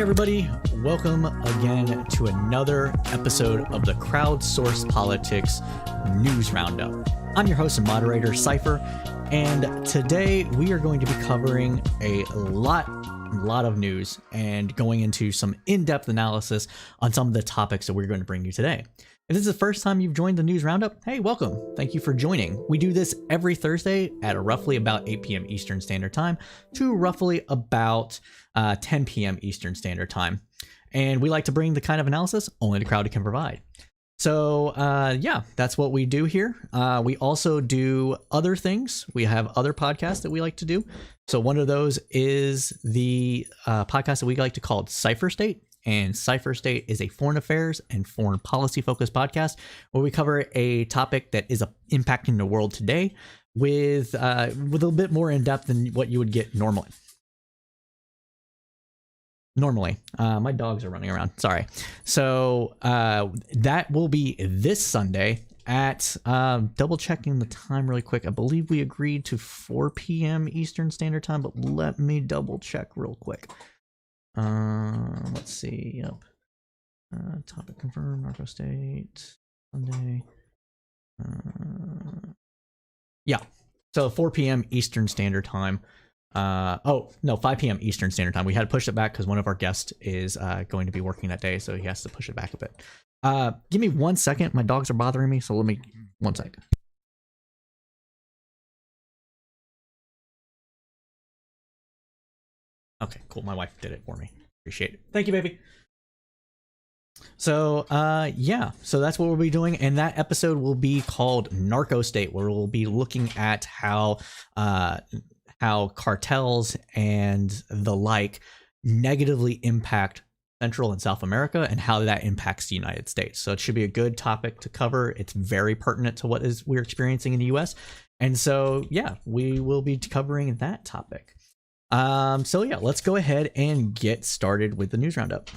everybody, welcome again to another episode of the Crowdsourced Politics News Roundup. I'm your host and moderator, Cypher, and today we are going to be covering a lot of news and going into some in-depth analysis on some of the topics that we're going to bring you today. If this is the first time you've joined the News Roundup, hey, welcome. Thank you for joining. We do this every Thursday at roughly about 8 p.m. Eastern Standard Time to roughly about 10 p.m. Eastern Standard Time. And we like to bring the kind of analysis only the crowd can provide. So yeah, that's what we do here. We also do other things. We have other podcasts that we like to do. So one of those is the podcast that we like to call Cypher State. And Cypher State is a foreign affairs and foreign policy focused podcast where we cover a topic that is impacting the world today with a little bit more in depth than what you would get normally. My dogs are running around. Sorry. So that will be this Sunday at double checking the time really quick. I believe we agreed to 4 p.m. Eastern Standard Time, but let me double check real quick. Let's see. Yep. Topic confirmed. Narco State Sunday. Yeah. So 4 p.m. Eastern Standard Time. 5 p.m. Eastern Standard Time. We had to push it back because one of our guests is going to be working that day, so he has to push it back a bit. Give me 1 second. My dogs are bothering me, so let me 1 second. Okay, cool. My wife did it for me. Appreciate it. Thank you, baby. So, yeah. So that's what we'll be doing. And that episode will be called Narco State, where we'll be looking at how cartels and the like negatively impact Central and South America and how that impacts the United States. So it should be a good topic to cover. It's very pertinent to what we're experiencing in the US. And so, yeah, we will be covering that topic. So yeah, let's go ahead and get started with the news roundup.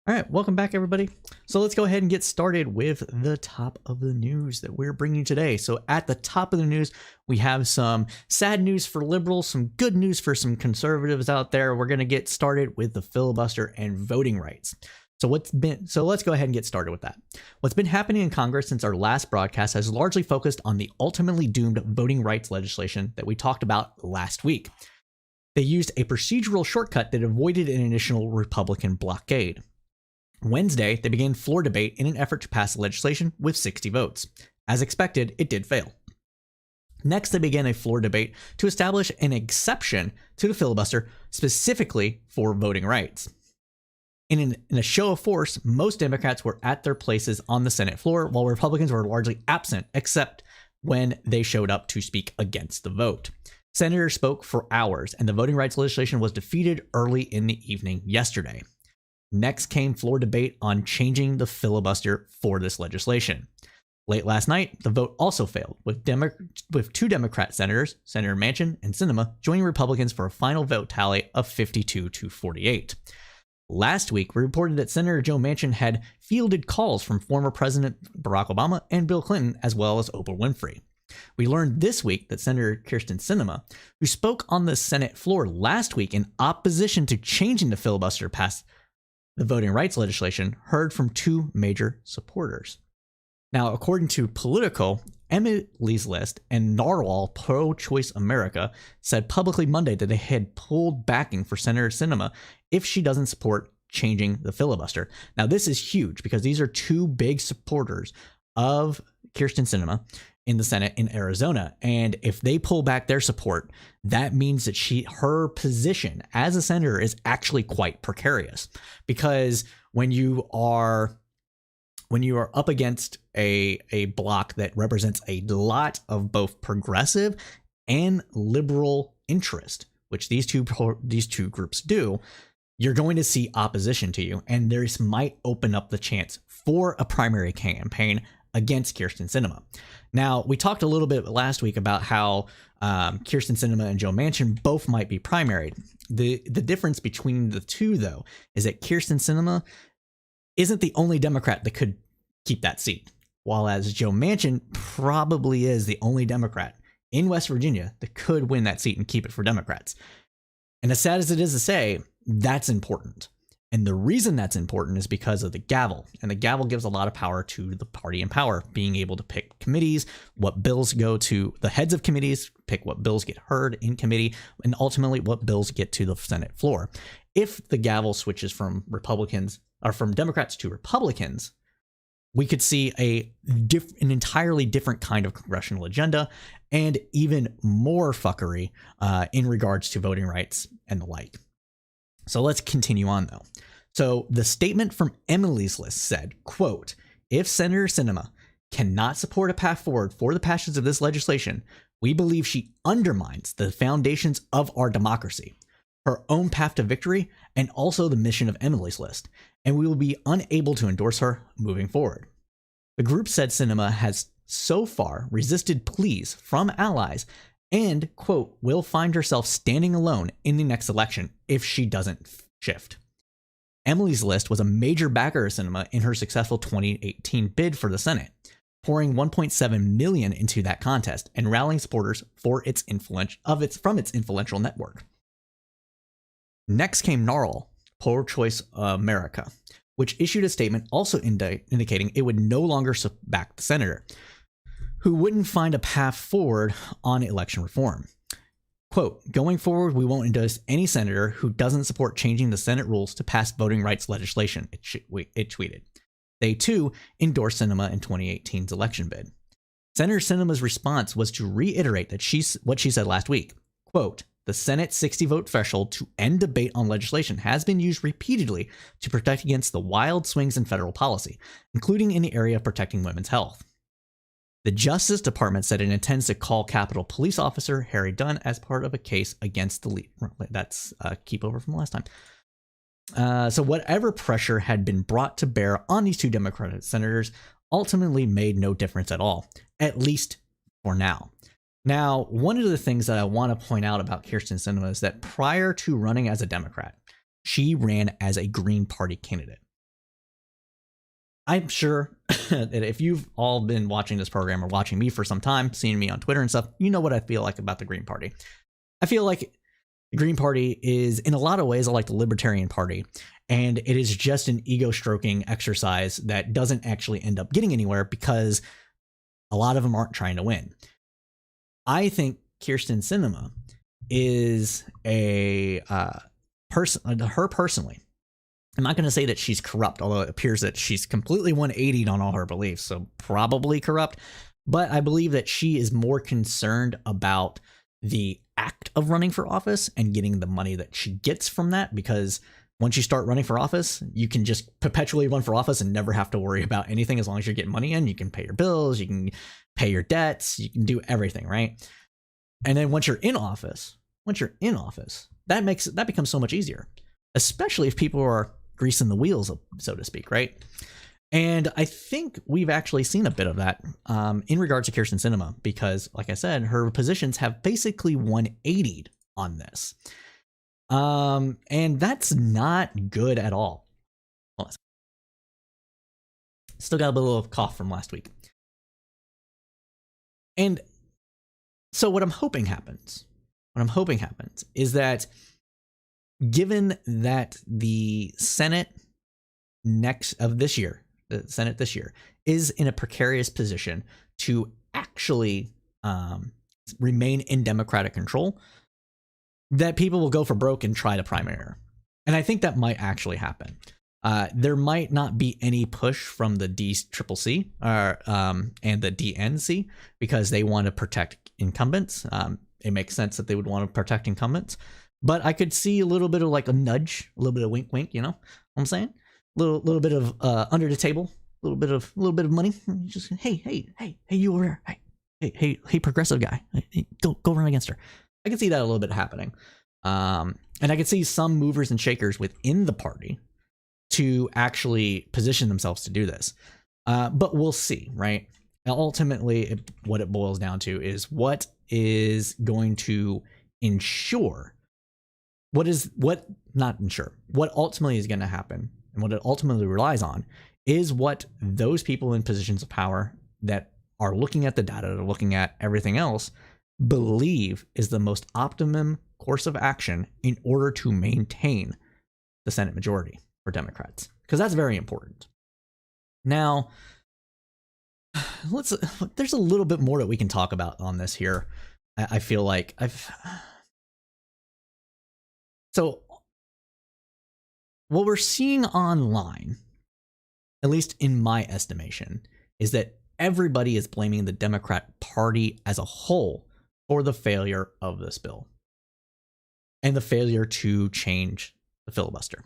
All right, welcome back, everybody. So let's go ahead and get started with the top of the news that we're bringing today. So at the top of the news, we have some sad news for liberals, some good news for some conservatives out there. We're going to get started with the filibuster and voting rights. So let's go ahead and get started with that. What's been happening in Congress since our last broadcast has largely focused on the ultimately doomed voting rights legislation that we talked about last week. They used a procedural shortcut that avoided an initial Republican blockade. Wednesday, they began floor debate in an effort to pass the legislation with 60 votes. As expected, it did fail. Next, they began a floor debate to establish an exception to the filibuster specifically for voting rights. In a show of force, most Democrats were at their places on the Senate floor, while Republicans were largely absent, except when they showed up to speak against the vote. Senators spoke for hours, and the voting rights legislation was defeated early in the evening yesterday. Next came floor debate on changing the filibuster for this legislation. Late last night, the vote also failed, with two Democrat senators, Senator Manchin and Sinema, joining Republicans for a final vote tally of 52 to 48. Last week, we reported that Senator Joe Manchin had fielded calls from former President Barack Obama and Bill Clinton, as well as Oprah Winfrey. We learned this week that Senator Kyrsten Sinema, who spoke on the Senate floor last week in opposition to changing the filibuster past the voting rights legislation, heard from two major supporters. Now, according to Politico, Emily's List and Narwhal Pro-Choice America said publicly Monday that they had pulled backing for Senator Sinema if she doesn't support changing the filibuster. Now, this is huge because these are two big supporters of Kyrsten Sinema in the Senate in Arizona. And if they pull back their support, that means that her position as a senator is actually quite precarious, because when you are up against a bloc that represents a lot of both progressive and liberal interest, which these two groups do, you're going to see opposition to you, and this might open up the chance for a primary campaign against Kyrsten Sinema. Now, we talked a little bit last week about how Kyrsten Sinema and Joe Manchin both might be primaried. The difference between the two, though, is that Kyrsten Sinema isn't the only Democrat that could keep that seat, while as Joe Manchin probably is the only Democrat in West Virginia that could win that seat and keep it for Democrats. And as sad as it is to say, that's important. And the reason that's important is because of the gavel. And the gavel gives a lot of power to the party in power, being able to pick committees, what bills go to the heads of committees, pick what bills get heard in committee, and ultimately what bills get to the Senate floor. If the gavel switches from Republicans or from Democrats to Republicans, we could see an entirely different kind of congressional agenda and even more fuckery in regards to voting rights and the like. So let's continue on, though. So the statement from Emily's List said, quote, "If Senator Sinema cannot support a path forward for the passage of this legislation, we believe she undermines the foundations of our democracy, her own path to victory, and also the mission of Emily's List, and we will be unable to endorse her moving forward." The group said Sinema has so far resisted pleas from allies and, quote, "will find herself standing alone in the next election if she doesn't shift." Emily's List was a major backer of Sinema in her successful 2018 bid for the Senate, pouring $1.7 million into that contest and rallying supporters for from its influential network. Next came NARAL, Pro-Choice America, which issued a statement also indicating it would no longer back the senator, who wouldn't find a path forward on election reform. Quote, "Going forward, we won't endorse any senator who doesn't support changing the Senate rules to pass voting rights legislation," it tweeted. They, too, endorsed Sinema in 2018's election bid. Senator Sinema's response was to reiterate what she said last week. Quote, "The Senate 60-vote threshold to end debate on legislation has been used repeatedly to protect against the wild swings in federal policy, including in the area of protecting women's health." The Justice Department said it intends to call Capitol Police Officer Harry Dunn as part of a case against the lead. That's a keep over from last time. So whatever pressure had been brought to bear on these two Democratic senators ultimately made no difference at all, at least for now. Now, one of the things that I want to point out about Kyrsten Sinema is that prior to running as a Democrat, she ran as a Green Party candidate. I'm sure that if you've all been watching this program or watching me for some time, seeing me on Twitter and stuff, you know what I feel like about the Green Party. I feel like the Green Party is, in a lot of ways, like the Libertarian Party, and it is just an ego-stroking exercise that doesn't actually end up getting anywhere because a lot of them aren't trying to win. I think Kyrsten Sinema is her personally. I'm not going to say that she's corrupt, although it appears that she's completely 180'd on all her beliefs, so probably corrupt. But I believe that she is more concerned about the act of running for office and getting the money that she gets from that, because once you start running for office, you can just perpetually run for office and never have to worry about anything as long as you're getting money in. You can pay your bills, you can pay your debts, you can do everything, right? And then once you're in office, that becomes so much easier, especially if people are greasing the wheels, so to speak, right? And I think we've actually seen a bit of that in regards to Kyrsten Sinema, because, like I said, her positions have basically 180'd on this. And that's not good at all. Still got a little cough from last week. And so what I'm hoping happens is that, given that the Senate this year is in a precarious position to actually remain in Democratic control, that people will go for broke and try to primary her. And I think that might actually happen. There might not be any push from the DCCC and the DNC because they want to protect incumbents. It makes sense that they would want to protect incumbents. But I could see a little bit of like a nudge, a little bit of wink, wink. You know what I'm saying? Little bit of under the table, a little bit of money. Just hey, you over here. Hey, progressive guy. Hey, go run against her. I can see that a little bit happening. And I can see some movers and shakers within the party to actually position themselves to do this. But we'll see, right? Now, ultimately, what it boils down to is what is going to ensure what ultimately is going to happen and what it ultimately relies on is what those people in positions of power that are looking at the data, they're looking at everything else, believe is the most optimum course of action in order to maintain the Senate majority for Democrats, because that's very important. Now, there's a little bit more that we can talk about on this here. I feel like so what we're seeing online, at least in my estimation, is that everybody is blaming the Democrat Party as a whole for the failure of this bill and the failure to change the filibuster.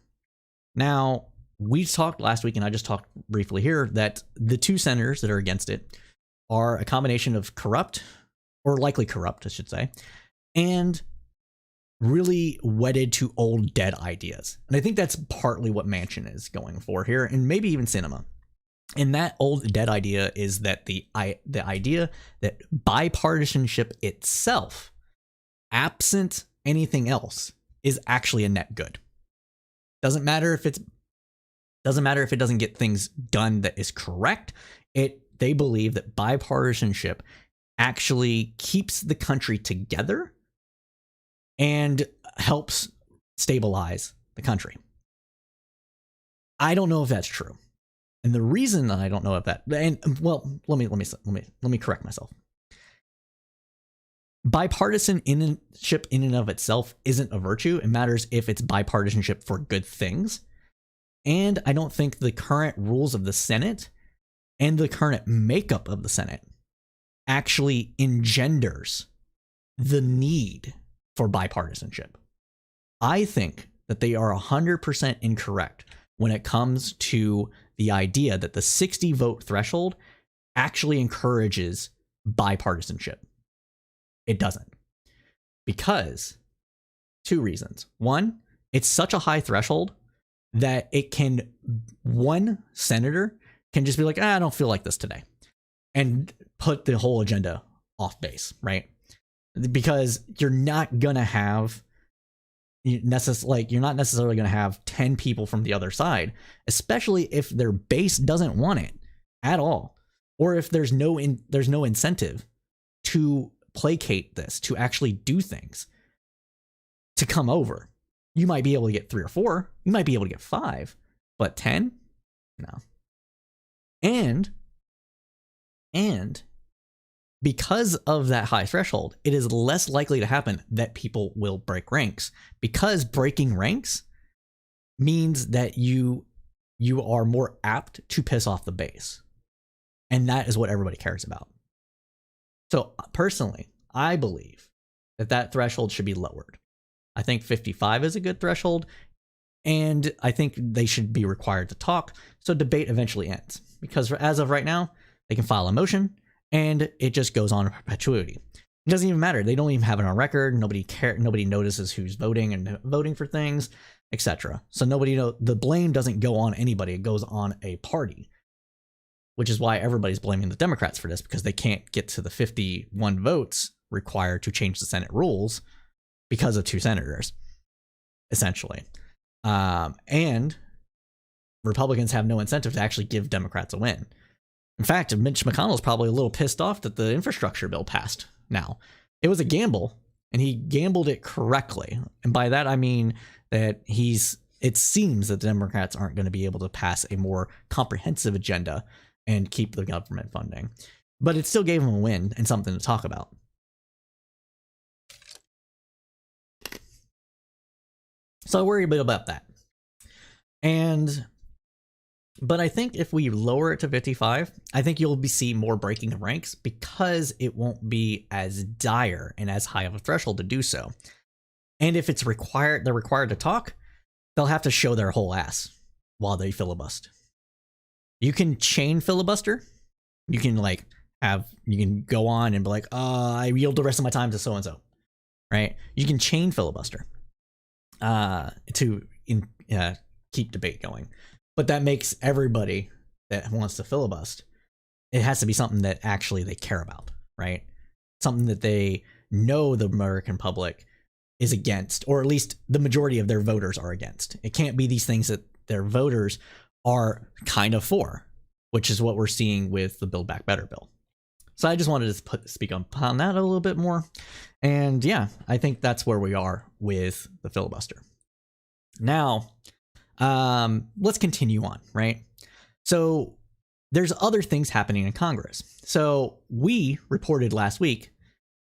Now, we talked last week, and I just talked briefly here, that the two senators that are against it are a combination of corrupt, or likely corrupt, I should say, and really wedded to old dead ideas. And I think that's partly what Manchin is going for here, and maybe even Sinema. And that old dead idea is that the idea that bipartisanship itself, absent anything else, is actually a net good. Doesn't matter if it doesn't get things done that is correct. They believe that bipartisanship actually keeps the country together and helps stabilize the country. I don't know if that's true. And the reason that I don't know if that, and well, let me correct myself. Bipartisanship in and of itself isn't a virtue. It matters if it's bipartisanship for good things. And I don't think the current rules of the Senate and the current makeup of the Senate actually engenders the need for bipartisanship. I think that they are 100% incorrect when it comes to the idea that the 60 vote threshold actually encourages bipartisanship. It doesn't. Because two reasons. One, it's such a high threshold that one senator can just be like, I don't feel like this today, and put the whole agenda off base, right? Because you're not gonna have you're not necessarily gonna have 10 people from the other side, especially if their base doesn't want it at all, or if there's no incentive to placate this, to actually do things, to come over. You might be able to get 3 or 4. You might be able to get 5, but 10? No. And because of that high threshold, it is less likely to happen that people will break ranks, because breaking ranks means that you are more apt to piss off the base. And that is what everybody cares about. So personally, I believe that threshold should be lowered. I think 55 is a good threshold, and I think they should be required to talk so debate eventually ends. Because as of right now, they can file a motion and it just goes on in perpetuity. It doesn't even matter. They don't even have it on record. Nobody notices who's voting and voting for things, etc. So the blame doesn't go on anybody. It goes on a party, which is why everybody's blaming the Democrats for this, because they can't get to the 51 votes required to change the Senate rules because of 2 senators, essentially. And Republicans have no incentive to actually give Democrats a win. In fact, Mitch McConnell is probably a little pissed off that the infrastructure bill passed now. It was a gamble, and he gambled it correctly. And by that, I mean that it seems that the Democrats aren't going to be able to pass a more comprehensive agenda and keep the government funding. But it still gave him a win and something to talk about. So I worry a bit about that. But I think if we lower it to 55, I think you'll see more breaking of ranks, because it won't be as dire and as high of a threshold to do so. And if they're required to talk, they'll have to show their whole ass while they filibust. You can chain filibuster. You can go on and be like, I yield the rest of my time to so-and-so, right? You can chain filibuster to keep debate going. But that makes everybody that wants to filibust, it has to be something that actually they care about, right? Something that they know the American public is against, or at least the majority of their voters are against. It can't be these things that their voters are kind of for, which is what we're seeing with the Build Back Better bill. So I just wanted to speak upon that a little bit more. And yeah, I think that's where we are with the filibuster. Now, let's continue on, right? So there's other things happening in Congress. So we reported last week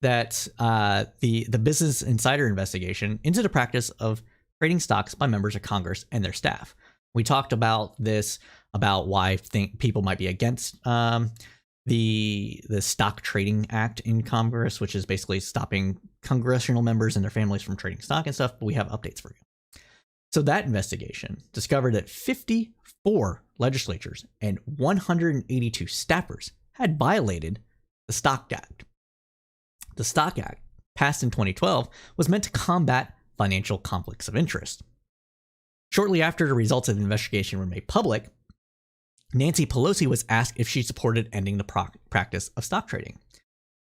that the Business Insider investigation into the practice of trading stocks by members of Congress and their staff. We talked about this, about why people might be against the Stock Trading Act in Congress, which is basically stopping congressional members and their families from trading stock and stuff. But we have updates for you. So that investigation discovered that 54 legislatures and 182 staffers had violated the Stock Act. The Stock Act, passed in 2012, was meant to combat financial conflicts of interest. Shortly after the results of the investigation were made public, Nancy Pelosi was asked if she supported ending the practice of stock trading.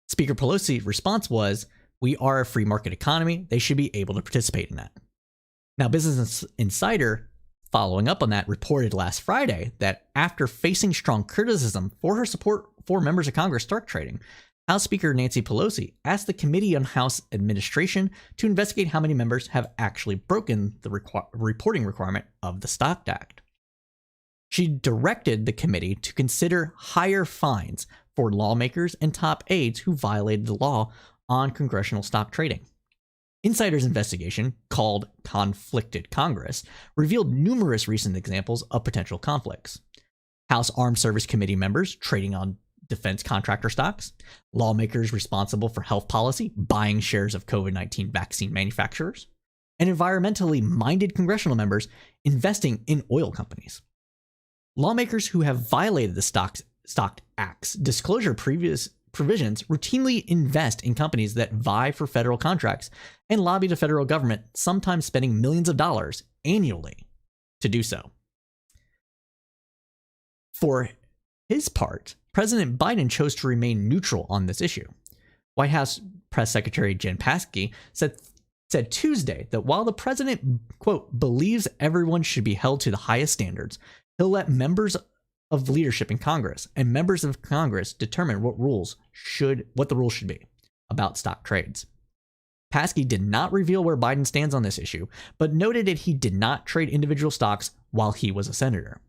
Speaker Pelosi's response was, "We are a free market economy. They should be able to participate in that." Now, Business Insider, following up on that, reported last Friday that after facing strong criticism for her support for members of Congress stock trading, House Speaker Nancy Pelosi asked the Committee on House Administration to investigate how many members have actually broken the reporting requirement of the Stock Act. She directed the committee to consider higher fines for lawmakers and top aides who violated the law on congressional stock trading. Insider's investigation, called Conflicted Congress, revealed numerous recent examples of potential conflicts. House Armed Service Committee members trading on defense contractor stocks, lawmakers responsible for health policy buying shares of COVID-19 vaccine manufacturers, and environmentally minded congressional members investing in oil companies. Lawmakers who have violated the Stock Act's disclosure provisions routinely invest in companies that vie for federal contracts and lobby the federal government, sometimes spending millions of dollars annually to do so. For his part, President Biden chose to remain neutral on this issue. White House Press Secretary Jen Psaki said Tuesday that while the president, quote, believes everyone should be held to the highest standards, he'll let members of leadership in Congress and members of Congress determine what the rules should be about stock trades. Psaki did not reveal where Biden stands on this issue, but noted that he did not trade individual stocks while he was a senator.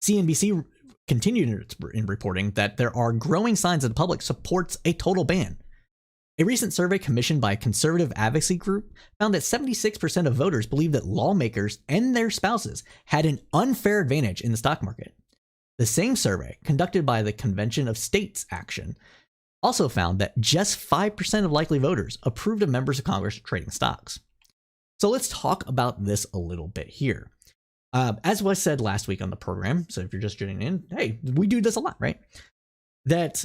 CNBC continued in reporting that there are growing signs that the public supports a total ban. A recent survey commissioned by a conservative advocacy group found that 76% of voters believe that lawmakers and their spouses had an unfair advantage in the stock market. The same survey, conducted by the Convention of States Action, also found that just 5% of likely voters approved of members of Congress trading stocks. So let's talk about this a little bit here. As was said last week on the program, so if you're just tuning in, hey, we do this a lot, right? That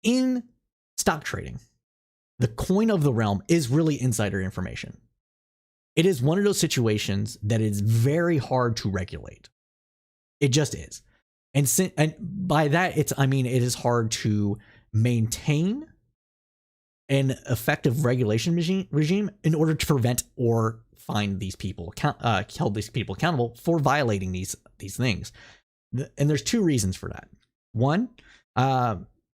in stock trading, the coin of the realm is really insider information. It is one of those situations that is very hard to regulate. It just is. And by that, it is hard to maintain an effective regulation regime in order to prevent or find these people, hold these people accountable for violating these things. And there's two reasons for that. One,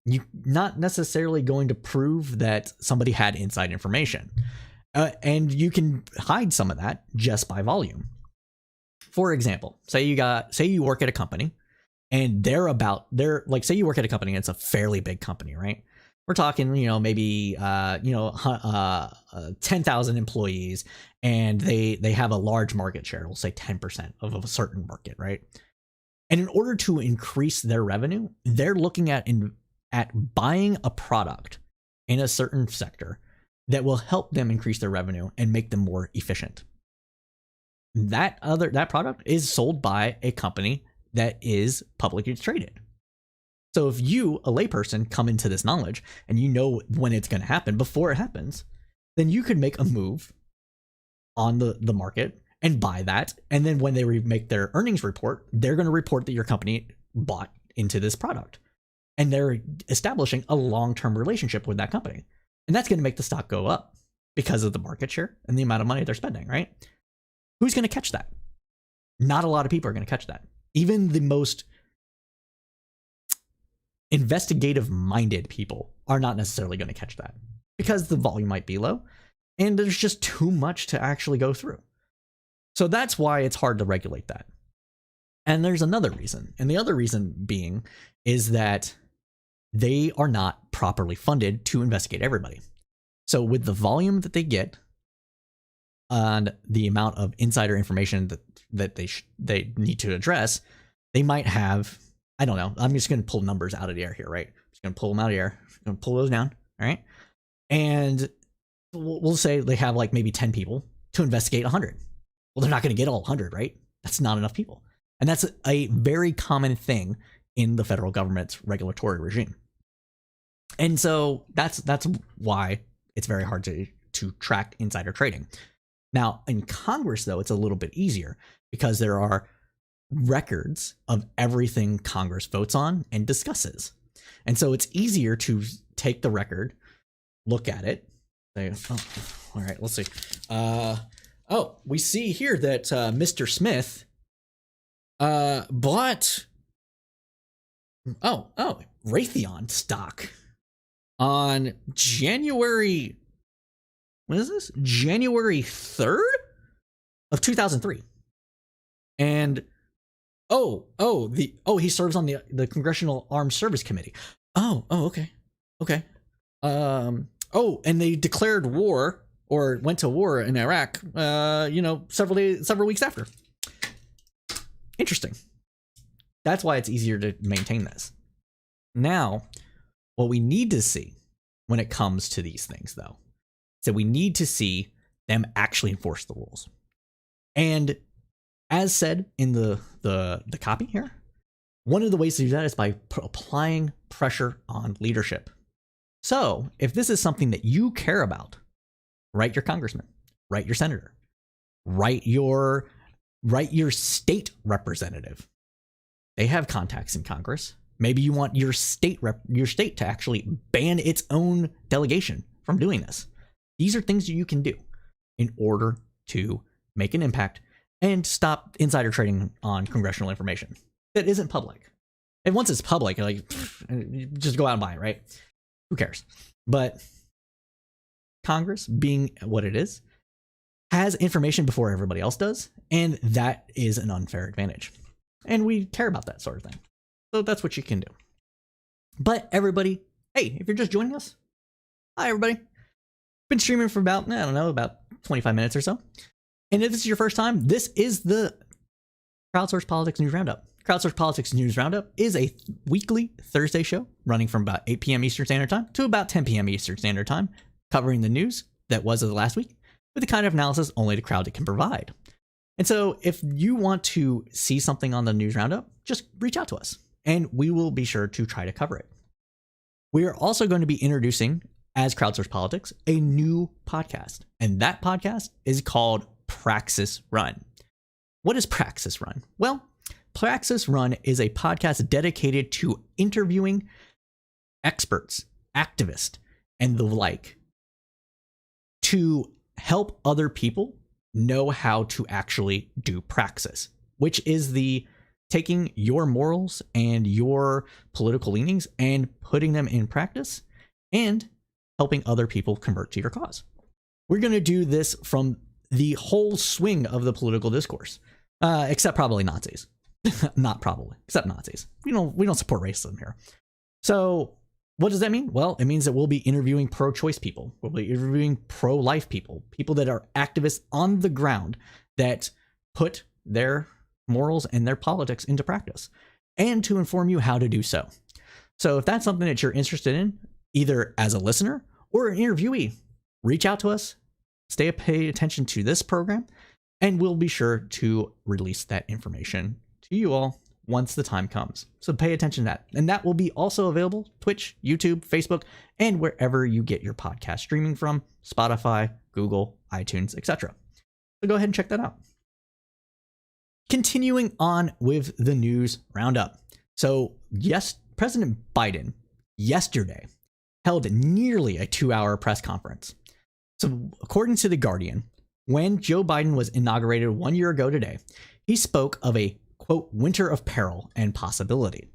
you're not necessarily going to prove that somebody had inside information. And you can hide some of that just by volume. For example, say you work at a company and say you work at a company and it's a fairly big company, right? We're talking, maybe 10,000 employees, and they have a large market share. We'll say 10% of a certain market, right? And in order to increase their revenue, they're looking at buying a product in a certain sector that will help them increase their revenue and make them more efficient. That product is sold by a company that is publicly traded. So if you, a layperson, come into this knowledge and you know when it's going to happen before it happens, then you could make a move on the market and buy that. And then when they make their earnings report, they're going to report that your company bought into this product. And they're establishing a long-term relationship with that company. And that's going to make the stock go up because of the market share and the amount of money they're spending, right? Who's going to catch that? Not a lot of people are going to catch that. Even the most investigative-minded people are not necessarily going to catch that because the volume might be low and there's just too much to actually go through. So that's why it's hard to regulate that. And there's another reason. And the other reason being is that they are not properly funded to investigate everybody. So with the volume that they get and the amount of insider information that they need to address, they might have, I don't know, I'm just going to pull numbers out of the air here, right? I'm just going to pull them out of the air. I'm going to pull those down, all right? And we'll say they have like maybe 10 people to investigate 100. Well, they're not going to get all 100, right? That's not enough people. And that's a very common thing in the federal government's regulatory regime. And so that's why it's very hard to track insider trading. Now, in Congress, though, it's a little bit easier because there are records of everything Congress votes on and discusses. And so it's easier to take the record, look at it, say, oh, all right, let's see. We see here that Mr. Smith bought Raytheon stock on January 3rd of 2003. And he serves on the Congressional Armed Service Committee. Okay. And they declared war or went to war in Iraq, several weeks after. Interesting. That's why it's easier to maintain this. Now, what we need to see when it comes to these things, though, is that we need to see them actually enforce the rules. And as said in the copy here, one of the ways to do that is by applying pressure on leadership. So if this is something that you care about, write your congressman, write your senator, write your state representative. They have contacts in Congress. Maybe you want your state to actually ban its own delegation from doing this. These are things that you can do in order to make an impact and stop insider trading on congressional information that isn't public. And once it's public, just go out and buy it, right? Who cares? But Congress, being what it is, has information before everybody else does, and that is an unfair advantage. And we care about that sort of thing. So that's what you can do. But everybody, hey, if you're just joining us, hi everybody. Been streaming for about 25 minutes or so. And if this is your first time, this is the Crowdsourced Politics News Roundup. Crowdsourced Politics News Roundup is a weekly Thursday show running from about 8 p.m. Eastern Standard Time to about 10 p.m. Eastern Standard Time, covering the news that was of the last week with the kind of analysis only the crowd can provide. And so if you want to see something on the News Roundup, just reach out to us and we will be sure to try to cover it. We are also going to be introducing, as Crowdsourced Politics, a new podcast. And that podcast is called Praxis Run. What is Praxis Run? Well, Praxis Run is a podcast dedicated to interviewing experts, activists, and the like to help other people know how to actually do praxis, which is the taking your morals and your political leanings and putting them in practice and helping other people convert to your cause. We're going to do this from the whole swing of the political discourse, except probably Nazis. Not probably, except Nazis. We don't support racism here. So what does that mean? Well, it means that we'll be interviewing pro-choice people. We'll be interviewing pro-life people, people that are activists on the ground that put their morals and their politics into practice, and to inform you how to do so. So if that's something that you're interested in, either as a listener or an interviewee, reach out to us, pay attention to this program, and we'll be sure to release that information to you all once the time comes. So pay attention to that. And that will be also available Twitch, YouTube, Facebook, and wherever you get your podcast streaming from, Spotify, Google, iTunes, etc. So go ahead and check that out. Continuing on with the news roundup. So yes, President Biden yesterday held nearly a 2-hour press conference. So, according to The Guardian, when Joe Biden was inaugurated 1 year ago today, he spoke of a, quote, winter of peril and possibility,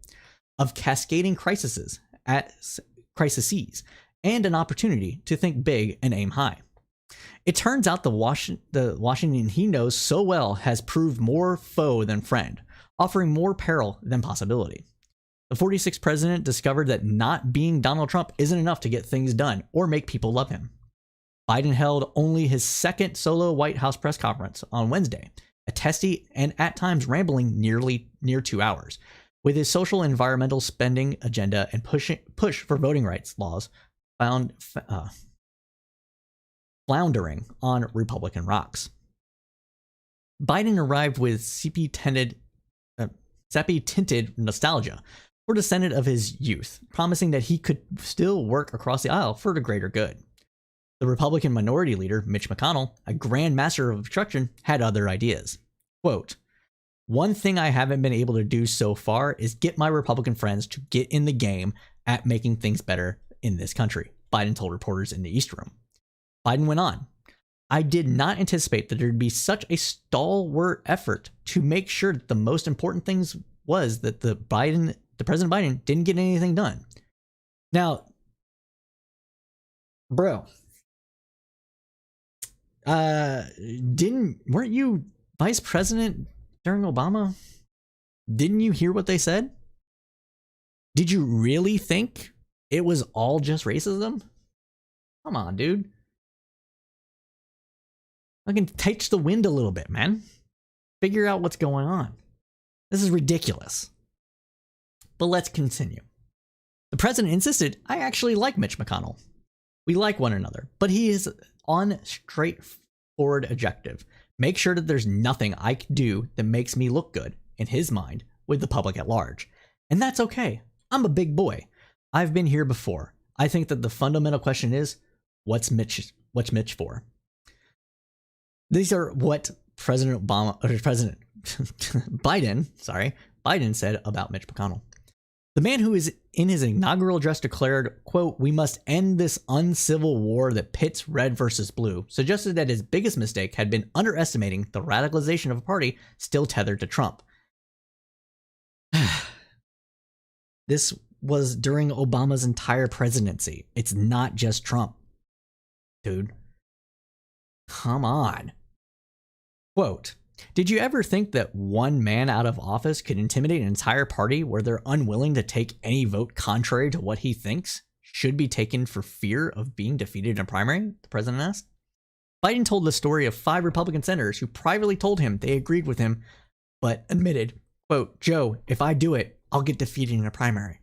of cascading crises, and an opportunity to think big and aim high. It turns out the Washington he knows so well has proved more foe than friend, offering more peril than possibility. The 46th president discovered that not being Donald Trump isn't enough to get things done or make people love him. Biden held only his second solo White House press conference on Wednesday, a testy and at times rambling near 2 hours, with his social and environmental spending agenda and push for voting rights laws floundering on Republican rocks. Biden arrived with sappy-tinted nostalgia for the Senate of his youth, promising that he could still work across the aisle for the greater good. The Republican minority leader, Mitch McConnell, a grand master of obstruction, had other ideas. Quote, "One thing I haven't been able to do so far is get my Republican friends to get in the game at making things better in this country," Biden told reporters in the East Room. Biden went on, "I did not anticipate that there'd be such a stalwart effort to make sure that the most important things was that the President Biden didn't get anything done." Now, bro, weren't you vice president during Obama? Didn't you hear what they said? Did you really think it was all just racism? Come on, dude. I can touch the wind a little bit, man. Figure out what's going on. This is ridiculous. But let's continue. The president insisted, "I actually like Mitch McConnell. We like one another, but he is on straightforward objective. Make sure that there's nothing I can do that makes me look good, in his mind, with the public at large. And that's okay. I'm a big boy. I've been here before. I think that the fundamental question is, what's Mitch for?" These are what President Biden said about Mitch McConnell. The man who is in his inaugural address declared, quote, "We must end this uncivil war that pits red versus blue," suggested that his biggest mistake had been underestimating the radicalization of a party still tethered to Trump. This was during Obama's entire presidency. It's not just Trump. Dude. Come on. Quote, "Did you ever think that one man out of office could intimidate an entire party where they're unwilling to take any vote contrary to what he thinks should be taken for fear of being defeated in a primary?" the president asked. Biden told the story of 5 Republican senators who privately told him they agreed with him, but admitted, quote, "Joe, if I do it, I'll get defeated in a primary."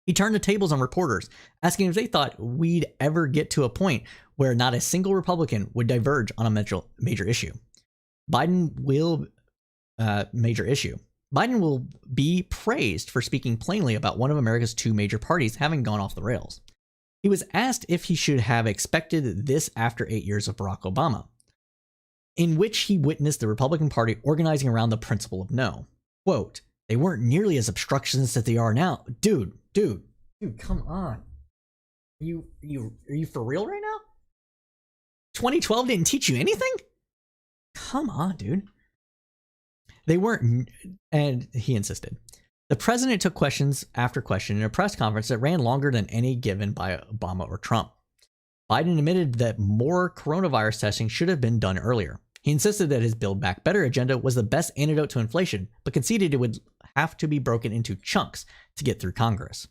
He turned the tables on reporters, asking if they thought we'd ever get to a point where not a single Republican would diverge on a major issue. Biden will be praised for speaking plainly about one of America's 2 major parties having gone off the rails. He was asked if he should have expected this after 8 years of Barack Obama, in which he witnessed the Republican Party organizing around the principle of no. Quote, "They weren't nearly as obstructionist as they are now." Dude, come on. Are you for real right now? 2012 didn't teach you anything? Come on, dude. They weren't, and he insisted. The president took questions after question in a press conference that ran longer than any given by Obama or Trump. Biden admitted that more coronavirus testing should have been done earlier. He insisted that his Build Back Better agenda was the best antidote to inflation, but conceded it would have to be broken into chunks to get through Congress.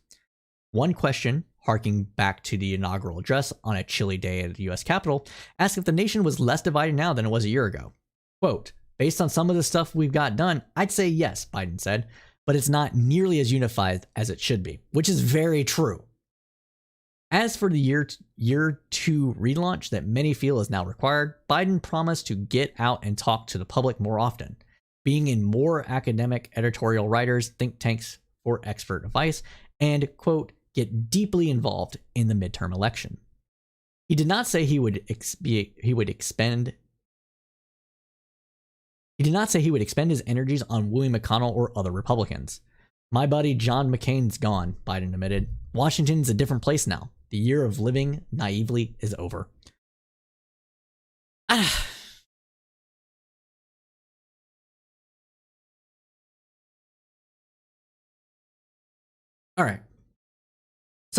One question, harking back to the inaugural address on a chilly day at the U.S. Capitol, asked if the nation was less divided now than it was a year ago. Quote, "Based on some of the stuff we've got done, I'd say yes," Biden said, "but it's not nearly as unified as it should be," which is very true. As for the year 2 relaunch that many feel is now required, Biden promised to get out and talk to the public more often, being in more academic editorial writers, think tanks for expert advice, and, quote, "get deeply involved in the midterm election." He did not say he would expend his energies on wooing McConnell or other Republicans. "My buddy John McCain's gone," Biden admitted. "Washington's a different place now. The year of living naively is over."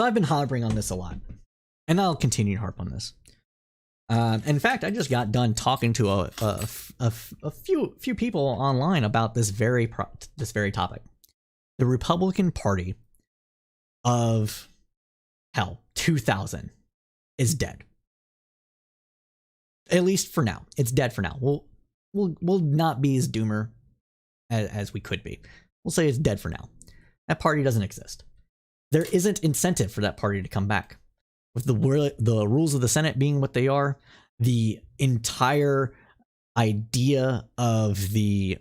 So I've been harping on this a lot, and I'll continue to harp on this. In fact, I just got done talking to a few people online about this very topic. The Republican Party of 2000 is dead. At least for now, it's dead for now. We'll not be as doomer as we could be. We'll say it's dead for now. That party doesn't exist. There isn't incentive for that party to come back. With the rules of the Senate being what they are, the entire idea of the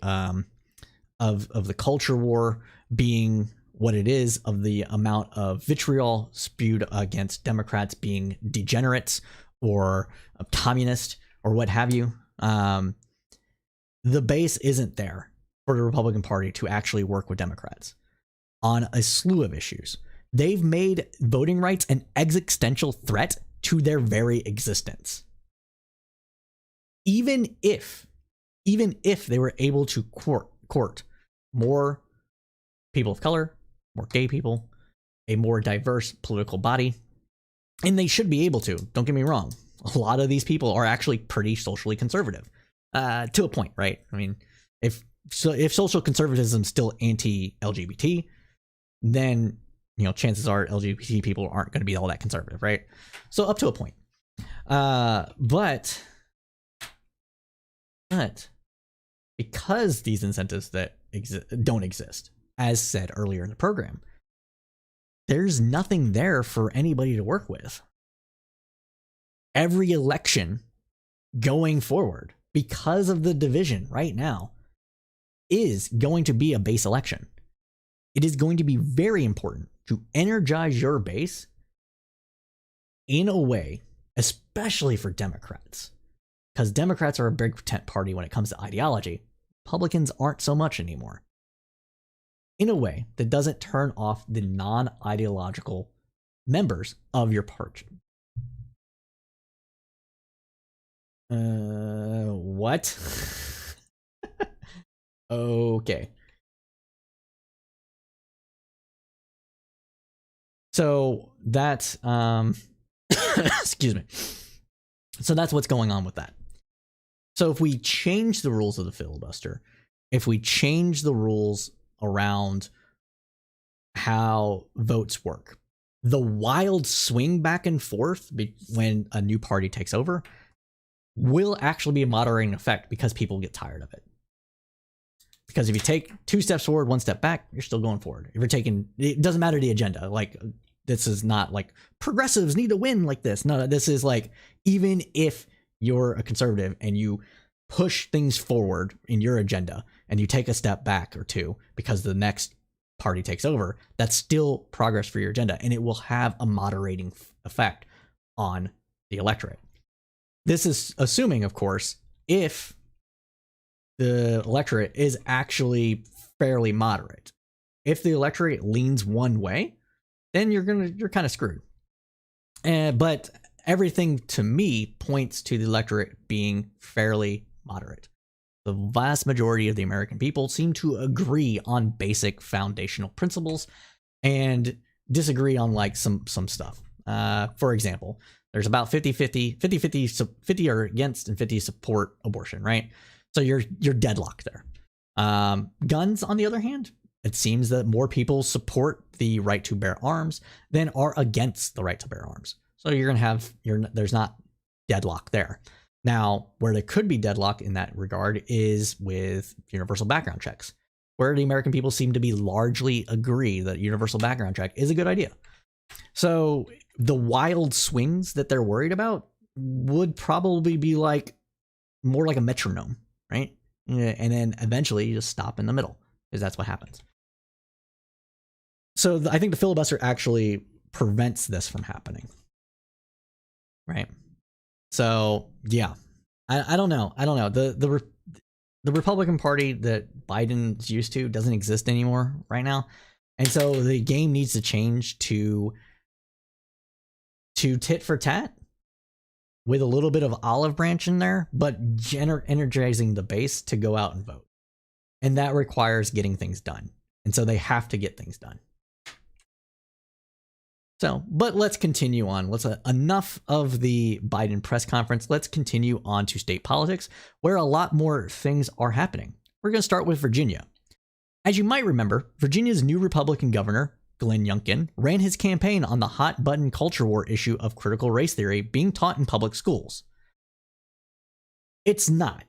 culture war being what it is, of the amount of vitriol spewed against Democrats being degenerates or communist or what have you, the base isn't there for the Republican Party to actually work with Democrats on a slew of issues. They've made voting rights an existential threat to their very existence. Even if they were able to court more people of color, more gay people, a more diverse political body, and they should be able to, don't get me wrong, a lot of these people are actually pretty socially conservative, to a point, right? I mean, if social conservatism is still anti-LGBT, then, you know, chances are LGBT people aren't going to be all that conservative, right? So up to a point. But because these incentives that don't exist, as said earlier in the program, there's nothing there for anybody to work with. Every election going forward, because of the division right now, is going to be a base election. It is going to be very important to energize your base in a way, especially for Democrats, because Democrats are a big tent party when it comes to ideology. Republicans aren't so much anymore. In a way that doesn't turn off the non-ideological members of your party. What? Okay. So that's excuse me. So that's what's going on with that. So if we change the rules of the filibuster, if we change the rules around how votes work, the wild swing back and forth when a new party takes over will actually be a moderating effect, because people get tired of it. Because if you take 2 steps forward, 1 step back, you're still going forward. If you're taking, it doesn't matter the agenda. Like, this is not like progressives need to win like this. No, this is like, even if you're a conservative and you push things forward in your agenda and you take a step back or two because the next party takes over, that's still progress for your agenda, and it will have a moderating effect on the electorate. This is assuming, of course, if the electorate is actually fairly moderate. If the electorate leans one way, then you're kind of screwed. But everything to me points to the electorate being fairly moderate. The vast majority of the American people seem to agree on basic foundational principles and disagree on like some stuff. For example, there's about 50 are against and 50 support abortion, right? So you're deadlocked there. Guns, on the other hand, it seems that more people support the right to bear arms than are against the right to bear arms. So you're going to have, there's not deadlock there. Now, where there could be deadlock in that regard is with universal background checks, where the American people seem to be largely agree that universal background check is a good idea. So the wild swings that they're worried about would probably be like more like a metronome, right? And then eventually you just stop in the middle, because that's what happens. So I think the filibuster actually prevents this from happening, right? So yeah, I don't know. The Republican Party that Biden's used to doesn't exist anymore right now, and so the game needs to change to tit for tat with a little bit of olive branch in there, but energizing the base to go out and vote, and that requires getting things done, and so they have to get things done. So, but let's continue on. Enough of the Biden press conference. Let's continue on to state politics, where a lot more things are happening. We're going to start with Virginia. As you might remember, Virginia's new Republican governor, Glenn Youngkin, ran his campaign on the hot-button culture war issue of critical race theory being taught in public schools. It's not.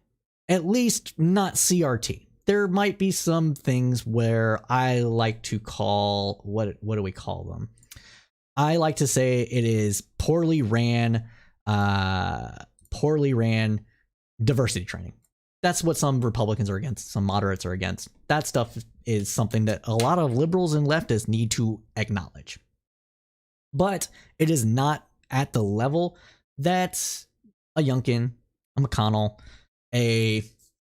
At least not CRT. There might be some things where I like to call, what do we call them? I like to say it is poorly ran diversity training. That's what some Republicans are against, some moderates are against. That stuff is something that a lot of liberals and leftists need to acknowledge. But it is not at the level that a Youngkin, a McConnell, a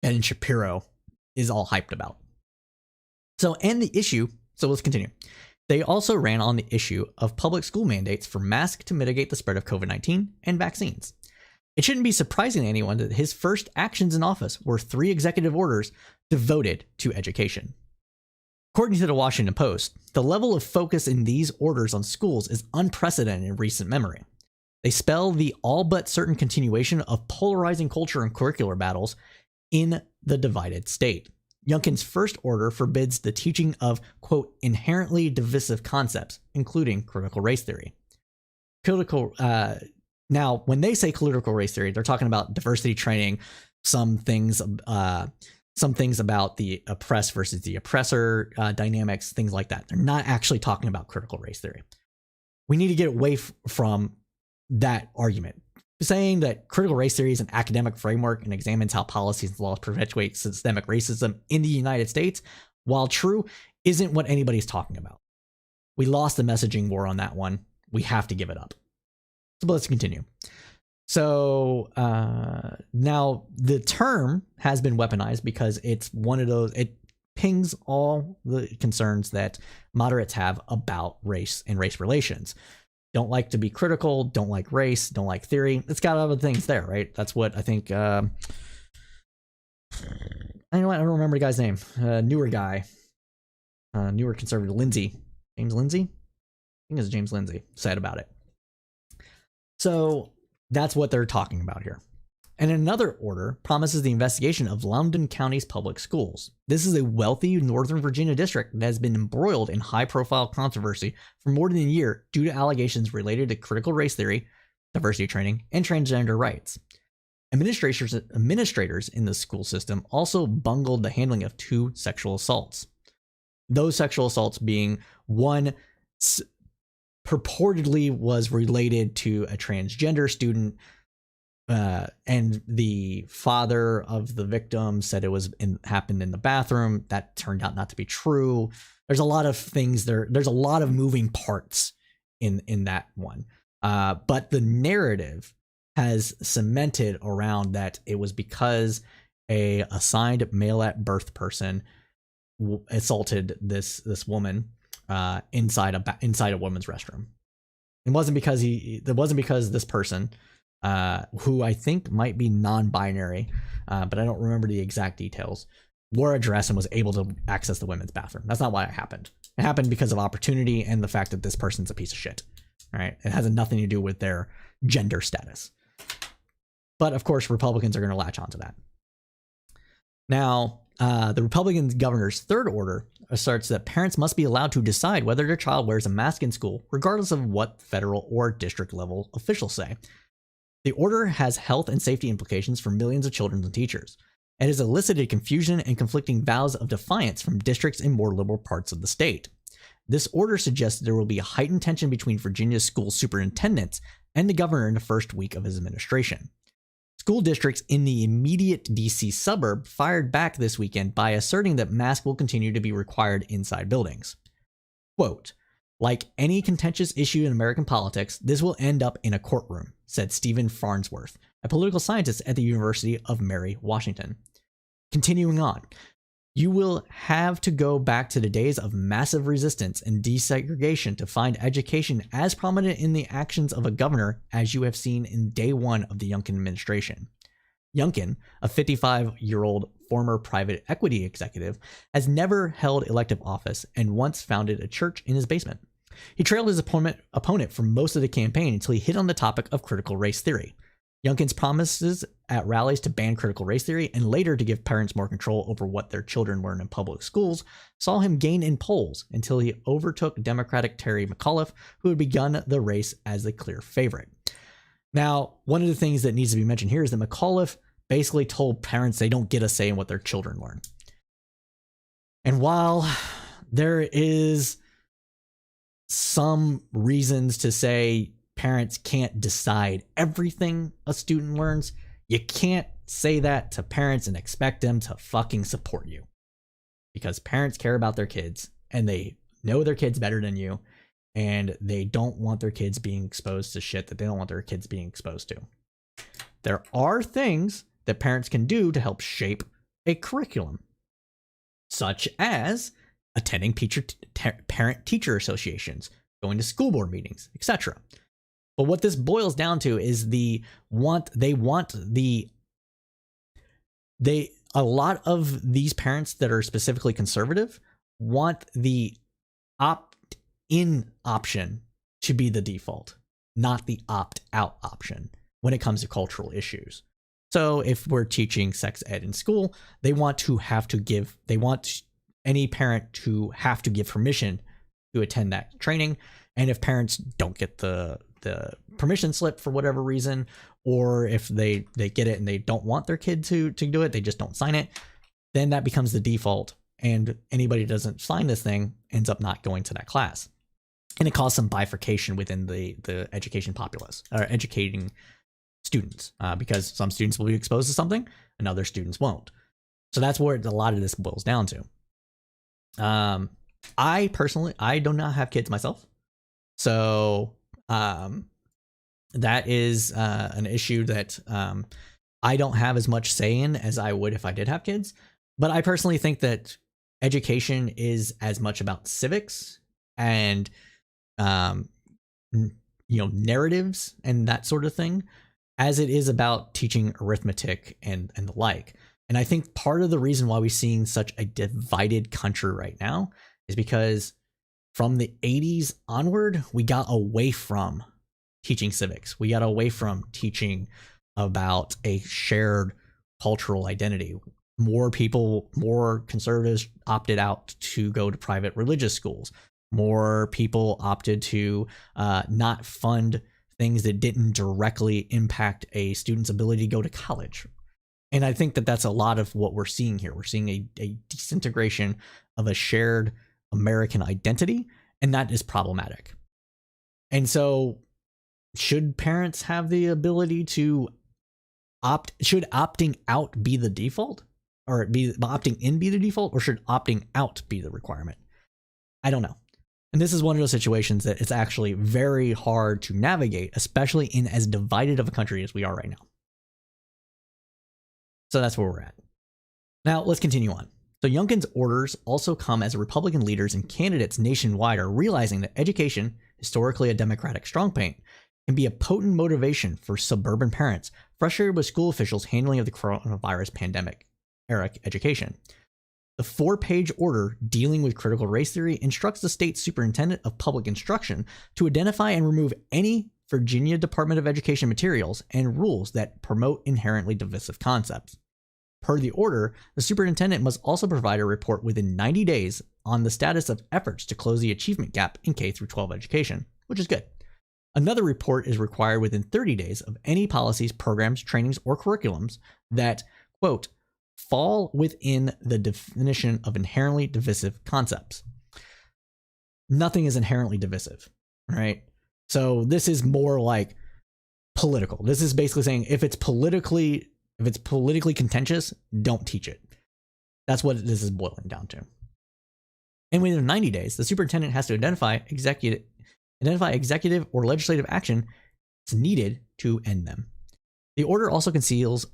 Ben Shapiro is all hyped about. So let's continue. They also ran on the issue of public school mandates for masks to mitigate the spread of COVID-19 and vaccines. It shouldn't be surprising to anyone that his first actions in office were 3 executive orders devoted to education. According to the Washington Post, the level of focus in these orders on schools is unprecedented in recent memory. They spell the all but certain continuation of polarizing culture and curricular battles in the divided state. Youngkin's first order forbids the teaching of, quote, inherently divisive concepts, including critical race theory. Now, when they say critical race theory, they're talking about diversity training, some things about the oppressed versus the oppressor dynamics, things like that. They're not actually talking about critical race theory. We need to get away from that argument. Saying that critical race theory is an academic framework and examines how policies and laws perpetuate systemic racism in the United States, while true, isn't what anybody's talking about. We lost the messaging war on that one. We have to give it up. So let's continue. So now the term has been weaponized because it's one of those, it pings all the concerns that moderates have about race and race relations. Don't like to be critical, don't like race, don't like theory. It's got other things there, right? That's what I think. I don't remember the guy's name. Newer guy, newer conservative, James Lindsay? I think it's James Lindsay said about it. So that's what they're talking about here. And another order promises the investigation of Loudoun County's public schools. This is a wealthy Northern Virginia district that has been embroiled in high-profile controversy for more than a year due to allegations related to critical race theory, diversity training, and transgender rights. Administrators in the school system also bungled the handling of 2 sexual assaults. Those sexual assaults being one purportedly was related to a transgender student, and the father of the victim said it happened in the bathroom. That turned out not to be true. There's a lot of things there. There's a lot of moving parts in that one. But the narrative has cemented around that it was because a assigned male at birth person assaulted this woman inside a woman's restroom. It wasn't because this person, who I think might be non-binary, but I don't remember the exact details, wore a dress and was able to access the women's bathroom. That's not why it happened. It happened because of opportunity and the fact that this person's a piece of shit. All right, it has nothing to do with their gender status. But of course, Republicans are going to latch onto that. Now, the Republican governor's third order asserts that parents must be allowed to decide whether their child wears a mask in school, regardless of what federal or district level officials say. The order has health and safety implications for millions of children and teachers, and has elicited confusion and conflicting vows of defiance from districts in more liberal parts of the state. This order suggests there will be a heightened tension between Virginia's school superintendents and the governor in the first week of his administration. School districts in the immediate DC suburb fired back this weekend by asserting that masks will continue to be required inside buildings. Quote, "Like any contentious issue in American politics, this will end up in a courtroom," said Stephen Farnsworth, a political scientist at the University of Mary Washington. Continuing on, "You will have to go back to the days of massive resistance and desegregation to find education as prominent in the actions of a governor as you have seen in day one of the Youngkin administration." Youngkin, a 55-year-old former private equity executive, has never held elective office and once founded a church in his basement. He trailed his opponent for most of the campaign until he hit on the topic of critical race theory. Youngkin's promises at rallies to ban critical race theory and later to give parents more control over what their children learn in public schools saw him gain in polls until he overtook Democratic Terry McAuliffe, who had begun the race as the clear favorite. Now, one of the things that needs to be mentioned here is that McAuliffe basically told parents they don't get a say in what their children learn. And while there is some reasons to say parents can't decide everything a student learns, you can't say that to parents and expect them to fucking support you. Because parents care about their kids and they know their kids better than you, and they don't want their kids being exposed to shit that they don't want their kids being exposed to. There are things that parents can do to help shape a curriculum, such as attending parent-teacher associations, going to school board meetings, etc. But what this boils down to is a lot of these parents that are specifically conservative want the opt-in option to be the default, not the opt-out option when it comes to cultural issues. So if we're teaching sex ed in school, they want any parent to have to give permission to attend that training. And if parents don't get the permission slip for whatever reason, or if they get it and they don't want their kid to do it, they just don't sign it, then that becomes the default. And anybody who doesn't sign this thing ends up not going to that class. And it causes some bifurcation within the education populace, or educating students, because some students will be exposed to something and other students won't. So that's where a lot of this boils down to. I do not have kids myself. So that is an issue that I don't have as much say in as I would if I did have kids. But I personally think that education is as much about civics and narratives and that sort of thing as it is about teaching arithmetic and the like. And I think part of the reason why we're seeing such a divided country right now is because from the 80s onward, we got away from teaching civics. We got away from teaching about a shared cultural identity. More conservatives opted out to go to private religious schools. More people opted to not fund things that didn't directly impact a student's ability to go to college. And I think that that's a lot of what we're seeing here. We're seeing a disintegration of a shared American identity, and that is problematic. And so should parents have the ability to should opting out be the default, or opting in be the default, or should opting out be the requirement? I don't know. And this is one of those situations that it's actually very hard to navigate, especially in as divided of a country as we are right now. So that's where we're at. Now let's continue on. So Youngkin's orders also come as Republican leaders and candidates nationwide are realizing that education, historically a Democratic strong point, can be a potent motivation for suburban parents frustrated with school officials' handling of the coronavirus pandemic era education. The 4-page order dealing with critical race theory instructs the state superintendent of public instruction to identify and remove any Virginia Department of Education materials and rules that promote inherently divisive concepts. Per the order, the superintendent must also provide a report within 90 days on the status of efforts to close the achievement gap in K-12 education, which is good. Another report is required within 30 days of any policies, programs, trainings, or curriculums that, quote, fall within the definition of inherently divisive concepts. Nothing is inherently divisive, right? So this is more like political. This is basically saying if it's politically contentious, don't teach it. That's what this is boiling down to. And within 90 days, the superintendent has to identify executive or legislative action is needed to end them. The order also conceals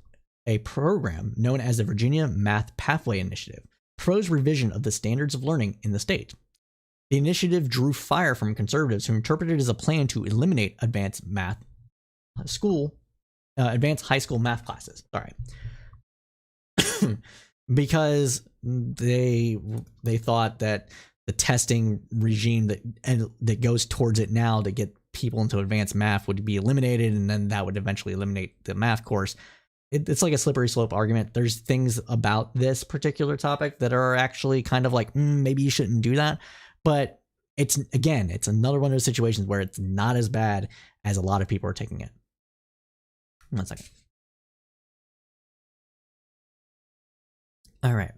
a program known as the Virginia Math Pathway Initiative, proposed revision of the standards of learning in the state. The initiative drew fire from conservatives who interpreted it as a plan to eliminate advanced high school math classes. Sorry. Because they thought that the testing regime that goes towards it now to get people into advanced math would be eliminated, and then that would eventually eliminate the math course. It's like a slippery slope argument. There's things about this particular topic that are actually kind of like, maybe you shouldn't do that. But it's another one of those situations where it's not as bad as a lot of people are taking it. 1 second. All right.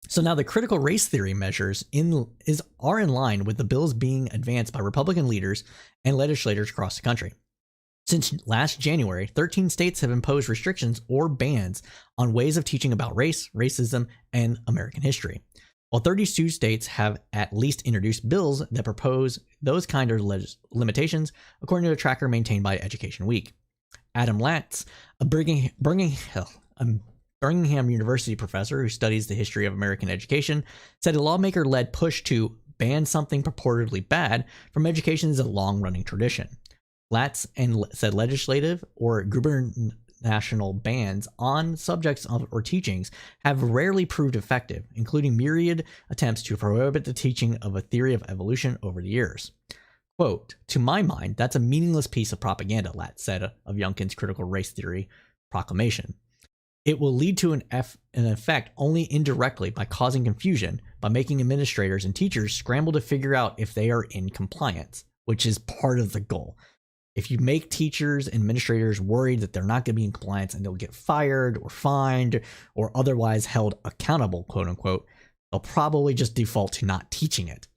So now the critical race theory measures are in line with the bills being advanced by Republican leaders and legislators across the country. Since last January, 13 states have imposed restrictions or bans on ways of teaching about race, racism, and American history, while 32 states have at least introduced bills that propose those kind of limitations, according to a tracker maintained by Education Week. Adam Latz, a Birmingham University professor who studies the history of American education, said a lawmaker-led push to ban something purportedly bad from education is a long-running tradition. Latz said legislative or gubernatorial bans on subjects or teachings have rarely proved effective, including myriad attempts to prohibit the teaching of a theory of evolution over the years. Quote, "To my mind, that's a meaningless piece of propaganda," Latz said of Youngkin's critical race theory proclamation. "It will lead to an effect only indirectly by causing confusion, by making administrators and teachers scramble to figure out if they are in compliance," which is part of the goal. If you make teachers and administrators worried that they're not going to be in compliance and they'll get fired or fined or otherwise held accountable, quote unquote, they'll probably just default to not teaching it,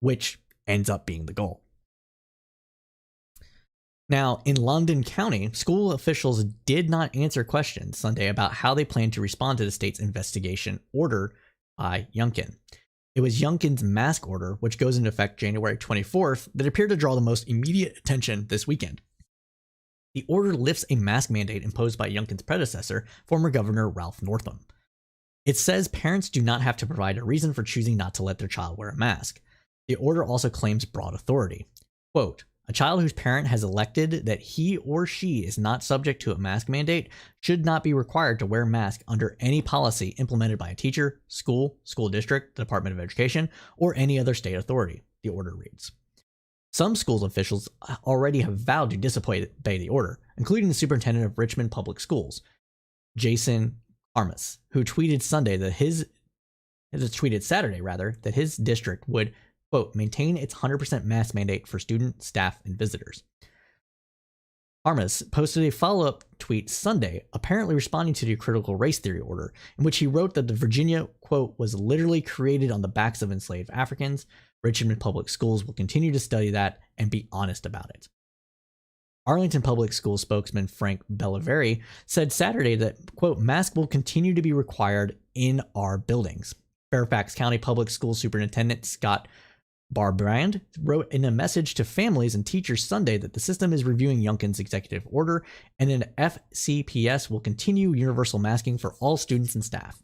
which ends up being the goal. Now, in London County, school officials did not answer questions Sunday about how they plan to respond to the state's investigation order by Youngkin. It was Youngkin's mask order, which goes into effect January 24th, that appeared to draw the most immediate attention this weekend. The order lifts a mask mandate imposed by Youngkin's predecessor, former Governor Ralph Northam. It says parents do not have to provide a reason for choosing not to let their child wear a mask. The order also claims broad authority. Quote, "A child whose parent has elected that he or she is not subject to a mask mandate should not be required to wear a mask under any policy implemented by a teacher, school district, the Department of Education, or any other state authority," the order reads. Some schools officials already have vowed to disobey the order, including the superintendent of Richmond Public Schools, Jason Armas, who tweeted Saturday that his district would, quote, "maintain its 100% mask mandate for students, staff, and visitors." Armas posted a follow-up tweet Sunday, apparently responding to the critical race theory order, in which he wrote that the Virginia, quote, "was literally created on the backs of enslaved Africans. Richmond Public Schools will continue to study that and be honest about it." Arlington Public School spokesman Frank Bellaveri said Saturday that, quote, "masks will continue to be required in our buildings." Fairfax County Public School Superintendent Scott Barbrand wrote in a message to families and teachers Sunday that the system is reviewing Youngkin's executive order, and an FCPS will continue universal masking for all students and staff.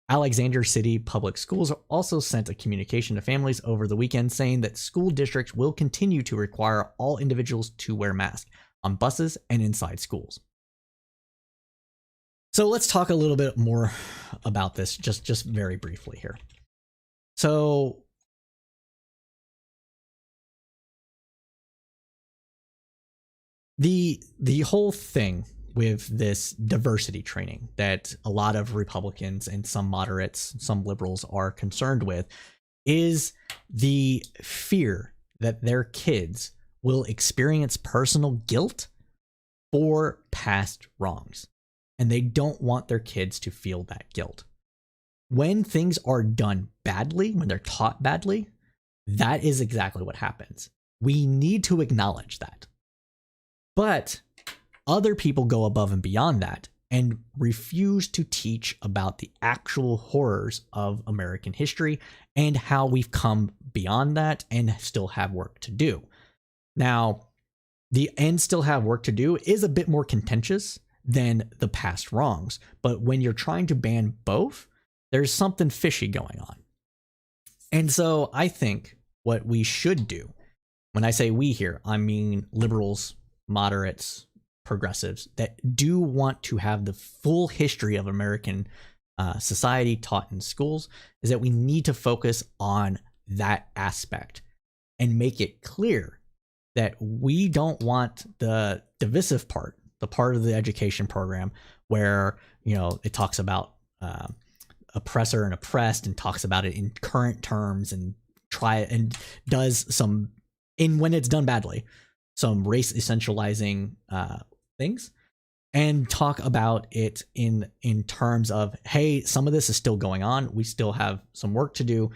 Alexander City Public Schools also sent a communication to families over the weekend saying that school districts will continue to require all individuals to wear masks on buses and inside schools. So let's talk a little bit more about this, just very briefly here. So the whole thing with this diversity training that a lot of Republicans and some moderates, some liberals are concerned with is the fear that their kids will experience personal guilt for past wrongs. And they don't want their kids to feel that guilt. When things are done badly, when they're taught badly, that is exactly what happens. We need to acknowledge that. But other people go above and beyond that and refuse to teach about the actual horrors of American history and how we've come beyond that and still have work to do. Now, the "and still have work to do" is a bit more contentious than the past wrongs, but when you're trying to ban both, there's something fishy going on. And so I think what we should do, when I say we here, I mean liberals, moderates, progressives that do want to have the full history of American society taught in schools, is that we need to focus on that aspect and make it clear that we don't want the divisive part, the part of the education program where, it talks about oppressor and oppressed and talks about it in current terms and does some, when it's done badly, some race essentializing things, and talk about it in terms of, hey, some of this is still going on. We still have some work to do.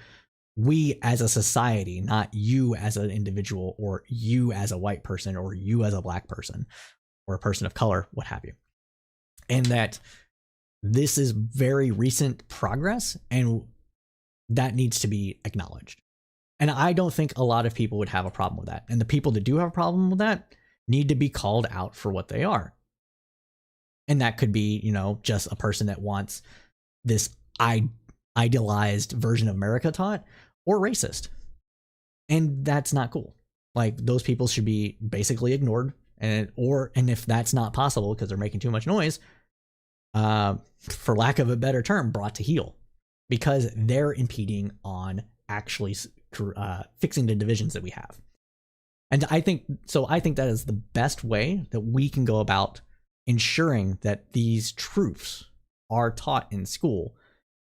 We as a society, not you as an individual or you as a white person or you as a black person or a person of color, what have you. And that this is very recent progress and that needs to be acknowledged. And I don't think a lot of people would have a problem with that. And the people that do have a problem with that need to be called out for what they are. And that could be, just a person that wants this idealized version of America taught, or racist. And that's not cool. Like, those people should be basically ignored. And if that's not possible because they're making too much noise, for lack of a better term, brought to heel, because they're impeding on actually fixing the divisions that we have. And I think that is the best way that we can go about ensuring that these truths are taught in school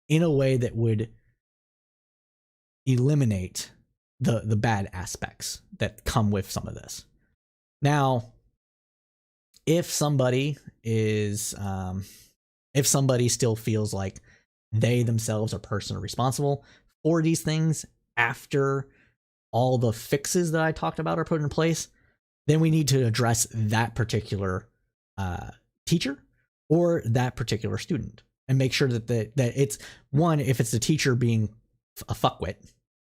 in a way that would eliminate the bad aspects that come with some of this. Now, if somebody still feels like they themselves are personally responsible for these things after all the fixes that I talked about are put in place, then we need to address that particular teacher or that particular student and make sure that it's one, if it's the teacher being a fuckwit,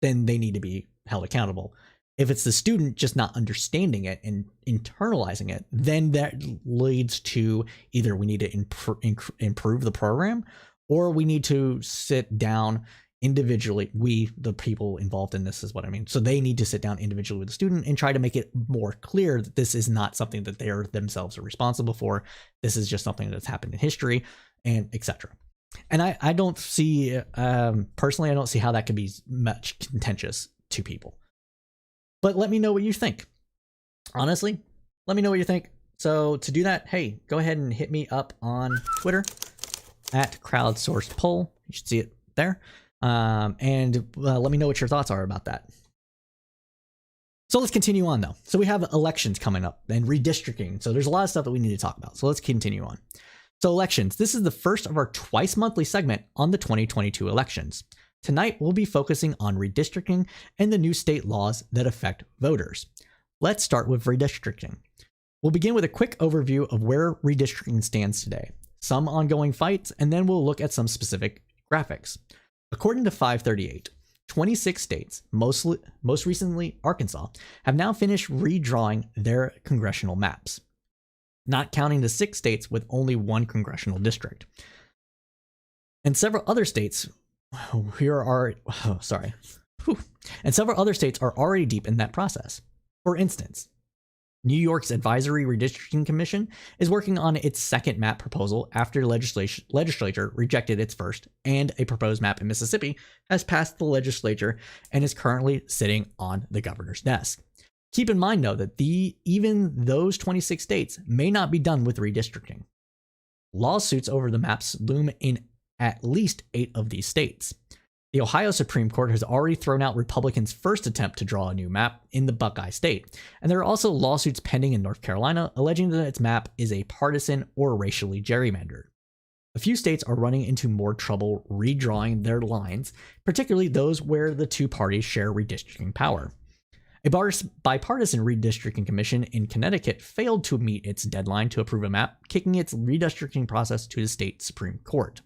then they need to be held accountable. If it's the student just not understanding it and internalizing it, then that leads to either we need to improve the program, or we need to sit down individually. We, the people involved in this, is what I mean. So they need to sit down individually with the student and try to make it more clear that this is not something that they themselves are responsible for. This is just something that's happened in history, and etc. And I don't see, personally, I don't see how that could be much contentious to people. But let me know what you think. Honestly, let me know what you think. So to do that, hey, go ahead and hit me up on Twitter at Crowdsourced Poll. You should see it there. And let me know what your thoughts are about that. So let's continue on, though. So we have elections coming up and redistricting. So there's a lot of stuff that we need to talk about. So let's continue on. So elections. This is the first of our twice monthly segment on the 2022 elections. Tonight, we'll be focusing on redistricting and the new state laws that affect voters. Let's start with redistricting. We'll begin with a quick overview of where redistricting stands today, some ongoing fights, and then we'll look at some specific graphics. According to 538, 26 states, most recently Arkansas, have now finished redrawing their congressional maps, not counting the 6 states with only one congressional district. And several other states several other states are already deep in that process. For instance, New York's Advisory Redistricting Commission is working on its second map proposal after the legislature rejected its first, and a proposed map in Mississippi has passed the legislature and is currently sitting on the governor's desk. Keep in mind, though, that even those 26 states may not be done with redistricting. Lawsuits over the maps loom in at least 8 of these states. The Ohio Supreme Court has already thrown out Republicans' first attempt to draw a new map in the Buckeye State, and there are also lawsuits pending in North Carolina alleging that its map is a partisan or racially gerrymandered. A few states are running into more trouble redrawing their lines, particularly those where the two parties share redistricting power. A bipartisan redistricting commission in Connecticut failed to meet its deadline to approve a map, kicking its redistricting process to the state Supreme Court.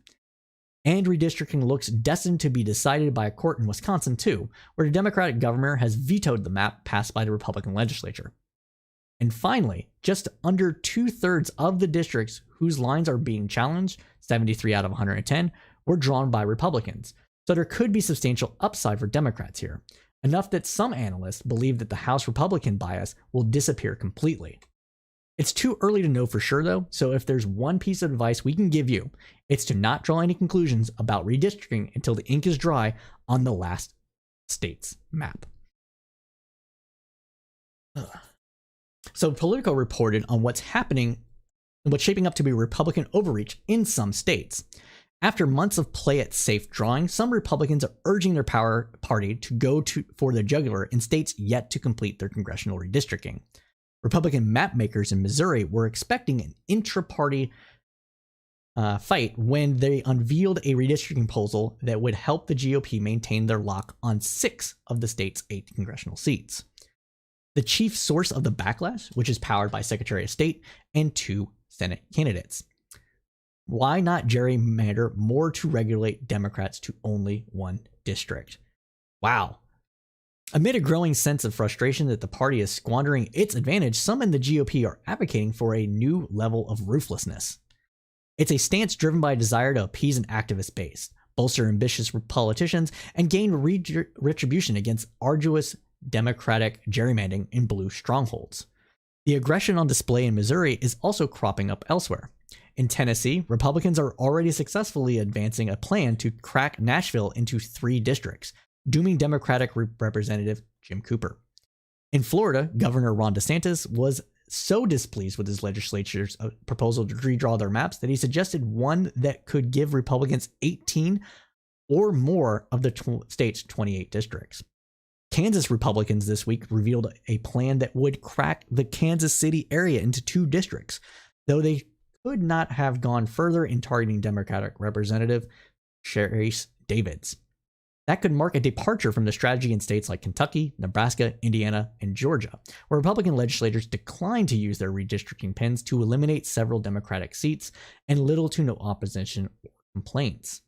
And redistricting looks destined to be decided by a court in Wisconsin, too, where the Democratic governor has vetoed the map passed by the Republican legislature. And finally, just under 2/3 of the districts whose lines are being challenged, 73 out of 110, were drawn by Republicans. So there could be substantial upside for Democrats here, enough that some analysts believe that the House Republican bias will disappear completely. It's too early to know for sure, though, so if there's one piece of advice we can give you, it's to not draw any conclusions about redistricting until the ink is dry on the last states map. So Politico reported on what's shaping up to be Republican overreach in some states. After months of play it safe drawing, some Republicans are urging their power party to go for the jugular in states yet to complete their congressional redistricting. Republican map makers in Missouri were expecting an intra-party fight when they unveiled a redistricting proposal that would help the GOP maintain their lock on 6 of the state's 8 congressional seats. The chief source of the backlash, which is powered by Secretary of State and 2 Senate candidates. Why not gerrymander more to regulate Democrats to only 1 district? Wow. Amid a growing sense of frustration that the party is squandering its advantage, some in the GOP are advocating for a new level of ruthlessness. It's a stance driven by a desire to appease an activist base, bolster ambitious politicians, and gain retribution against arduous Democratic gerrymandering in blue strongholds. The aggression on display in Missouri is also cropping up elsewhere. In Tennessee, Republicans are already successfully advancing a plan to crack Nashville into 3 districts, dooming Democratic Representative Jim Cooper. In Florida, Governor Ron DeSantis was so displeased with his legislature's proposal to redraw their maps that he suggested one that could give Republicans 18 or more of the state's 28 districts. Kansas Republicans this week revealed a plan that would crack the Kansas City area into 2 districts, though they could not have gone further in targeting Democratic Representative Sharice Davids. That could mark a departure from the strategy in states like Kentucky, Nebraska, Indiana, and Georgia, where Republican legislators declined to use their redistricting pens to eliminate several Democratic seats and little to no opposition or complaints.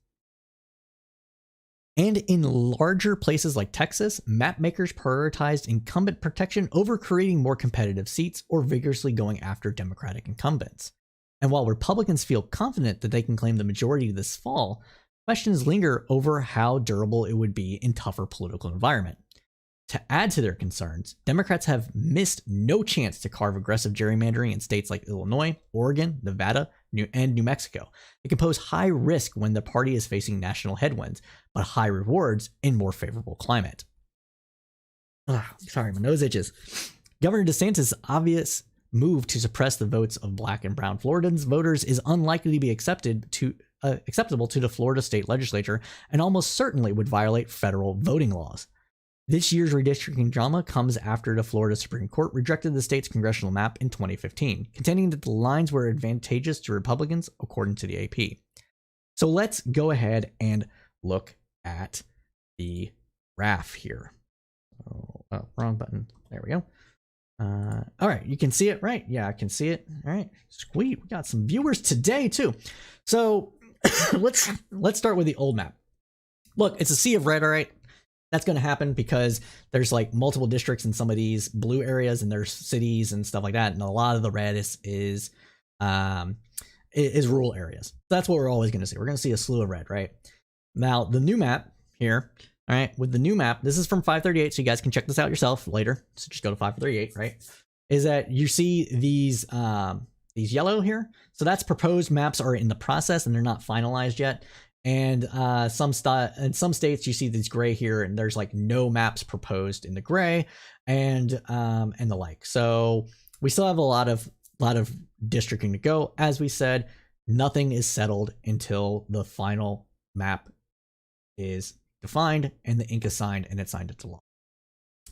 And in larger places like Texas, map makers prioritized incumbent protection over creating more competitive seats or vigorously going after Democratic incumbents. And while Republicans feel confident that they can claim the majority this fall, questions linger over how durable it would be in tougher political environment. To add to their concerns, Democrats have missed no chance to carve aggressive gerrymandering in states like Illinois, Oregon, Nevada, and New Mexico. It can pose high risk when the party is facing national headwinds, but high rewards in more favorable climate. Sorry, my nose itches. Governor DeSantis' obvious move to suppress the votes of Black and Brown Floridans voters is unlikely to be acceptable to the Florida state legislature and almost certainly would violate federal voting laws. This year's redistricting drama comes after the Florida Supreme Court rejected the state's congressional map in 2015, contending that the lines were advantageous to Republicans, according to the AP. So let's go ahead and look at the graph here. Oh, wrong button. There we go. All right, you can see it, right? Yeah, I can see it. All right, sweet. We got some viewers today too. So let's start with the old map. Look, it's a sea of red, all right? That's going to happen because there's like multiple districts in some of these blue areas and there's cities and stuff like that. And a lot of the red is rural areas. So that's what we're always going to see. We're going to see a slew of red, right? Now, the new map here, all right, with the new map, this is from 538, so you guys can check this out yourself later. So just go to 538, right? Is that you see these yellow here? So that's proposed maps are in the process and they're not finalized yet. And in some states you see these gray here, and there's like no maps proposed in the gray, and the like. So we still have a lot of districting to go. As we said, nothing is settled until the final map is defined and the ink is signed and it's signed into law.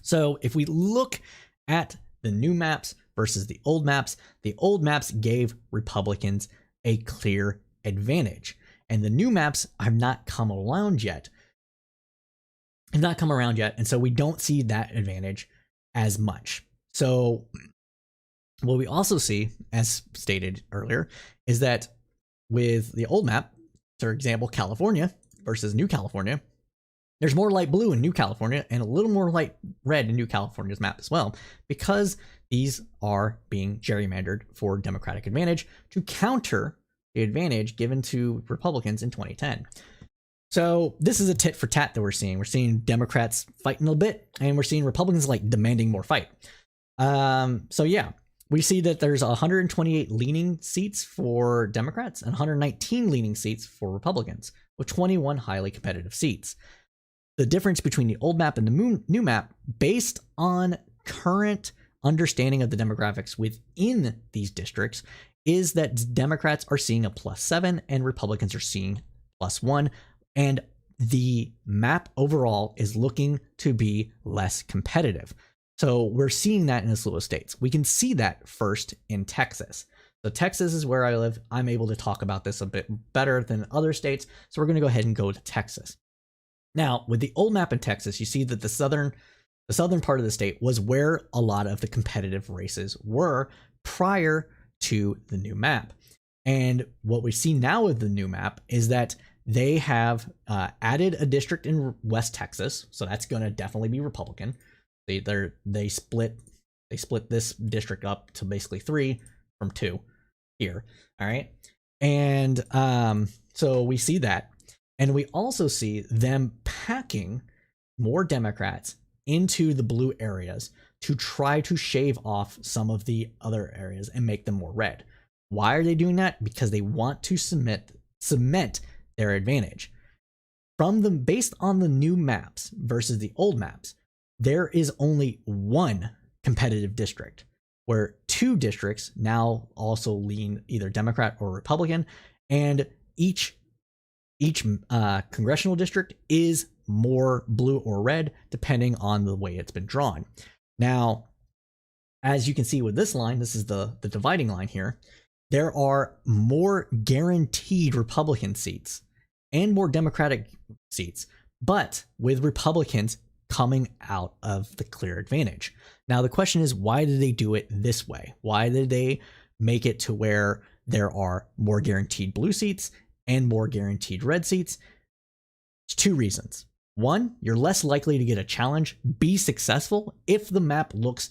So if we look at the new maps versus the old maps gave Republicans a clear advantage. And the new maps have not come around yet. And so we don't see that advantage as much. So what we also see, as stated earlier, is that with the old map, for example, California versus New California, there's more light blue in New California and a little more light red in New California's map as well, because these are being gerrymandered for Democratic advantage to counter the advantage given to Republicans in 2010. So this is a tit for tat that we're seeing. We're seeing Democrats fighting a bit, and we're seeing Republicans like demanding more fight. So yeah, we see that there's 128 leaning seats for Democrats and 119 leaning seats for Republicans, with 21 highly competitive seats. The difference between the old map and the new map, based on current understanding of the demographics within these districts, is that Democrats are seeing a +7 and Republicans are seeing +1. And the map overall is looking to be less competitive. So we're seeing that in a slew of states. We can see that first in Texas. So Texas is where I live. I'm able to talk about this a bit better than other states. So we're going to go ahead and go to Texas. Now, with the old map in Texas, you see that the southern part of the state was where a lot of the competitive races were prior to the new map. And what we see now with the new map is that they have added a district in West Texas, so that's going to definitely be Republican. They split this district up to basically 3 from 2 here. All right, and so we see that, and we also see them packing more Democrats into the blue areas to try to shave off some of the other areas and make them more red. Why are they doing that? Because they want to cement their advantage. Based on the new maps versus the old maps, there is only one competitive district, where 2 districts now also lean either Democrat or Republican, and each congressional district is more blue or red depending on the way it's been drawn. Now, as you can see with this line, this is the dividing line here, there are more guaranteed Republican seats and more Democratic seats, but with Republicans coming out of the clear advantage. Now, the question is, why did they do it this way? Why did they make it to where there are more guaranteed blue seats and more guaranteed red seats? It's 2 reasons. 1, you're less likely to get a challenge, be successful if the map looks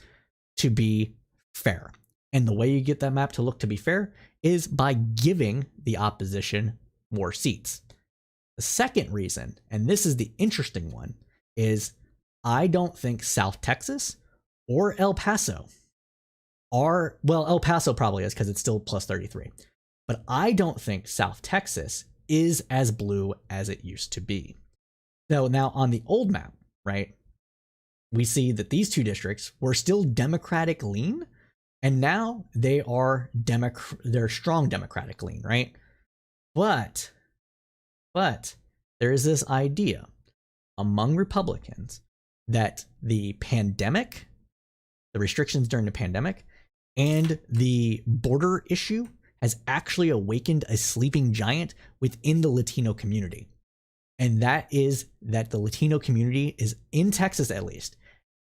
to be fair. And the way you get that map to look to be fair is by giving the opposition more seats. The second reason, and this is the interesting one, is I don't think South Texas or El Paso are, well, El Paso probably is because it's still +33, but I don't think South Texas is as blue as it used to be. So now on the old map, right, we see that these 2 districts were still Democratic lean, and now they are they're strong Democratic lean, right? But there is this idea among Republicans that the pandemic, the restrictions during the pandemic, and the border issue has actually awakened a sleeping giant within the Latino community. And that is that the Latino community is, in Texas at least,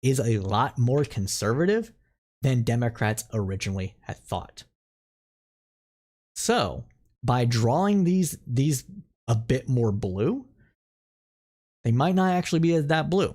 is a lot more conservative than Democrats originally had thought. So by drawing these a bit more blue, they might not actually be that blue.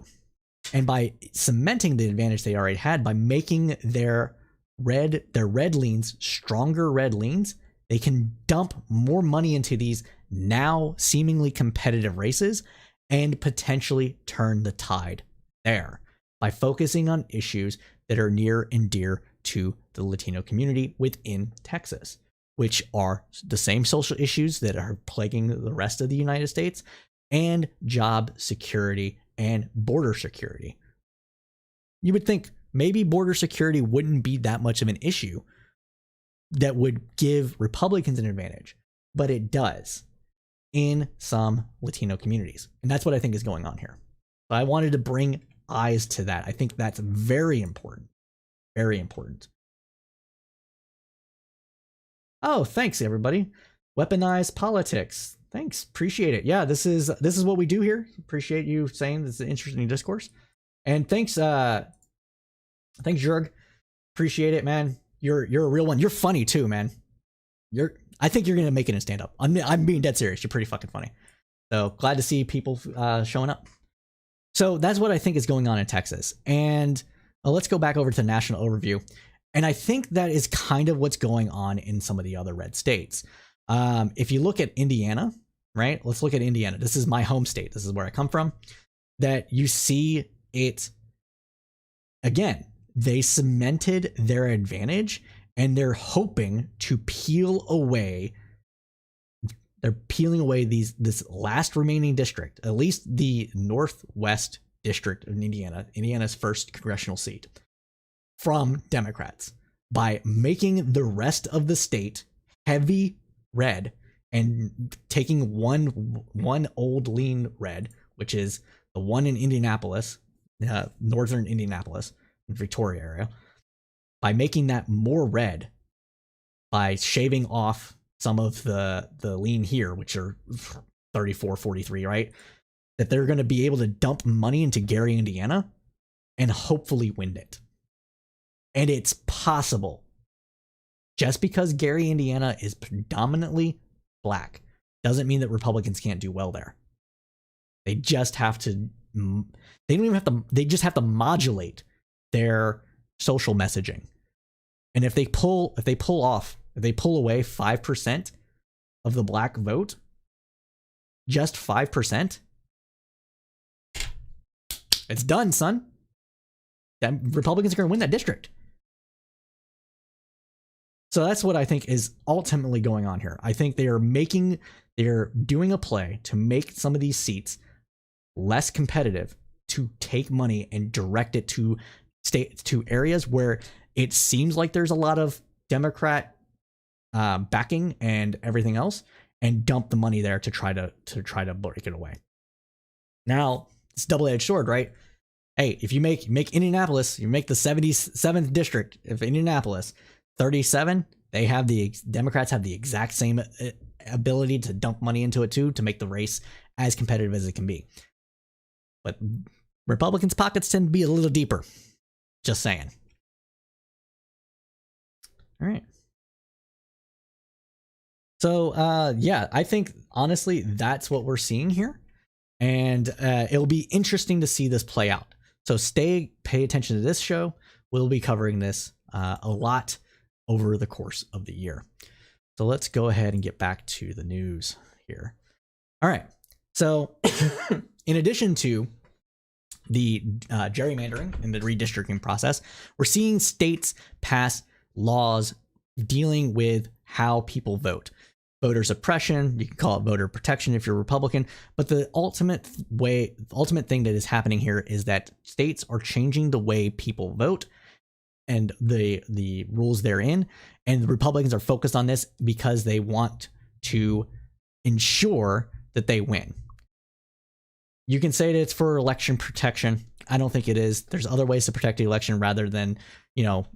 And by cementing the advantage they already had, by making their red leans stronger red leans, they can dump more money into these now seemingly competitive races and potentially turn the tide there by focusing on issues that are near and dear to the Latino community within Texas, which are the same social issues that are plaguing the rest of the United States, and job security and border security. You would think maybe border security wouldn't be that much of an issue that would give Republicans an advantage, but it does in some Latino communities. And that's what I think is going on here. So I wanted to bring eyes to that. I think that's very important. Very important. Oh, thanks everybody. Weaponized politics. Thanks. Appreciate it. Yeah, this is what we do here. Appreciate you saying this is an interesting discourse. And thanks Jurg. Appreciate it, man. You're a real one. You're funny too, man. I think you're gonna make it in stand up. I'm being dead serious. You're pretty fucking funny. So glad to see people showing up. So that's what I think is going on in Texas. And let's go back over to the national overview. And I think that is kind of what's going on in some of the other red states. If you look at Indiana, right? Let's look at Indiana. This is my home state. This is where I come from. That you see it again. They cemented their advantage and they're hoping to peel away They're peeling away this last remaining district, at least the Northwest district of Indiana's first congressional seat, from Democrats by making the rest of the state heavy red and taking one old lean red, which is the one in Indianapolis, northern Indianapolis, Victoria area, by making that more red by shaving off some of the lean here, which are 34, 43, right? That they're going to be able to dump money into Gary, Indiana, and hopefully win it. And it's possible. Just because Gary, Indiana is predominantly black doesn't mean that Republicans can't do well there. They just have to, they just have to modulate their social messaging. And if they pull away 5% of the black vote, just 5%, it's done, son. Republicans are going to win that district. So that's what I think is ultimately going on here. I think they're doing a play to make some of these seats less competitive, to take money and direct it to areas where it seems like there's a lot of Democrat backing and everything else, and dump the money there to try to break it away. Now, it's a double-edged sword, right? Hey, if you make Indianapolis, you make the 77th district of Indianapolis 37, Democrats have the exact same ability to dump money into it too, to make the race as competitive as it can be. But Republicans' pockets tend to be a little deeper. Just saying. All right. So, yeah, I think, honestly, that's what we're seeing here. And it'll be interesting to see this play out. So pay attention to this show. We'll be covering this a lot over the course of the year. So let's go ahead and get back to the news here. All right. So in addition to the gerrymandering and the redistricting process, we're seeing states pass laws dealing with how people vote. Voter suppression, you can call it voter protection if you're a Republican, but the ultimate thing that is happening here is that states are changing the way people vote and the rules therein, and the Republicans are focused on this because they want to ensure that they win. You can say that it's for election protection. I don't think it is. There's other ways to protect the election rather than,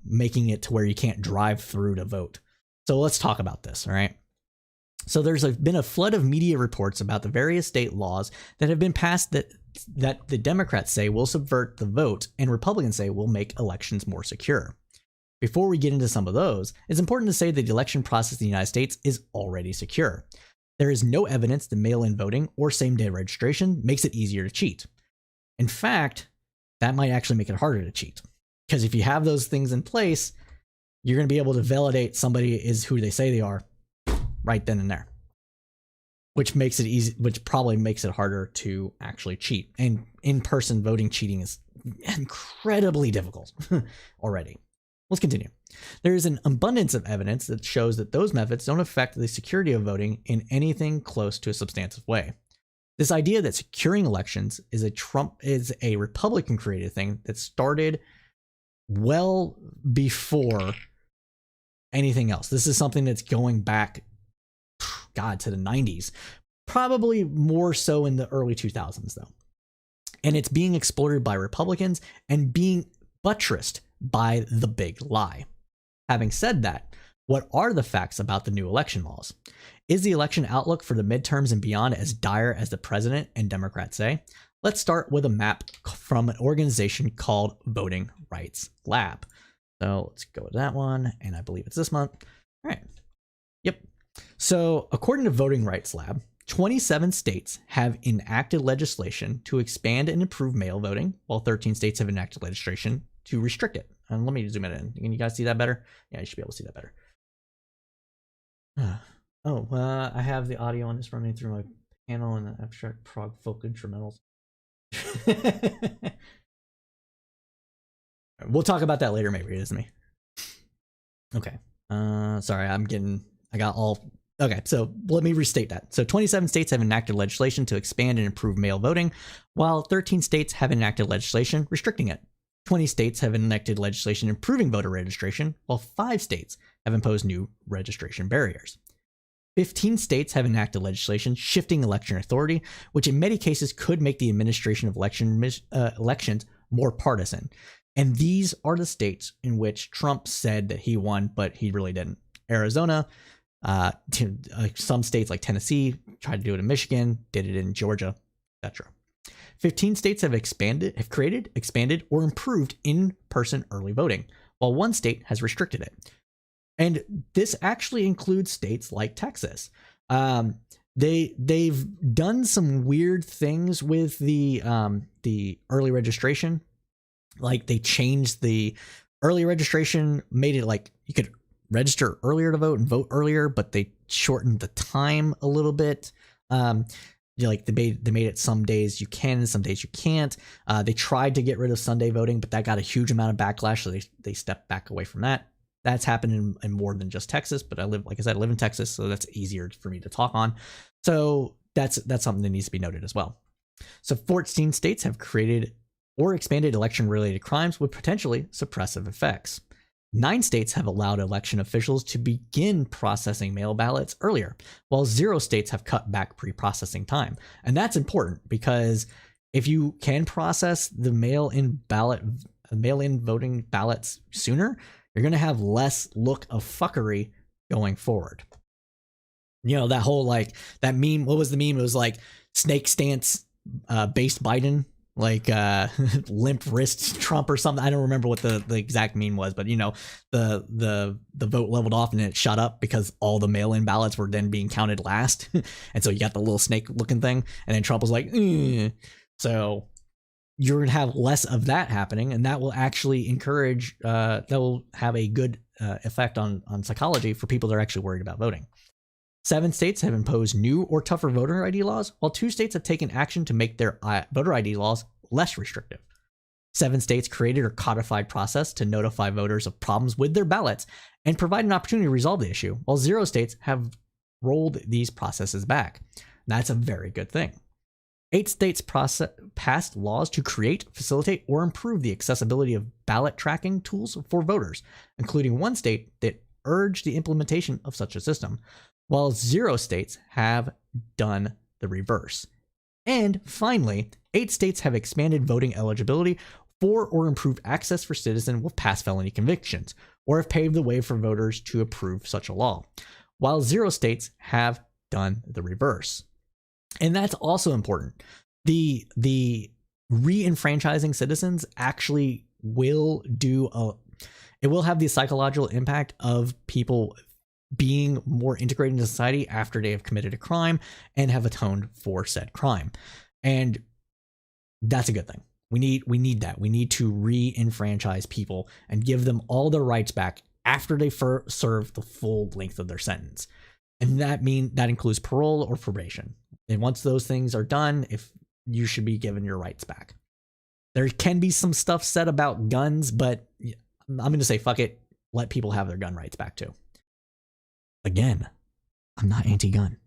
making it to where you can't drive through to vote. So let's talk about this, all right? So there's been a flood of media reports about the various state laws that have been passed that the Democrats say will subvert the vote and Republicans say will make elections more secure. Before we get into some of those, it's important to say that the election process in the United States is already secure. There is no evidence that mail-in voting or same-day registration makes it easier to cheat. In fact, that might actually make it harder to cheat. Because if you have those things in place, you're going to be able to validate somebody is who they say they are right then and there. Which makes it easy, which probably makes it harder to actually cheat. And in-person voting cheating is incredibly difficult already. Let's continue. There is an abundance of evidence that shows that those methods don't affect the security of voting in anything close to a substantive way. This idea that securing elections is a Republican created thing that started well before anything else. This is something that's going back, to the 90s, probably more so in the early 2000s though. And it's being exploited by Republicans and being buttressed by the big lie. Having said that, what are the facts about the new election laws? Is the election outlook for the midterms and beyond as dire as the president and Democrats say? Let's start with a map from an organization called Voting Rights Lab. So let's go with that one, and I believe it's this month. All right. Yep. So according to Voting Rights Lab, 27 states have enacted legislation to expand and improve mail voting, while 13 states have enacted legislation to restrict it. And let me zoom it in. Can you guys see that better? Yeah, you should be able to see that better. I have the audio on this running through my panel and the abstract prog folk instrumentals. We'll talk about that later, maybe, isn't me? Okay. Sorry, I got all Okay, so let me restate that. So 27 states have enacted legislation to expand and improve mail voting, while 13 states have enacted legislation restricting it. 20 states have enacted legislation improving voter registration, while 5 states have imposed new registration barriers. 15 states have enacted legislation shifting election authority, which in many cases could make the administration of elections more partisan. And these are the states in which Trump said that he won, but he really didn't. Arizona, some states like Tennessee tried to do it in Michigan, did it in Georgia, etc. 15 states have created, expanded, or improved in-person early voting, while 1 state has restricted it. And this actually includes states like Texas. They've done some weird things with the early registration. Like they changed the early registration, made it like you could register earlier to vote and vote earlier, but they shortened the time a little bit. Like they made it some days you can, some days you can't. They tried to get rid of Sunday voting, but that got a huge amount of backlash, so they stepped back away from that. That's happened in more than just Texas, but I live in Texas, so that's easier for me to talk on. So that's something that needs to be noted as well. So 14 states have created or expanded election-related crimes with potentially suppressive effects. 9 states have allowed election officials to begin processing mail ballots earlier, while 0 states have cut back pre-processing time. And that's important because if you can process the mail-in voting ballots sooner, you're going to have less look of fuckery going forward. You know, that whole that meme, what was the meme? It was like snake stance based Biden, like limp wrist Trump or something. I don't remember what the exact meme was, but you know, the vote leveled off and it shot up because all the mail-in ballots were then being counted last. And so you got the little snake looking thing, and then Trump was like, So you're going to have less of that happening, and that will actually encourage, that will have a good effect on psychology for people that are actually worried about voting. 7 states have imposed new or tougher voter ID laws, while 2 states have taken action to make their voter ID laws less restrictive. 7 states created or codified process to notify voters of problems with their ballots and provide an opportunity to resolve the issue, while 0 states have rolled these processes back. That's a very good thing. 8 states passed laws to create, facilitate, or improve the accessibility of ballot tracking tools for voters, including 1 state that urged the implementation of such a system, while 0 states have done the reverse. And finally, 8 states have expanded voting eligibility for or improved access for citizens with past felony convictions, or have paved the way for voters to approve such a law, while 0 states have done the reverse. And that's also important. The re-enfranchising citizens actually will it will have the psychological impact of people being more integrated into society after they have committed a crime and have atoned for said crime. And that's a good thing. We need that. We need to re-enfranchise people and give them all their rights back after they serve the full length of their sentence. And that includes parole or probation. And once those things are done, if you should be given your rights back. There can be some stuff said about guns, but I'm going to say, fuck it. Let people have their gun rights back too. Again, I'm not anti-gun.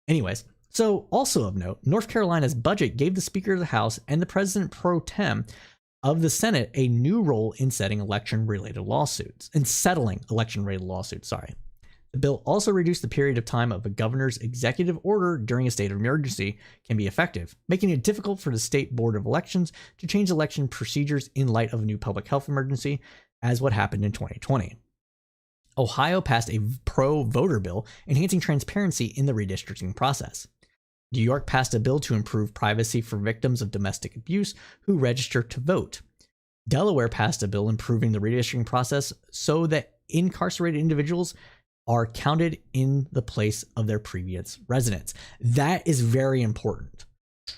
Anyways, so also of note, North Carolina's budget gave the Speaker of the House and the President pro tem of the Senate a new role in settling election-related lawsuits. The bill also reduced the period of time of a governor's executive order during a state of emergency can be effective, making it difficult for the State Board of Elections to change election procedures in light of a new public health emergency, as what happened in 2020. Ohio passed a pro-voter bill enhancing transparency in the redistricting process. New York passed a bill to improve privacy for victims of domestic abuse who register to vote. Delaware passed a bill improving the redistricting process so that incarcerated individuals are counted in the place of their previous residence. That is very important.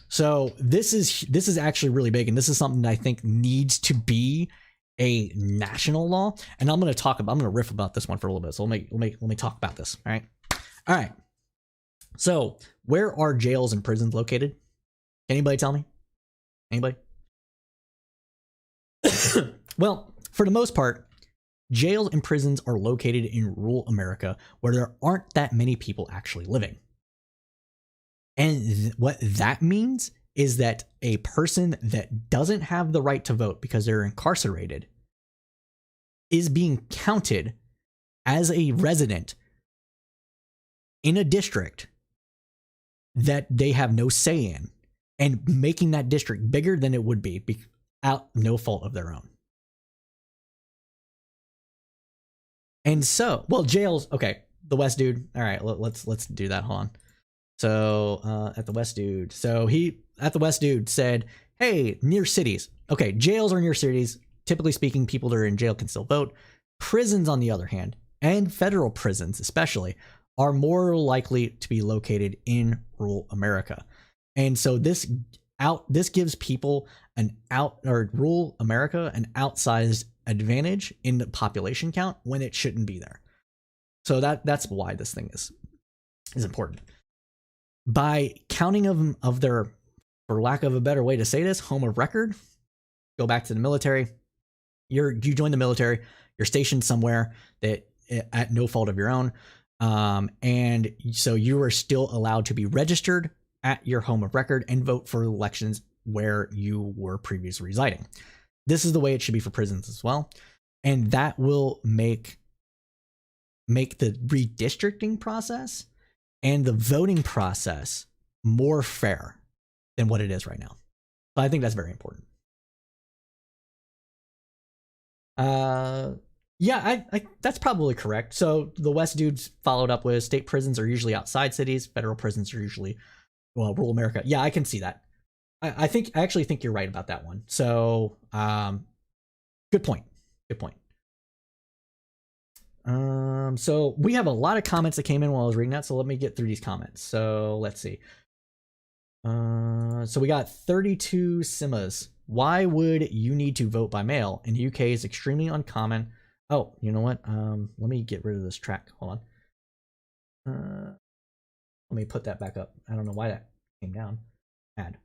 So this is actually really big, and this is something that I think needs to be a national law. And I'm going to riff about this one for a little bit. So let me talk about this. All right. So where are jails and prisons located? Anybody tell me? Anybody? Well, for the most part, Jails and prisons are located in rural America where there aren't that many people actually living. And what that means is that a person that doesn't have the right to vote because they're incarcerated is being counted as a resident in a district that they have no say in, and making that district bigger than it would be out no fault of their own. And so, well, jails, okay, the West dude. All right, let's do that. Hold on. So at the West dude. So he at the West dude said, hey, near cities. Okay, jails are near cities. Typically speaking, people that are in jail can still vote. Prisons, on the other hand, and federal prisons especially, are more likely to be located in rural America. And so this gives people rural America an outsized advantage in the population count when it shouldn't be there. So that's why this thing is important. By counting of their, for lack of a better way to say this, home of record, go back to the military. You join the military, you're stationed somewhere that at no fault of your own. And so you are still allowed to be registered at your home of record and vote for elections where you were previously residing. This is the way it should be for prisons as well. And that will make the redistricting process and the voting process more fair than what it is right now. But I think that's very important. Yeah, I that's probably correct. So the West dudes followed up with state prisons are usually outside cities. Federal prisons are usually, well, rural America. Yeah, I can see that. I actually think you're right about that one. So, good point. Good point. So we have a lot of comments that came in while I was reading that. So let me get through these comments. So let's see. So we got 32 Simas. Why would you need to vote by mail? In the UK is extremely uncommon. Oh, you know what? Let me get rid of this track. Hold on. Let me put that back up. I don't know why that came down. Add.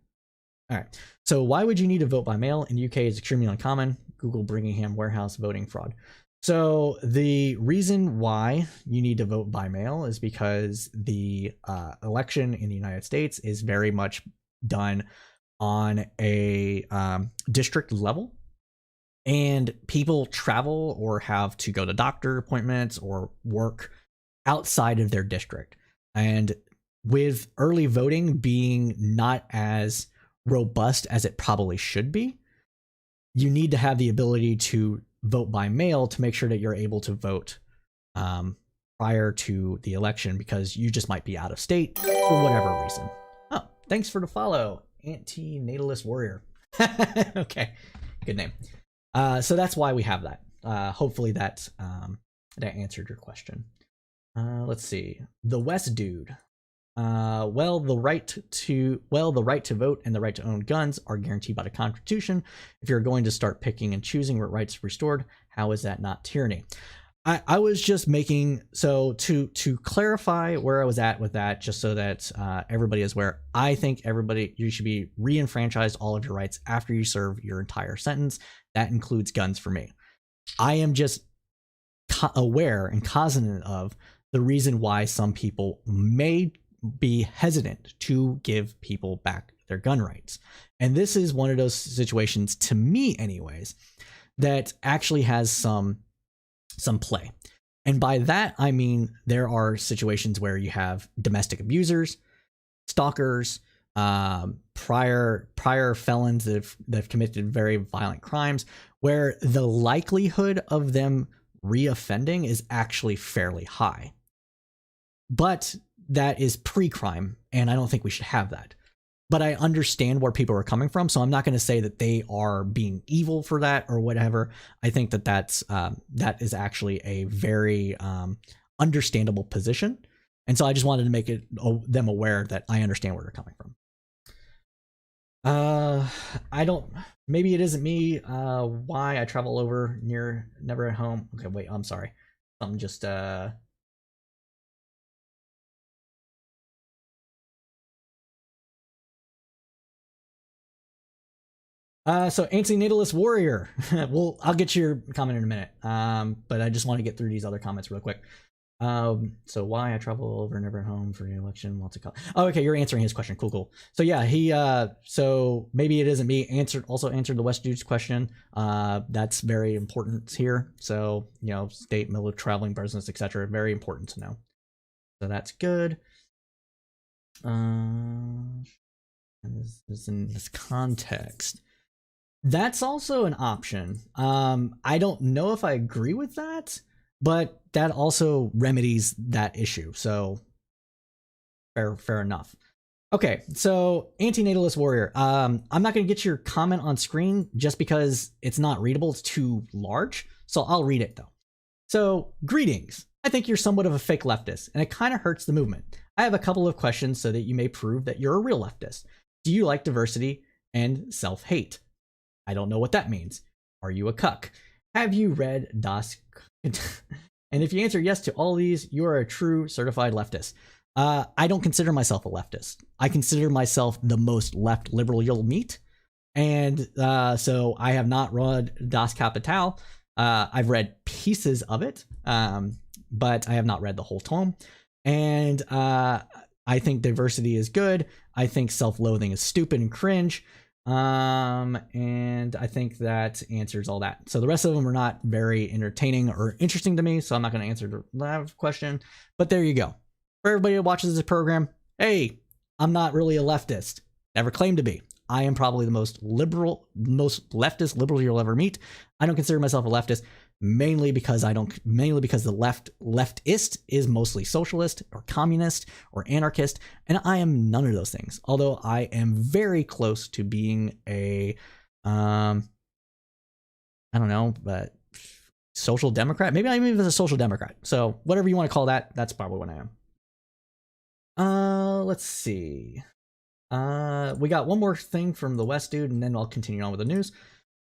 All right. So why would you need to vote by mail? In the UK is extremely uncommon. Google Birmingham warehouse voting fraud. So the reason why you need to vote by mail is because the election in the United States is very much done on a district level, and people travel or have to go to doctor appointments or work outside of their district. And with early voting being not as robust as it probably should be, you need to have the ability to vote by mail to make sure that you're able to vote prior to the election, because you just might be out of state for whatever reason. Oh, thanks for the follow, Anti-Natalist Warrior. Okay, good name. So that's why we have that. Hopefully that answered your question. Let's see. The West dude. Well, the right to vote and the right to own guns are guaranteed by the Constitution. If you're going to start picking and choosing what rights are restored, how is that not tyranny? I was just making, so to clarify where I was at with that, just so that everybody is aware. I think you should be re-enfranchised all of your rights after you serve your entire sentence. That includes guns for me. I am just aware and cognizant of the reason why some people may be hesitant to give people back their gun rights. And this is one of those situations, to me anyways, that actually has some play. And by that, I mean, there are situations where you have domestic abusers, stalkers, prior felons that have committed very violent crimes, where the likelihood of them reoffending is actually fairly high. But that is pre-crime, and I don't think we should have that. But I understand where people are coming from, so I'm not going to say that they are being evil for that or whatever. I think that is actually a very understandable position, and so I just wanted to make them aware that I understand where they're coming from. Maybe it isn't me. Why I travel over near never at home. Okay, wait, I'm sorry. I'm just So Antinatalist Warrior. Well, I'll get your comment in a minute. But I just want to get through these other comments real quick. So why I travel over never home for the election? What's it called? Oh, okay, you're answering his question. Cool. So yeah, he so maybe it isn't me. Also answered the West Dude's question. That's very important here. So, you know, state, military, traveling, business, etc. Very important to know. So that's good. And this is in this context. That's also an option. I don't know if I agree with that, but that also remedies that issue. So fair enough. Okay, so Antinatalist Warrior. I'm not going to get your comment on screen just because it's not readable. It's too large. So I'll read it though. So, greetings. I think you're somewhat of a fake leftist, and it kind of hurts the movement. I have a couple of questions so that you may prove that you're a real leftist. Do you like diversity and self-hate? I don't know what that means. Are you a cuck? Have you read Das? And if you answer yes to all these, you are a true certified leftist. I don't consider myself a leftist. I consider myself the most left liberal you'll meet. And so I have not read Das Kapital. I've read pieces of it, but I have not read the whole tome. And I think diversity is good. I think self-loathing is stupid and cringe. And I think that answers all that. So the rest of them are not very entertaining or interesting to me, so I'm not going to answer the last question. But there you go. For everybody that watches this program, hey, I'm not really a leftist. Never claimed to be. I am probably the most leftist liberal you'll ever meet. I don't consider myself a leftist, mainly because the leftist is mostly socialist or communist or anarchist, and I am none of those things. Although I am very close to being a, I don't know, but social democrat. Maybe I'm even a social democrat. So whatever you want to call that, that's probably what I am. Let's see. We got one more thing from the West Dude, and then I'll continue on with the news.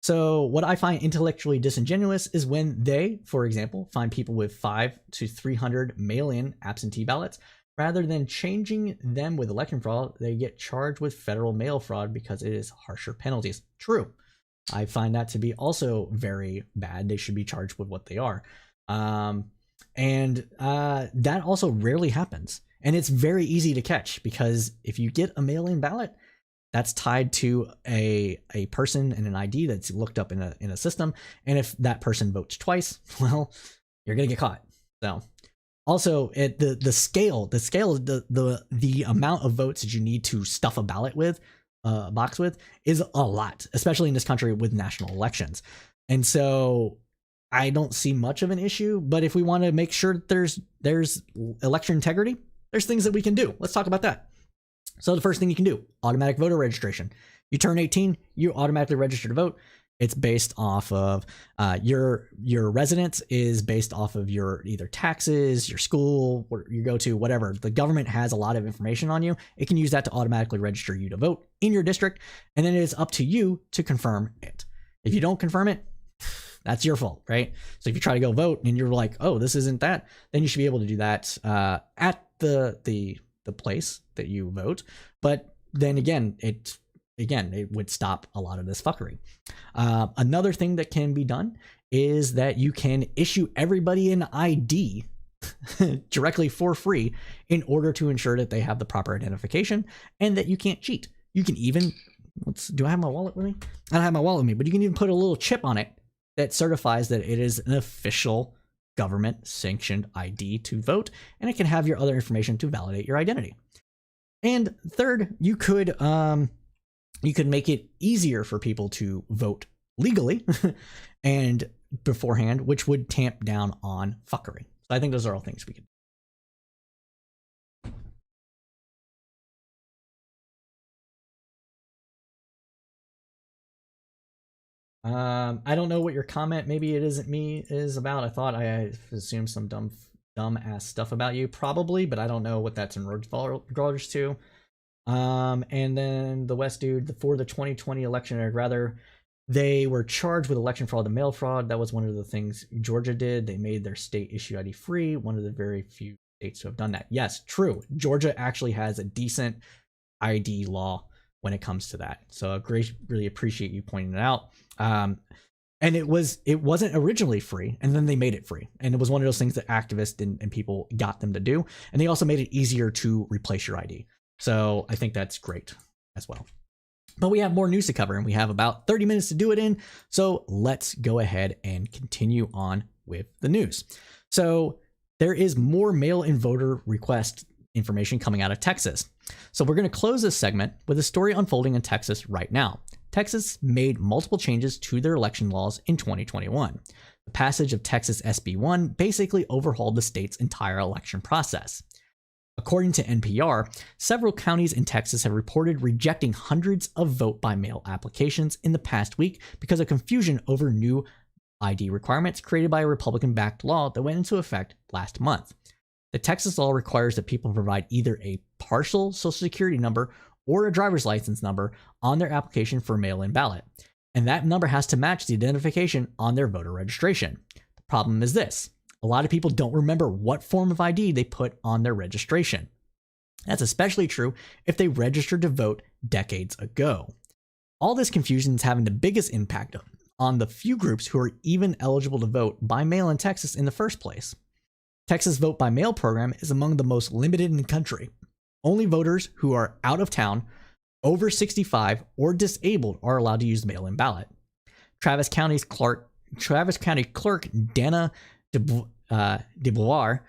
So what I find intellectually disingenuous is when they, for example, find people with 500 to 300 mail-in absentee ballots. Rather than changing them with election fraud, they get charged with federal mail fraud because it is harsher penalties. True. I find that to be also very bad. They should be charged with what they are. And that also rarely happens. And it's very easy to catch because if you get a mail-in ballot, that's tied to a person and an ID that's looked up in a system. And if that person votes twice, well, you're gonna get caught. So also the scale the amount of votes that you need to stuff a ballot with, a box with, is a lot, especially in this country with national elections. And so I don't see much of an issue. But if we want to make sure that there's election integrity, there's things that we can do. Let's talk about that. So the first thing you can do, automatic voter registration. You turn 18, you automatically register to vote. It's based off of your residence is based off of your either taxes, your school, where you go to, whatever. The government has a lot of information on you. It can use that to automatically register you to vote in your district, and then it is up to you to confirm it. If you don't confirm it, that's your fault, right? So if you try to go vote and you're like, oh, this isn't that, then you should be able to do that at the place that you vote. But then again, it would stop a lot of this fuckery. Another thing that can be done is that you can issue everybody an ID directly for free in order to ensure that they have the proper identification and that you can't cheat. You can even, do I have my wallet with me? I don't have my wallet with me, but you can even put a little chip on it that certifies that it is an official government sanctioned ID to vote, and it can have your other information to validate your identity. And third, you could make it easier for people to vote legally and beforehand, which would tamp down on fuckery. So I think those are all things we can do. I don't know what your comment, maybe it isn't me, is about. I thought I assumed some dumb ass stuff about you, probably, but I don't know what that's in regards to. And then the West Dude, for the 2020 election, I'd rather they were charged with election fraud and mail fraud. That was one of the things Georgia did. They made their state issue ID free, one of the very few states to have done that. Yes, true. Georgia actually has a decent ID law when it comes to that. So I really appreciate you pointing it out. And it wasn't originally free, and then they made it free. And it was one of those things that activists and people got them to do. And they also made it easier to replace your ID. So I think that's great as well. But we have more news to cover, and we have about 30 minutes to do it in. So let's go ahead and continue on with the news. So there is more mail-in voter request information coming out of Texas. So we're going to close this segment with a story unfolding in Texas right now. Texas made multiple changes to their election laws in 2021. The passage of Texas SB 1 basically overhauled the state's entire election process. According to NPR, several counties in Texas have reported rejecting hundreds of vote-by-mail applications in the past week because of confusion over new ID requirements created by a Republican-backed law that went into effect last month. The Texas law requires that people provide either a partial Social Security number or a driver's license number on their application for a mail-in ballot, and that number has to match the identification on their voter registration. The problem is this: a lot of people don't remember what form of ID they put on their registration. That's especially true if they registered to vote decades ago. All this confusion is having the biggest impact on the few groups who are even eligible to vote by mail in Texas in the first place. Texas Vote by Mail program is among the most limited in the country. Only voters who are out of town, over 65, or disabled are allowed to use the mail-in ballot. Travis County Clerk Dana DeBoer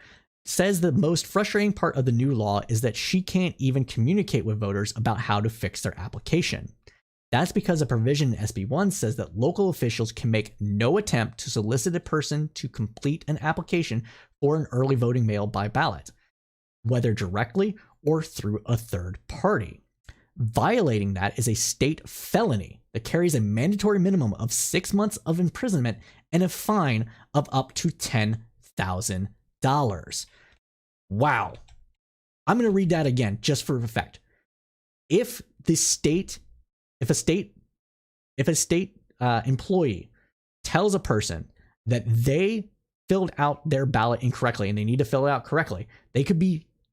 says the most frustrating part of the new law is that she can't even communicate with voters about how to fix their application. That's because a provision in SB 1 says that local officials can make no attempt to solicit a person to complete an application for an early voting mail by ballot, whether directly or through a third party. Violating that is a state felony that carries a mandatory minimum of 6 months of imprisonment and a fine of up to $10,000. Wow. I'm going to read that again just for effect. If a state employee tells a person that they filled out their ballot incorrectly and they need to fill it out correctly,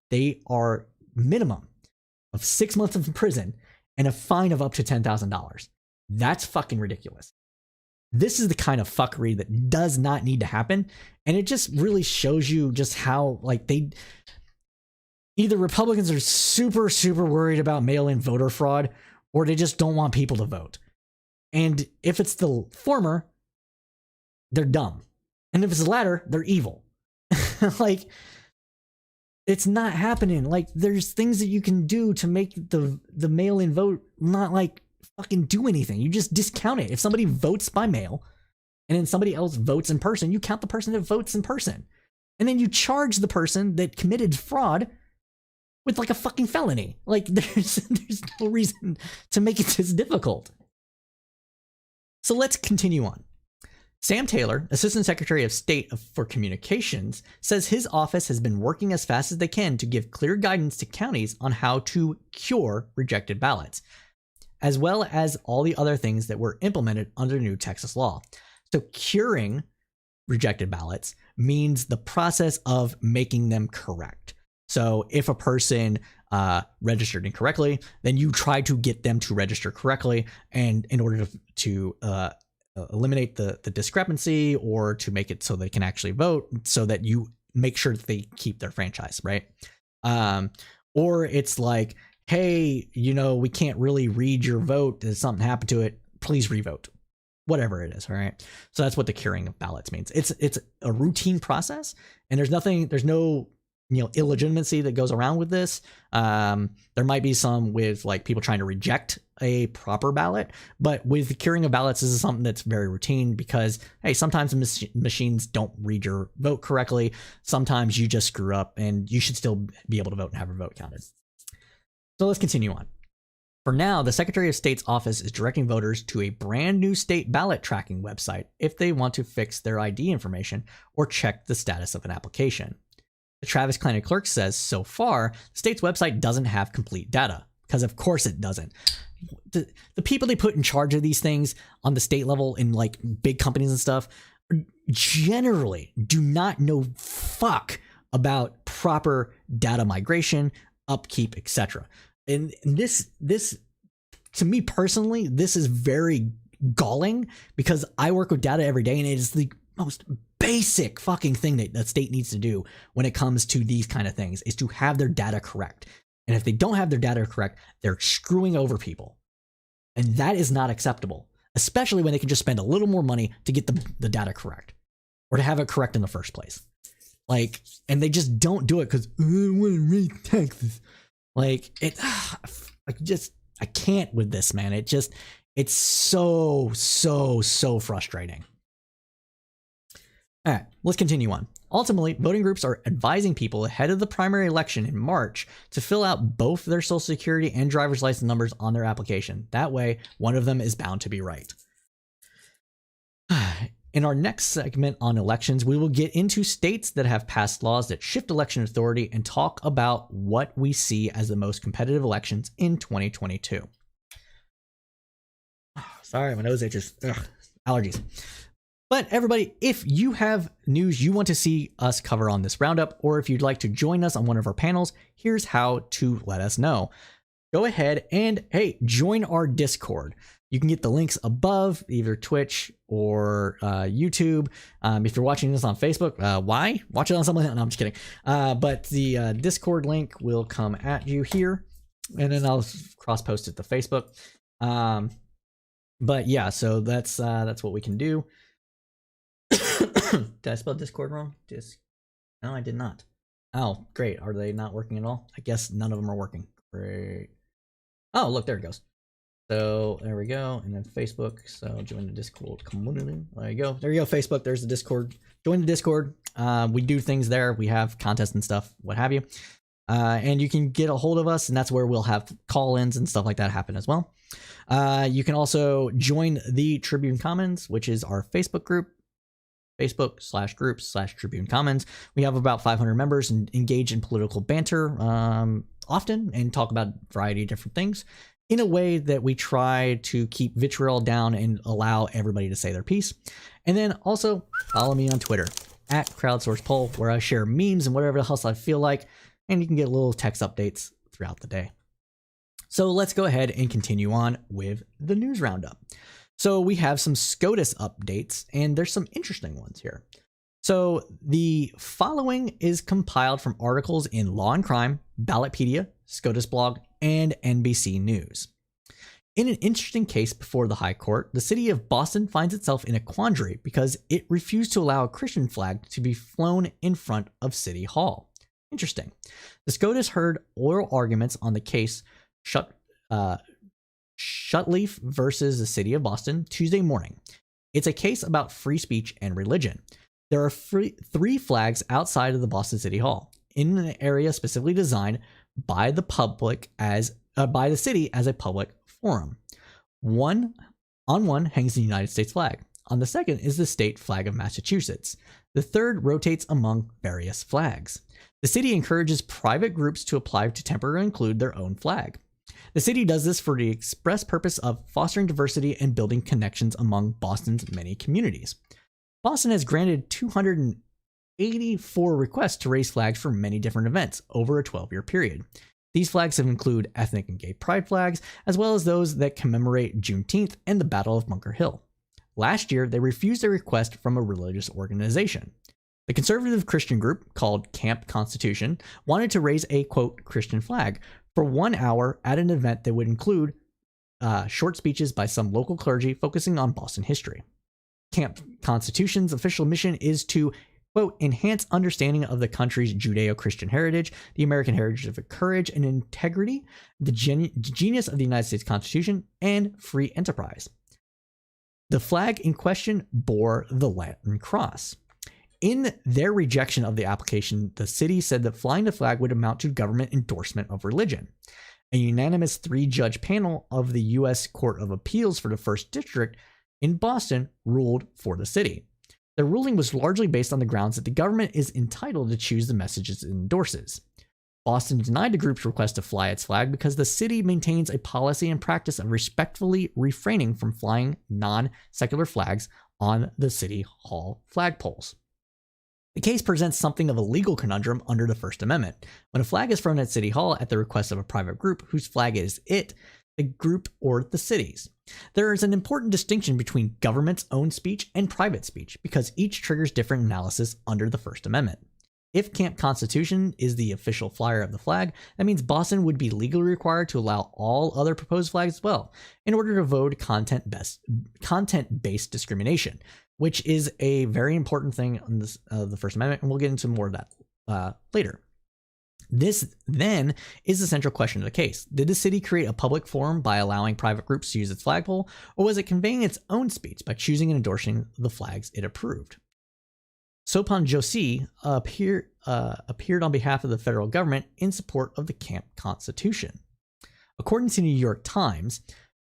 they are minimum of 6 months of prison and a fine of up to $10,000. That's fucking ridiculous. This is the kind of fuckery that does not need to happen. And it just really shows you just how, like, either Republicans are super, super worried about mail-in voter fraud, or they just don't want people to vote. And if it's the former, they're dumb. And if it's the latter, they're evil. Like, it's not happening. Like, there's things that you can do to make the mail-in vote not, like, fucking do anything. You just discount it. If somebody votes by mail and then somebody else votes in person, you count the person that votes in person. And then you charge the person that committed fraud with, like, a fucking felony. Like, there's no reason to make it this difficult. So let's continue on. Sam Taylor, Assistant Secretary of State for Communications, says his office has been working as fast as they can to give clear guidance to counties on how to cure rejected ballots, as well as all the other things that were implemented under new Texas law. So curing rejected ballots means the process of making them correct. So if a person registered incorrectly, then you try to get them to register correctly, and in order to eliminate the discrepancy, or to make it so they can actually vote, so that you make sure that they keep their franchise, right? Or it's like, hey, we can't really read your vote. There's something happened to it. Please revote. Whatever it is, all right? So that's what the curing of ballots means. It's a routine process, and there's no illegitimacy that goes around with this. There might be some with, like, people trying to reject a proper ballot, but with the curing of ballots, this is something that's very routine because, hey, sometimes the machines don't read your vote correctly. Sometimes you just screw up, and you should still be able to vote and have your vote counted. So let's continue on. For now, the Secretary of State's office is directing voters to a brand new state ballot tracking website if they want to fix their ID information or check the status of an application. The Travis County Clerk says so far, the state's website doesn't have complete data, because of course it doesn't. The people they put in charge of these things on the state level in, like, big companies and stuff generally do not know fuck about proper data migration, upkeep, etc. And this to me personally, this is very galling because I work with data every day, and it is the most basic fucking thing that the state needs to do when it comes to these kind of things, is to have their data correct. And if they don't have their data correct, they're screwing over people. And that is not acceptable, especially when they can just spend a little more money to get the data correct, or to have it correct in the first place. Like, and they just don't do it because I want to raise taxes. Like, I can't with this, man. It's so frustrating. All right, let's continue on. Ultimately, voting groups are advising people ahead of the primary election in March to fill out both their social security and driver's license numbers on their application. That way, one of them is bound to be right. In our next segment on elections, we will get into states that have passed laws that shift election authority and talk about what we see as the most competitive elections in 2022. Sorry, my nose itches. Allergies. But everybody, if you have news you want to see us cover on this roundup, or if you'd like to join us on one of our panels, here's how to let us know. Go ahead and, hey, join our Discord. You can get the links above, either Twitch or YouTube. If you're watching this on Facebook, why? Watch it on something. No, I'm just kidding. But the Discord link will come at you here, and then I'll cross-post it to Facebook. But yeah, so that's what we can do. Did I spell Discord wrong? No, I did not. Oh, great. Are they not working at all? I guess none of them are working. Great. Oh, look, there it goes. So there we go. And then Facebook. So join the Discord community. There you go. There you go, Facebook. There's the Discord. Join the Discord. We do things there. We have contests and stuff, what have you. And you can get a hold of us, and that's where we'll have call-ins and stuff like that happen as well. You can also join the Tribune Commons, which is our Facebook group. Facebook.com/groups/Tribune Commons. We have about 500 members and engage in political banter often and talk about a variety of different things in a way that we try to keep vitriol down and allow everybody to say their piece. And then also follow me on Twitter @CrowdsourcedPoll, where I share memes and whatever else I feel like, and you can get little text updates throughout the day. So let's go ahead and continue on with the news roundup. So we have some SCOTUS updates, and there's some interesting ones here. So the following is compiled from articles in Law and Crime, Ballotpedia, SCOTUS blog, and NBC News. In an interesting case before the High Court, the city of Boston finds itself in a quandary because it refused to allow a Christian flag to be flown in front of City Hall. Interesting. The SCOTUS heard oral arguments on the case Shutleaf versus the city of Boston Tuesday morning. It's a case about free speech and religion. There are three flags outside of the Boston City Hall in an area specifically designed by the public by the city as a public forum. On one hangs the United States flag. On the second is the state flag of Massachusetts. The third rotates among various flags. The city encourages private groups to apply to temporarily include their own flag. The city does this for the express purpose of fostering diversity and building connections among Boston's many communities. Boston has granted 284 requests to raise flags for many different events over a 12-year period. These flags have include ethnic and gay pride flags, as well as those that commemorate Juneteenth and the Battle of Bunker Hill. Last year, they refused a request from a religious organization. The conservative Christian group, called Camp Constitution, wanted to raise a, quote, Christian flag for 1 hour at an event that would include short speeches by some local clergy focusing on Boston history. Camp Constitution's official mission is to, quote, enhance understanding of the country's Judeo-Christian heritage, the American heritage of courage and integrity, the genius of the United States Constitution, and free enterprise. The flag in question bore the Latin cross. In their rejection of the application, the city said that flying the flag would amount to government endorsement of religion. A unanimous 3-judge panel of the U.S. Court of Appeals for the First District in Boston ruled for the city. The ruling was largely based on the grounds that the government is entitled to choose the messages it endorses. Boston denied the group's request to fly its flag because the city maintains a policy and practice of respectfully refraining from flying non-secular flags on the City Hall flagpoles. The case presents something of a legal conundrum under the First Amendment. When a flag is flown at City Hall at the request of a private group whose flag is it, the group, or the cities. There is an important distinction between government's own speech and private speech because each triggers different analysis under the First Amendment. If Camp Constitution is the official flyer of the flag, that means Boston would be legally required to allow all other proposed flags as well, in order to avoid content-based discrimination, which is a very important thing on this, the First Amendment, and we'll get into more of that later. This then is the central question of the case. Did the city create a public forum by allowing private groups to use its flagpole, or was it conveying its own speech by choosing and endorsing the flags it approved? Sopan Joshi appeared on behalf of the federal government in support of the Camp Constitution. According to the New York Times,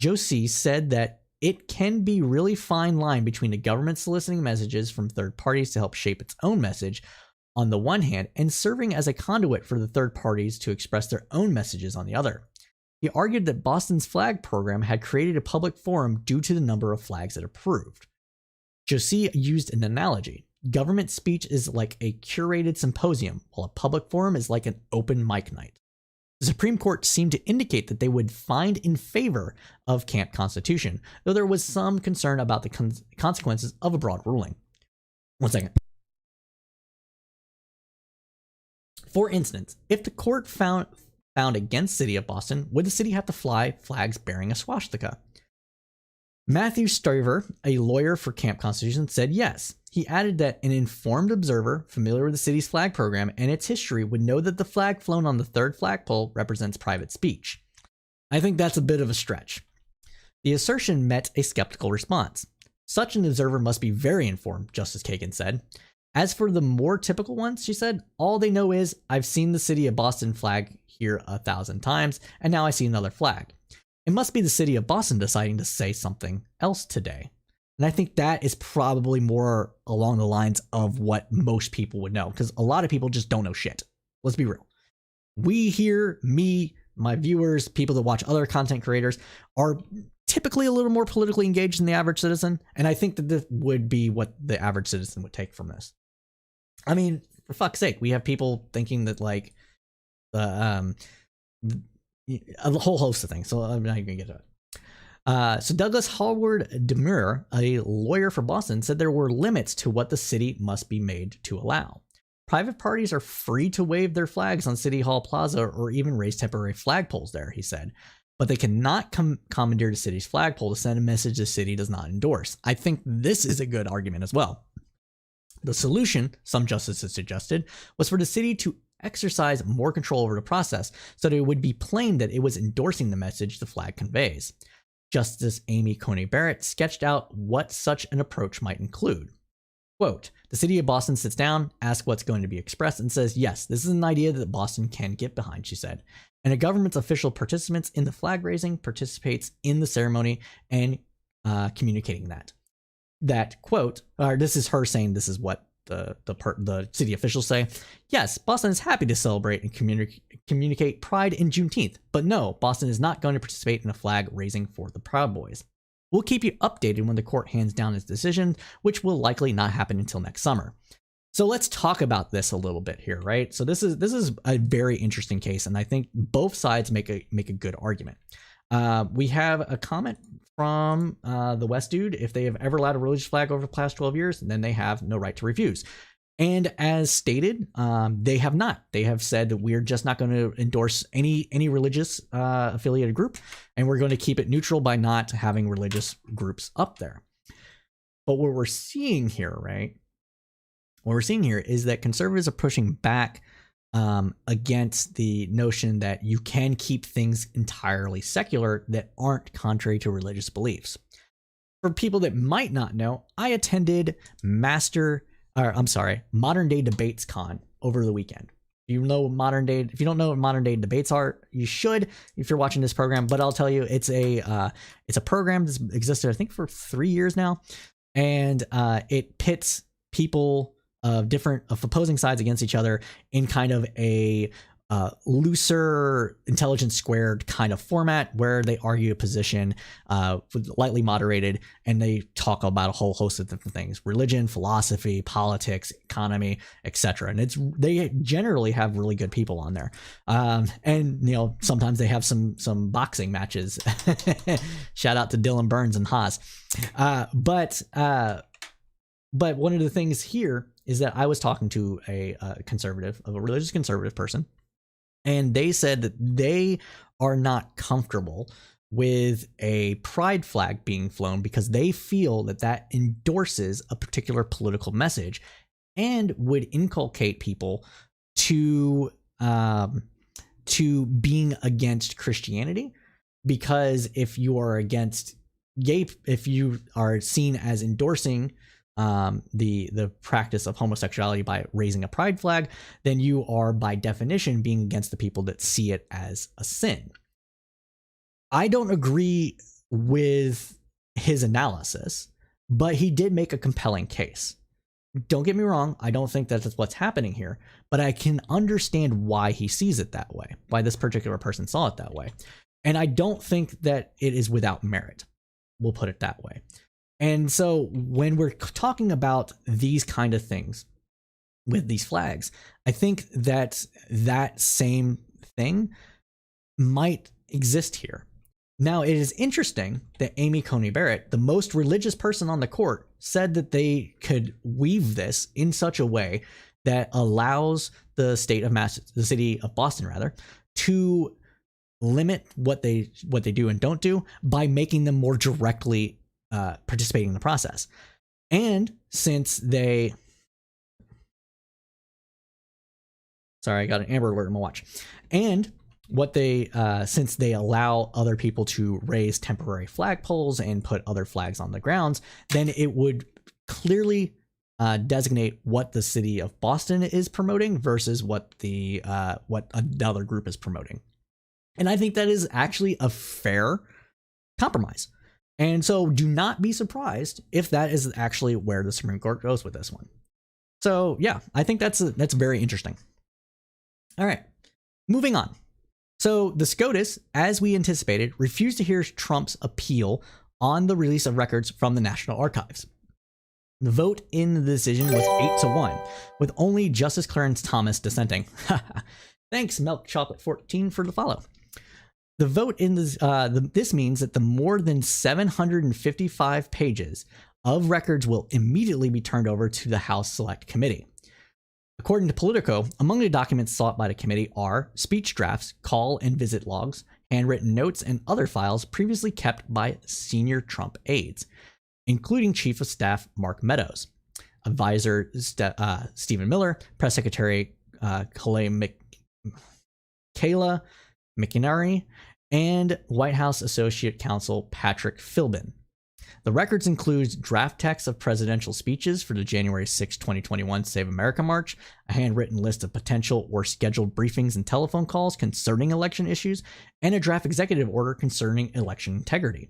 Joshi said that it can be a really fine line between the government soliciting messages from third parties to help shape its own message on the one hand, and serving as a conduit for the third parties to express their own messages on the other. He argued that Boston's flag program had created a public forum due to the number of flags it approved. Joshi used an analogy. Government speech is like a curated symposium, while a public forum is like an open mic night. The Supreme Court seemed to indicate that they would find in favor of Camp Constitution, though there was some concern about the consequences of a broad ruling. One second. For instance, if the court found against City of Boston, would the city have to fly flags bearing a swastika? Matthew Stover, a lawyer for Camp Constitution, said yes. He added that an informed observer familiar with the city's flag program and its history would know that the flag flown on the third flagpole represents private speech. I think that's a bit of a stretch. The assertion met a skeptical response. Such an observer must be very informed, Justice Kagan said. As for the more typical ones, she said, all they know is, I've seen the City of Boston flag here 1,000 times, and now I see another flag. It must be the City of Boston deciding to say something else today. And I think that is probably more along the lines of what most people would know, because a lot of people just don't know shit. Let's be real. We here, me, my viewers, people that watch other content creators, are typically a little more politically engaged than the average citizen, and I think that this would be what the average citizen would take from this. I mean, for fuck's sake, we have people thinking that like a whole host of things. So I'm not even gonna get to it. So Douglas Howard Demure, a lawyer for Boston, said there were limits to what the city must be made to allow. Private parties are free to wave their flags on City Hall Plaza or even raise temporary flagpoles there, he said, but they cannot commandeer the city's flagpole to send a message the city does not endorse. I think this is a good argument as well. The solution, some justices suggested, was for the city to exercise more control over the process so that it would be plain that it was endorsing the message the flag conveys. Justice Amy Coney Barrett sketched out what such an approach might include. Quote, the city of Boston sits down, asks what's going to be expressed, and says, yes, this is an idea that Boston can get behind, she said. And a government's official participants in the flag raising participates in the ceremony and communicating that. That quote, or this is her saying this is what the city officials say. Yes, Boston is happy to celebrate and communicate Pride in Juneteenth, but no, Boston is not going to participate in a flag raising for the Proud Boys. We'll keep you updated when the court hands down its decision, which will likely not happen until next summer. So let's talk about this a little bit here, right? So this is a very interesting case, and I think both sides make a good argument. We have a comment from the West Dude. If they have ever allowed a religious flag over the past 12 years, then they have no right to refuse. And as stated, they have not. They have said that we're just not going to endorse any religious affiliated group, and we're going to keep it neutral by not having religious groups up there. But what we're seeing here, right? What we're seeing here is that conservatives are pushing back against the notion that you can keep things entirely secular that aren't contrary to religious beliefs. For people that might not know, I attended Modern Day Debates Con over the weekend. If you don't know what modern day debates are, you should if you're watching this program. But I'll tell you, it's a program that's existed, I think, for 3 years now, and it pits people of opposing sides against each other in kind of a looser intelligence squared kind of format where they argue a position, lightly moderated, and they talk about a whole host of different things: religion, philosophy, politics, economy, etc. And they generally have really good people on there, and sometimes they have some boxing matches. Shout out to Dylan Burns and Haas. But one of the things here is that I was talking to a religious conservative person, and they said that they are not comfortable with a pride flag being flown because they feel that endorses a particular political message and would inculcate people to being against Christianity. Because if you are against if you are seen as endorsing the practice of homosexuality by raising a pride flag, then you are by definition being against the people that see it as a sin. I don't agree with his analysis, but he did make a compelling case. Don't get me wrong, I don't think that's what's happening here, but I can understand why he sees it that way, why this particular person saw it that way. And I don't think that it is without merit. We'll put it that way. And so when we're talking about these kind of things with these flags, I think that same thing might exist here. Now, it is interesting that Amy Coney Barrett, the most religious person on the court, said that they could weave this in such a way that allows the city of Boston, to limit what they do and don't do by making them more directly participating in the process. And since I got an Amber Alert on my watch. And since they allow other people to raise temporary flagpoles and put other flags on the grounds, then it would clearly designate what the city of Boston is promoting versus what another group is promoting. And I think that is actually a fair compromise. And so do not be surprised if that is actually where the Supreme Court goes with this one. So yeah, I think that's very interesting. All right, moving on. So the SCOTUS, as we anticipated, refused to hear Trump's appeal on the release of records from the National Archives. The vote in the decision was 8-1, with only Justice Clarence Thomas dissenting. Thanks, Milk Chocolate 14, for the follow. The vote in this means that the more than 755 pages of records will immediately be turned over to the House Select Committee. According to Politico, among the documents sought by the committee are speech drafts, call and visit logs, handwritten notes, and other files previously kept by senior Trump aides, including Chief of Staff Mark Meadows, Advisor Stephen Miller, Press Secretary Kayla McInerney, and White House Associate Counsel Patrick Philbin. The records include draft texts of presidential speeches for the January 6, 2021 Save America March, a handwritten list of potential or scheduled briefings and telephone calls concerning election issues, and a draft executive order concerning election integrity.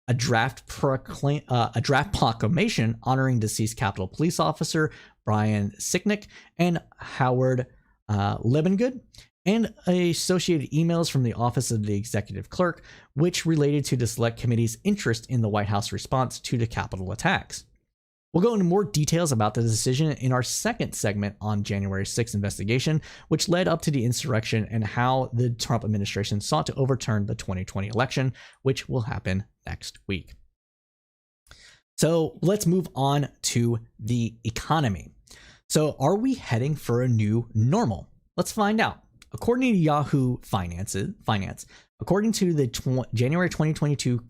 A draft proclamation honoring deceased Capitol Police Officer Brian Sicknick and Howard Lebengood, and associated emails from the Office of the Executive Clerk, which related to the Select Committee's interest in the White House response to the Capitol attacks. We'll go into more details about the decision in our second segment on January 6th investigation, which led up to the insurrection and how the Trump administration sought to overturn the 2020 election, which will happen next week. So let's move on to the economy. So are we heading for a new normal? Let's find out. According to Yahoo Finance, according to the January 2022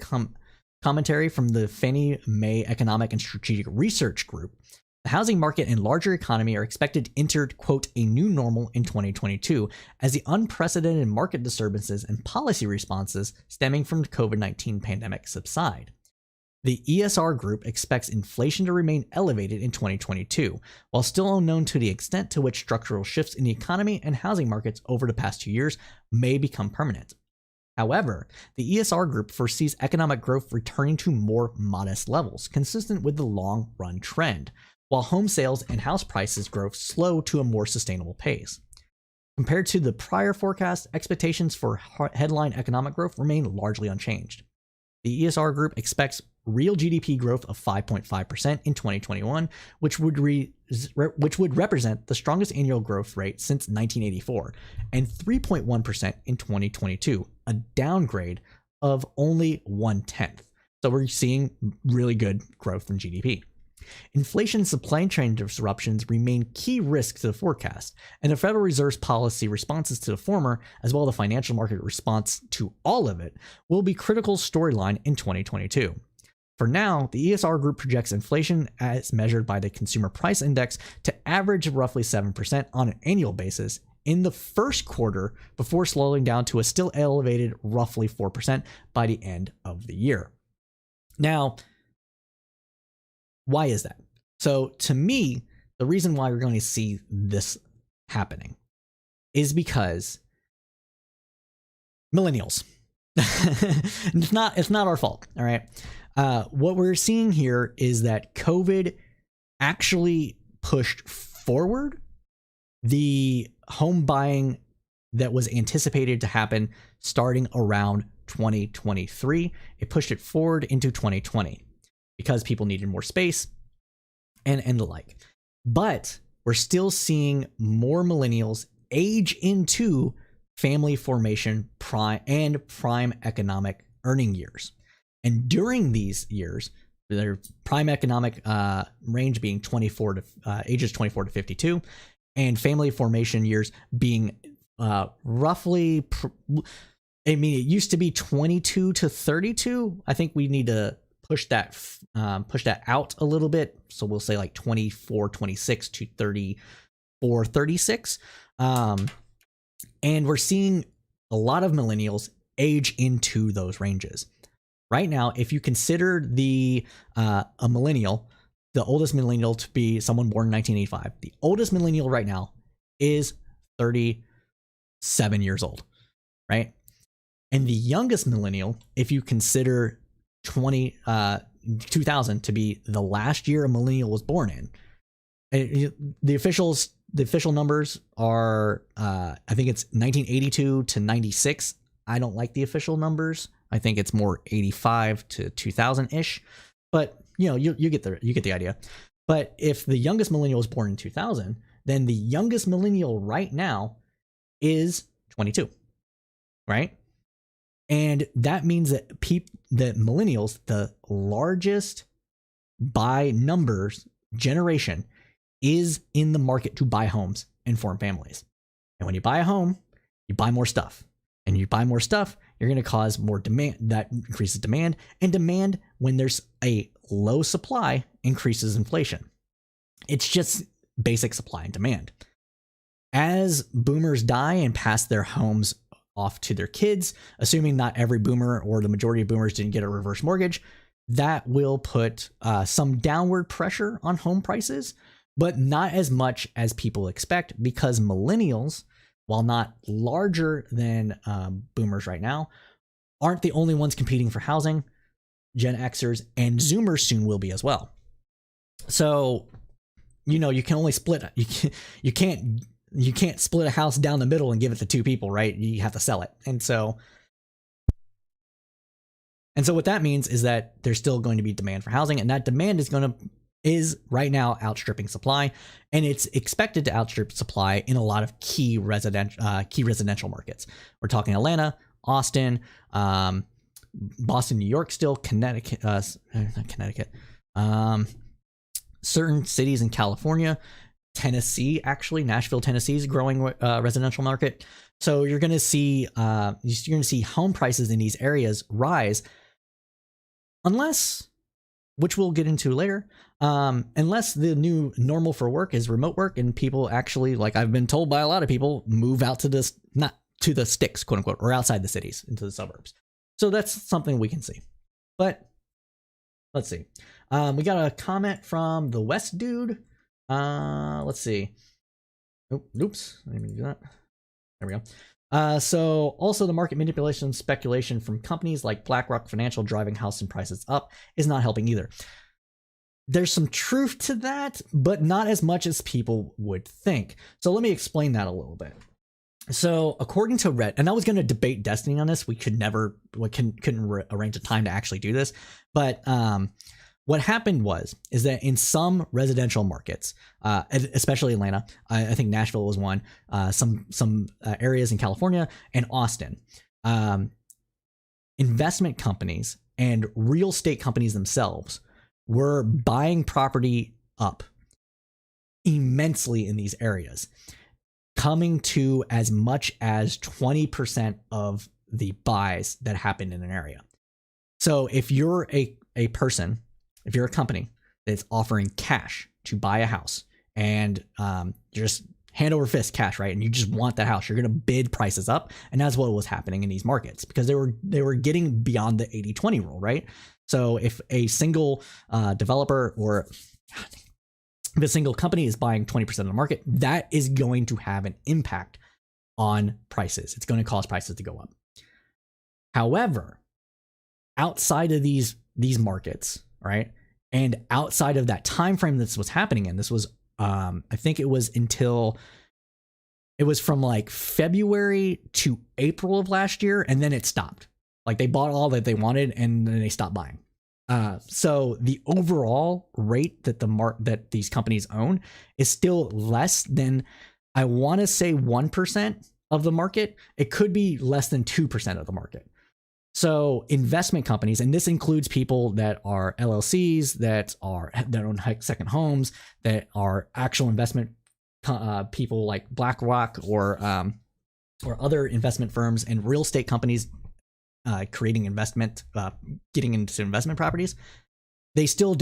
commentary from the Fannie Mae Economic and Strategic Research Group, the housing market and larger economy are expected to enter, quote, a new normal in 2022 as the unprecedented market disturbances and policy responses stemming from the COVID-19 pandemic subside. The ESR Group expects inflation to remain elevated in 2022, while still unknown to the extent to which structural shifts in the economy and housing markets over the past 2 years may become permanent. However, the ESR Group foresees economic growth returning to more modest levels, consistent with the long-run trend, while home sales and house prices growth slow to a more sustainable pace. Compared to the prior forecast, expectations for headline economic growth remain largely unchanged. The ESR group expects real GDP growth of 5.5% in 2021, which would represent the strongest annual growth rate since 1984, and 3.1% in 2022, a downgrade of only 1/10. So we're seeing really good growth in GDP. Inflation and supply chain disruptions remain key risks to the forecast, and the Federal Reserve's policy responses to the former, as well as the financial market response to all of it, will be critical storyline in 2022. For now, the ESR group projects inflation as measured by the Consumer Price Index to average roughly 7% on an annual basis in the first quarter before slowing down to a still elevated roughly 4% by the end of the year. Now, why is that? So to me, the reason why we're going to see this happening is because millennials. It's not our fault. All right. What we're seeing here is that COVID actually pushed forward the home buying that was anticipated to happen starting around 2023. It pushed it forward into 2020 because people needed more space and the like. But we're still seeing more millennials age into family formation prime economic earning years. And during these years, their prime economic range being ages 24 to 52, and family formation years being roughly, it used to be 22 to 32. I think we need to push that out a little bit. So we'll say like 24, 26 to 34, 36. And we're seeing a lot of millennials age into those ranges. Right now, if you consider a millennial, the oldest millennial to be someone born in 1985, the oldest millennial right now is 37 years old, right? And the youngest millennial, if you consider 2000 to be the last year a millennial was born in, the official numbers are, I think it's 1982 to 96. I don't like the official numbers. I think it's more 85 to 2000 ish, but you get the idea. But if the youngest millennial was born in 2000, then the youngest millennial right now is 22, right? And that means that that millennials, the largest by numbers generation, is in the market to buy homes and form families. And when you buy a home, you buy more stuff. And you buy more stuff, you're going to cause more demand. That increases demand. And demand, when there's a low supply, increases inflation. It's just basic supply and demand. As boomers die and pass their homes off to their kids, assuming not every boomer or the majority of boomers didn't get a reverse mortgage, that will put some downward pressure on home prices, but not as much as people expect, because millennials, while not larger than boomers right now, aren't the only ones competing for housing. Gen Xers and Zoomers soon will be as well. So, you can only split. You can't split a house down the middle and give it to two people, right? You have to sell it. And so what that means is that there's still going to be demand for housing, and that demand is right now outstripping supply, and it's expected to outstrip supply in a lot of key residential markets. We're talking Atlanta, Austin, Boston, New York, still Connecticut, certain cities in California, Tennessee, actually Nashville, Tennessee is a growing residential market. So you're going to see home prices in these areas rise, unless, which we'll get into later, unless the new normal for work is remote work and people actually, like I've been told by a lot of people, move out to not to the sticks, quote unquote, or outside the cities into the suburbs. So that's something we can see. But let's see. We got a comment from the West dude. Let's see. Oops. I didn't mean to do that. There we go. So also the market manipulation and speculation from companies like BlackRock Financial driving housing prices up is not helping either. There's some truth to that, but not as much as people would think. So let me explain that a little bit. So according to Red, and I was going to debate Destiny on this. We couldn't arrange a time to actually do this. But what happened is that in some residential markets, especially Atlanta, I think Nashville was one, some areas in California and Austin, investment companies and real estate companies themselves were buying property up immensely in these areas, coming to as much as 20% of the buys that happened in an area. So if you're a person, if you're a company that's offering cash to buy a house, and you're just hand over fist cash, right? And you just want that house, you're going to bid prices up. And that's what was happening in these markets, because they were getting beyond the 80-20 rule, right? So if a single developer or if a single company is buying 20% of the market, that is going to have an impact on prices. It's going to cause prices to go up. However, outside of these markets, right, and outside of that time frame this was happening in, this was I think it was from like February to April of last year, and then it stopped. Like they bought all that they wanted and then they stopped buying. So the overall rate that that these companies own is still less than, I want to say 1% of the market. It could be less than 2% of the market. So investment companies, and this includes people that are LLCs, that own second homes, that are actual investment people like BlackRock or other investment firms, and real estate companies creating investment, getting into investment properties, there's still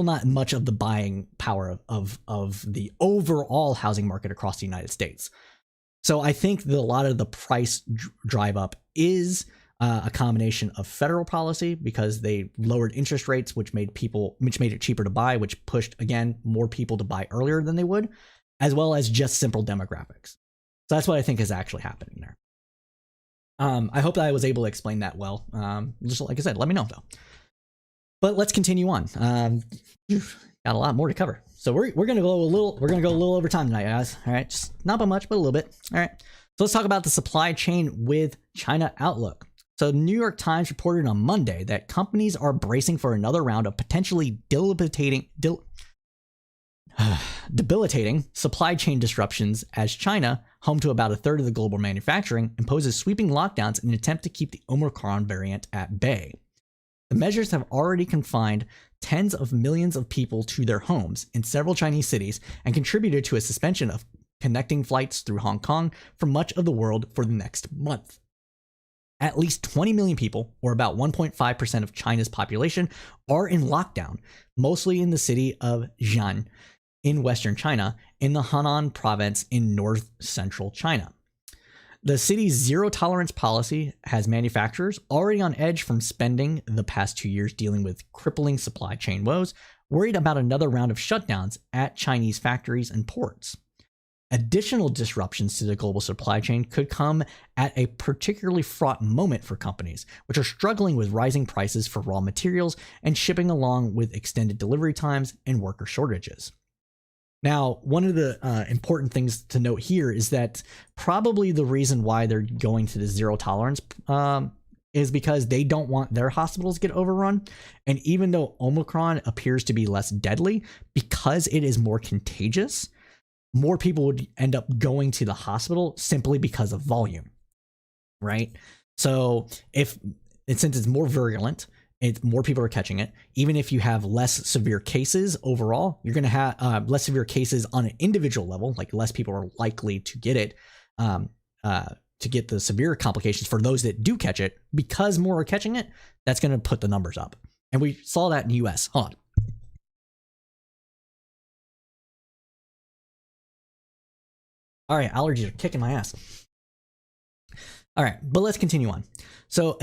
not much of the buying power of the overall housing market across the United States. So I think that a lot of the price drive up is a combination of federal policy, because they lowered interest rates, which made it cheaper to buy, which pushed, again, more people to buy earlier than they would, as well as just simple demographics. So that's what I think is actually happening there. I hope that I was able to explain that well. Just like I said, let me know though. But let's continue on. Got a lot more to cover, so we're gonna go a little over time tonight, guys. All right, just not by much, but a little bit. All right, so let's talk about the supply chain with China outlook. So the New York Times reported on Monday that companies are bracing for another round of potentially debilitating supply chain disruptions as China, home to about a third of the global manufacturing, imposes sweeping lockdowns in an attempt to keep the Omicron variant at bay. The measures have already confined tens of millions of people to their homes in several Chinese cities and contributed to a suspension of connecting flights through Hong Kong for much of the world for the next month. At least 20 million people, or about 1.5% of China's population, are in lockdown, mostly in the city of Xi'an in western China, in the Henan province in north-central China. The city's zero-tolerance policy has manufacturers already on edge from spending the past 2 years dealing with crippling supply chain woes, worried about another round of shutdowns at Chinese factories and ports. Additional disruptions to the global supply chain could come at a particularly fraught moment for companies, which are struggling with rising prices for raw materials and shipping, along with extended delivery times and worker shortages. Now, one of the important things to note here is that probably the reason why they're going to the zero tolerance is because they don't want their hospitals to get overrun. And even though Omicron appears to be less deadly, because it is more contagious, more people would end up going to the hospital simply because of volume, right? So since it's more virulent, more people are catching it. Even if you have less severe cases overall, you're going to have less severe cases on an individual level, like less people are likely to get it, to get the severe complications for those that do catch it. Because more are catching it, that's going to put the numbers up. And we saw that in the US. Hold on. All right, allergies are kicking my ass. All right, but let's continue on. So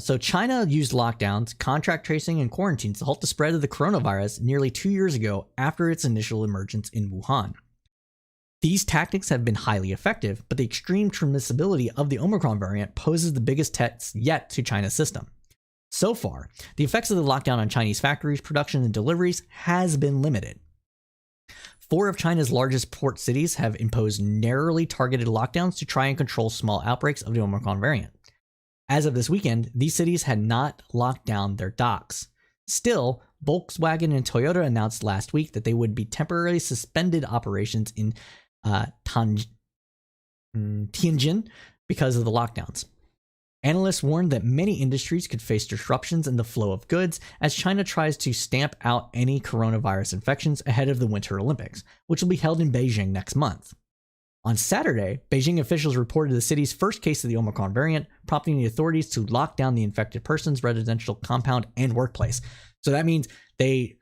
So China used lockdowns, contract tracing, and quarantines to halt the spread of the coronavirus nearly 2 years ago after its initial emergence in Wuhan. These tactics have been highly effective, but the extreme transmissibility of the Omicron variant poses the biggest test yet to China's system. So far, the effects of the lockdown on Chinese factories, production, and deliveries has been limited. 4 of China's largest port cities have imposed narrowly targeted lockdowns to try and control small outbreaks of the Omicron variant. As of this weekend, these cities had not locked down their docks. Still, Volkswagen and Toyota announced last week that they would be temporarily suspended operations in Tianjin because of the lockdowns. Analysts warned that many industries could face disruptions in the flow of goods as China tries to stamp out any coronavirus infections ahead of the Winter Olympics, which will be held in Beijing next month. On Saturday, Beijing officials reported the city's first case of the Omicron variant, prompting the authorities to lock down the infected person's residential compound and workplace. So that means they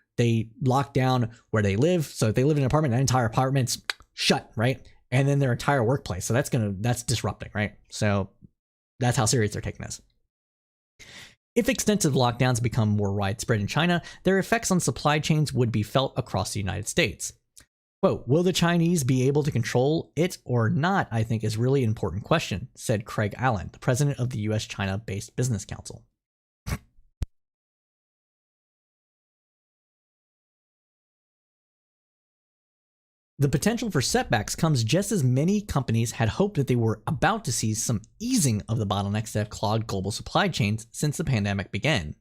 lock down where they live. So if they live in an apartment, that entire apartment's shut, right? And then their entire workplace. So that's disrupting, right? So that's how serious they're taking this. If extensive lockdowns become more widespread in China, their effects on supply chains would be felt across the United States. Quote, will the Chinese be able to control it or not, I think is really an important question, said Craig Allen, the president of the U.S.-China-based Business Council. The potential for setbacks comes just as many companies had hoped that they were about to see some easing of the bottlenecks that have clogged global supply chains since the pandemic began.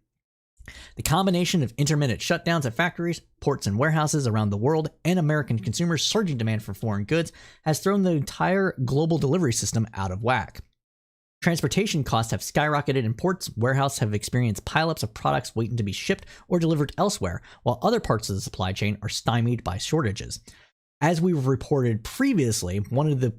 The combination of intermittent shutdowns at factories, ports, and warehouses around the world, and American consumers' surging demand for foreign goods has thrown the entire global delivery system out of whack. Transportation costs have skyrocketed and ports, warehouses have experienced pileups of products waiting to be shipped or delivered elsewhere, while other parts of the supply chain are stymied by shortages. As we've reported previously, one of the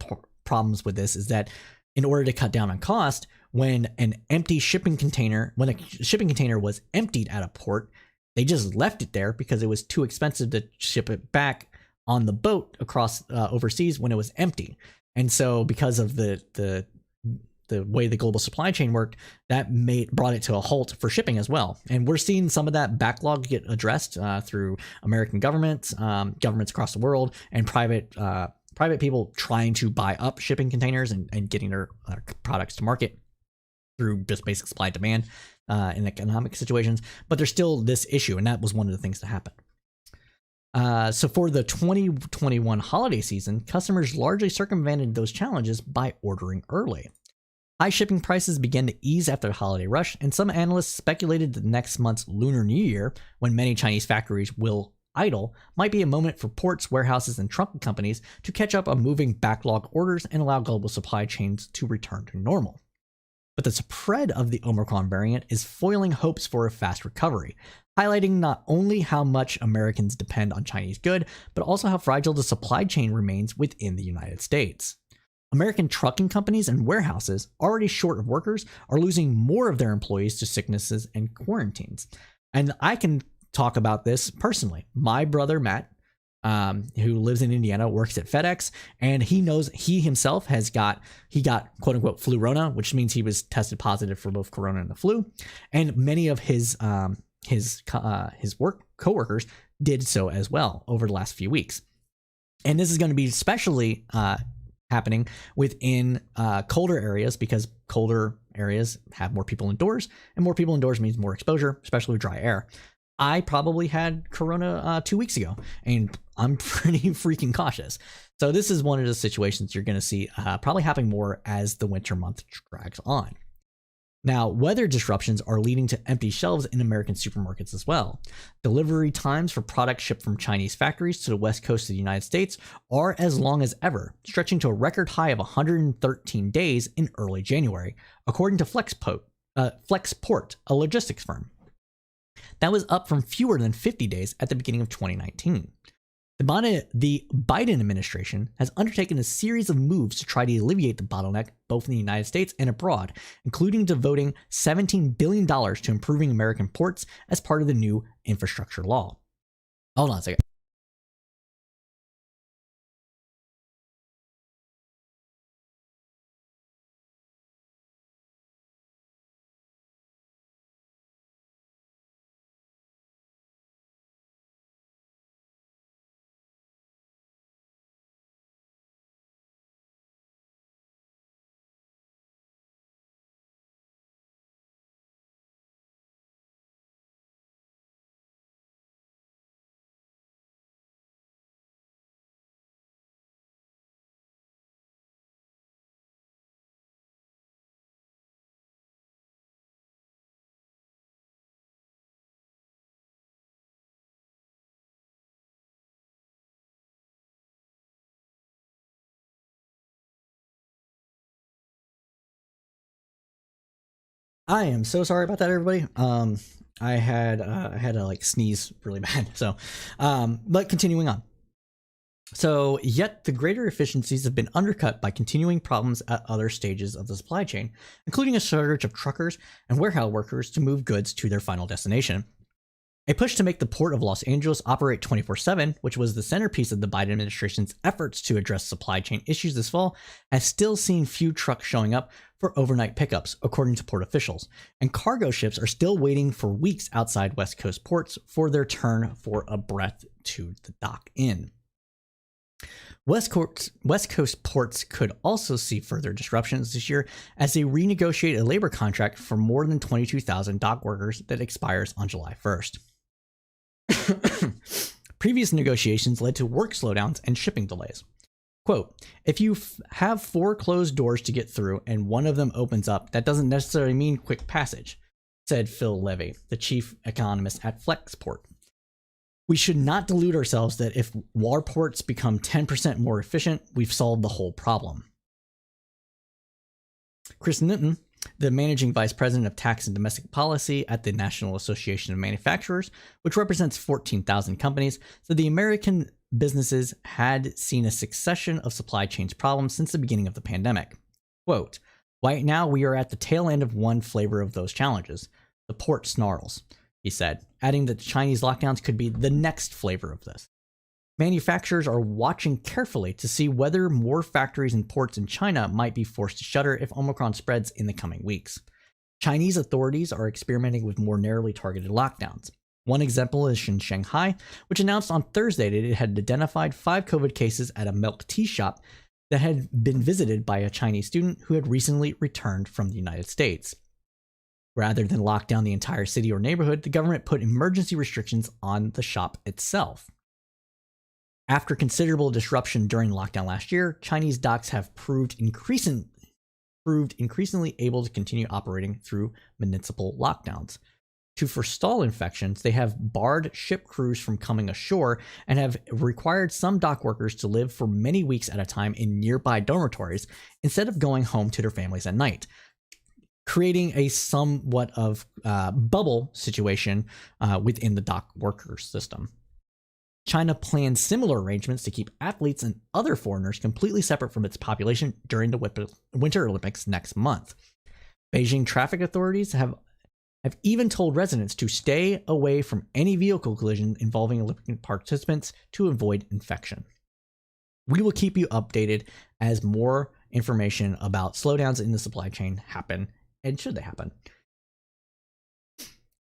problems with this is that in order to cut down on cost, when a shipping container was emptied at a port, they just left it there because it was too expensive to ship it back on the boat across overseas when it was empty. And so because of the way the global supply chain worked, that brought it to a halt for shipping as well. And we're seeing some of that backlog get addressed through American governments across the world, and private people trying to buy up shipping containers and getting their products to market through just basic supply and demand in economic situations. But there's still this issue, and that was one of the things that happened. So for the 2021 holiday season, customers largely circumvented those challenges by ordering early. High shipping prices began to ease after the holiday rush, and some analysts speculated that next month's Lunar New Year, when many Chinese factories will idle, might be a moment for ports, warehouses, and trucking companies to catch up on moving backlog orders and allow global supply chains to return to normal. But the spread of the Omicron variant is foiling hopes for a fast recovery, highlighting not only how much Americans depend on Chinese goods, but also how fragile the supply chain remains within the United States. American trucking companies and warehouses, already short of workers, are losing more of their employees to sicknesses and quarantines. And I can talk about this personally. My brother, Matt, who lives in Indiana, works at FedEx, and he himself got quote unquote flu-rona, which means he was tested positive for both corona and the flu. And many of his work coworkers did so as well over the last few weeks. And this is going to be especially happening within colder areas, because colder areas have more people indoors, and more people indoors means more exposure, especially with dry air. I probably had corona 2 weeks ago, and I'm pretty freaking cautious. So this is one of the situations you're going to see probably happening more as the winter month drags on. Now, weather disruptions are leading to empty shelves in American supermarkets as well. Delivery times for products shipped from Chinese factories to the west coast of the United States are as long as ever, stretching to a record high of 113 days in early January, according to Flexport, a logistics firm. That was up from fewer than 50 days at the beginning of 2019. The Biden administration has undertaken a series of moves to try to alleviate the bottleneck both in the United States and abroad, including devoting $17 billion to improving American ports as part of the new infrastructure law. Hold on a second. I am so sorry about that, everybody. I had to like sneeze really bad. So, but continuing on. So, yet the greater efficiencies have been undercut by continuing problems at other stages of the supply chain, including a shortage of truckers and warehouse workers to move goods to their final destination. A push to make the Port of Los Angeles operate 24/7, which was the centerpiece of the Biden administration's efforts to address supply chain issues this fall, has still seen few trucks showing up for overnight pickups, according to port officials, and cargo ships are still waiting for weeks outside West Coast ports for their turn for a breath to the dock in. West Coast ports could also see further disruptions this year as they renegotiate a labor contract for more than 22,000 dock workers that expires on July 1st. Previous negotiations led to work slowdowns and shipping delays. Quote, if you have 4 closed doors to get through and one of them opens up, that doesn't necessarily mean quick passage, said Phil Levy, the chief economist at Flexport. We should not delude ourselves that if our ports become 10% more efficient, we've solved the whole problem. Chris Newton, the managing vice president of tax and domestic policy at the National Association of Manufacturers, which represents 14,000 companies, said the American businesses had seen a succession of supply chain problems since the beginning of the pandemic. Quote, right now we are at the tail end of one flavor of those challenges, the port snarls, he said, adding that the Chinese lockdowns could be the next flavor of this. Manufacturers are watching carefully to see whether more factories and ports in China might be forced to shutter if Omicron spreads in the coming weeks. Chinese authorities are experimenting with more narrowly targeted lockdowns. One example is in Shanghai, which announced on Thursday that it had identified 5 COVID cases at a milk tea shop that had been visited by a Chinese student who had recently returned from the United States. Rather than lock down the entire city or neighborhood, the government put emergency restrictions on the shop itself. After considerable disruption during lockdown last year, Chinese docks have proved increasingly able to continue operating through municipal lockdowns. To forestall infections, they have barred ship crews from coming ashore and have required some dock workers to live for many weeks at a time in nearby dormitories instead of going home to their families at night, creating a somewhat of bubble situation within the dock workers system. China plans similar arrangements to keep athletes and other foreigners completely separate from its population during the Winter Olympics next month. Beijing traffic authorities have even told residents to stay away from any vehicle collision involving Olympic participants to avoid infection. We will keep you updated as more information about slowdowns in the supply chain happen, and should they happen.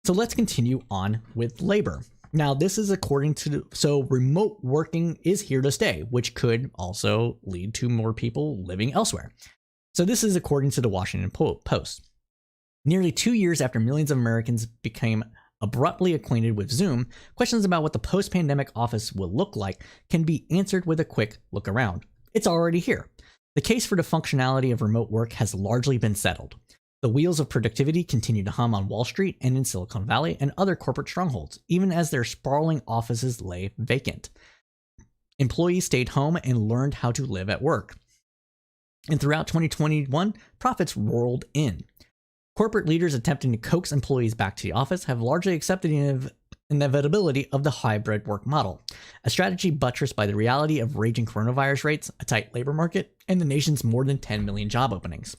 So let's continue on with labor. Now, this is according to, so remote working is here to stay, which could also lead to more people living elsewhere. So this is according to the Washington Post. Nearly 2 years after millions of Americans became abruptly acquainted with Zoom, questions about what the post-pandemic office will look like can be answered with a quick look around. It's already here. The case for the functionality of remote work has largely been settled. The wheels of productivity continue to hum on Wall Street and in Silicon Valley and other corporate strongholds, even as their sprawling offices lay vacant. Employees stayed home and learned how to live at work. And throughout 2021, profits rolled in. Corporate leaders attempting to coax employees back to the office have largely accepted the inevitability of the hybrid work model, a strategy buttressed by the reality of raging coronavirus rates, a tight labor market, and the nation's more than 10 million job openings.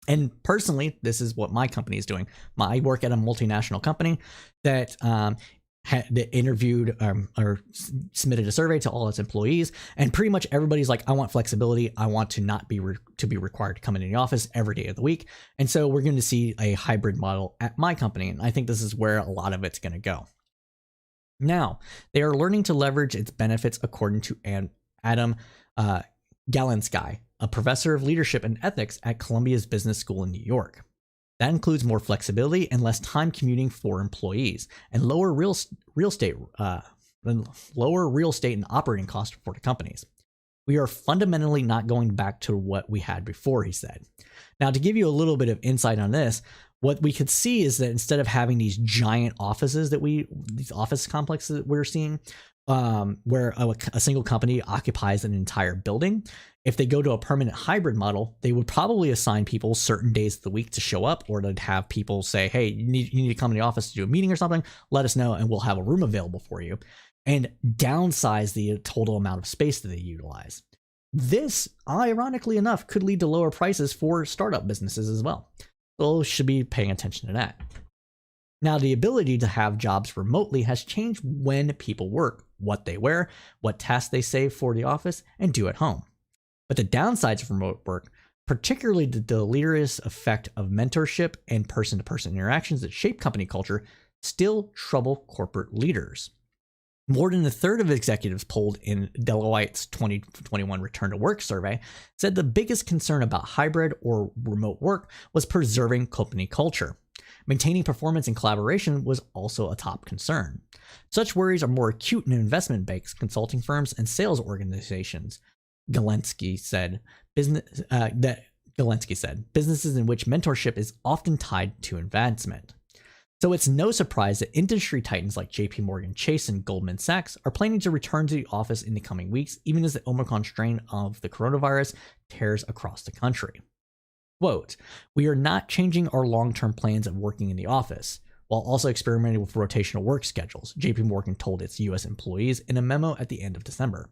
And personally, this is what my company is doing. I work at a multinational company that interviewed or submitted a survey to all its employees, and pretty much everybody's like, I want flexibility. I want to not be required to come into the office every day of the week. And so we're going to see a hybrid model at my company, and I think this is where a lot of it's going to go. Now, they are learning to leverage its benefits, according to Adam Galinsky, a professor of leadership and ethics at Columbia's Business School in New York. That includes more flexibility and less time commuting for employees, and lower real estate and operating costs for the companies. We are fundamentally not going back to what we had before, he said. Now, to give you a little bit of insight on this, what we could see is that instead of having these giant offices these office complexes that we're seeing, where a single company occupies an entire building, If they go to a permanent hybrid model, they would probably assign people certain days of the week to show up, or to have people say, hey, you need to come in the office to do a meeting or something, let us know and we'll have a room available for you, and downsize the total amount of space that they utilize. This, ironically enough, could lead to lower prices for startup businesses as well. So should be paying attention to that. Now, the ability to have jobs remotely has changed when people work, what they wear, what tasks they save for the office and do at home. But the downsides of remote work, particularly the deleterious effect of mentorship and person-to-person interactions that shape company culture, still trouble corporate leaders. More than a third of executives polled in Deloitte's 2021 Return to Work survey said the biggest concern about hybrid or remote work was preserving company culture. Maintaining performance and collaboration was also a top concern. Such worries are more acute in investment banks, consulting firms, and sales organizations. Galensky said, businesses in which mentorship is often tied to advancement. So it's no surprise that industry titans like JP Morgan Chase and Goldman Sachs are planning to return to the office in the coming weeks, even as the Omicron strain of the coronavirus tears across the country. Quote, "We are not changing our long-term plans of working in the office, while also experimenting with rotational work schedules," JP Morgan told its U.S. employees in a memo at the end of December.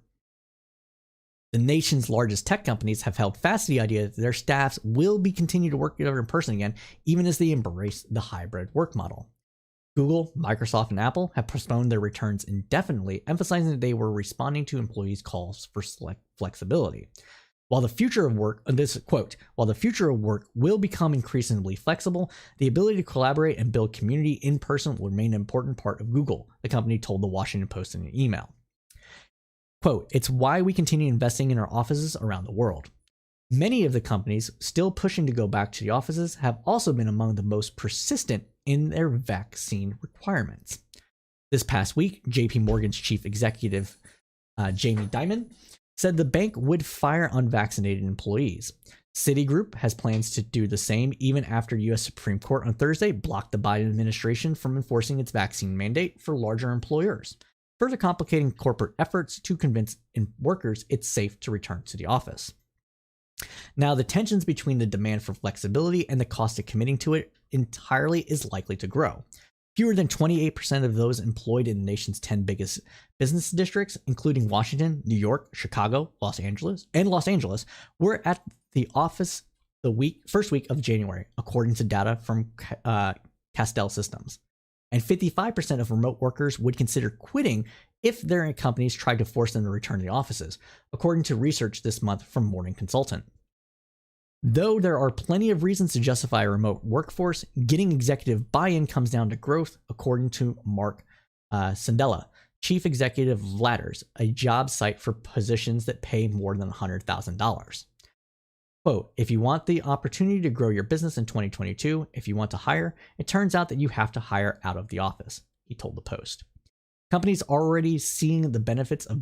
The nation's largest tech companies have held fast to the idea that their staffs will be continued to work together in person again, even as they embrace the hybrid work model. Google, Microsoft, and Apple have postponed their returns indefinitely, emphasizing that they were responding to employees' calls for flexibility. While the future of work, while the future of work will become increasingly flexible, the ability to collaborate and build community in person will remain an important part of Google, the company told the Washington Post in an email. Quote, "It's why we continue investing in our offices around the world. Many of the companies still pushing to go back to the offices have also been among the most persistent in their vaccine requirements." This past week, JP Morgan's chief executive, Jamie Dimon, said the bank would fire unvaccinated employees. Citigroup has plans to do the same even after U.S. Supreme Court on Thursday blocked the Biden administration from enforcing its vaccine mandate for larger employers, further complicating corporate efforts to convince workers it's safe to return to the office. Now, the tensions between the demand for flexibility and the cost of committing to it entirely is likely to grow. Fewer than 28% of those employed in the nation's 10 biggest business districts, including Washington, New York, Chicago, Los Angeles, were at the office the first week of January, according to data from Castell Systems. And 55% of remote workers would consider quitting if their companies tried to force them to return to the offices, according to research this month from Morning Consultant. Though there are plenty of reasons to justify a remote workforce, getting executive buy-in comes down to growth, according to Mark Sandella, chief executive of Ladders, a job site for positions that pay more than $100,000. Quote, "If you want the opportunity to grow your business in 2022, if you want to hire, it turns out that you have to hire out of the office," he told the Post. Companies are also already seeing the benefits of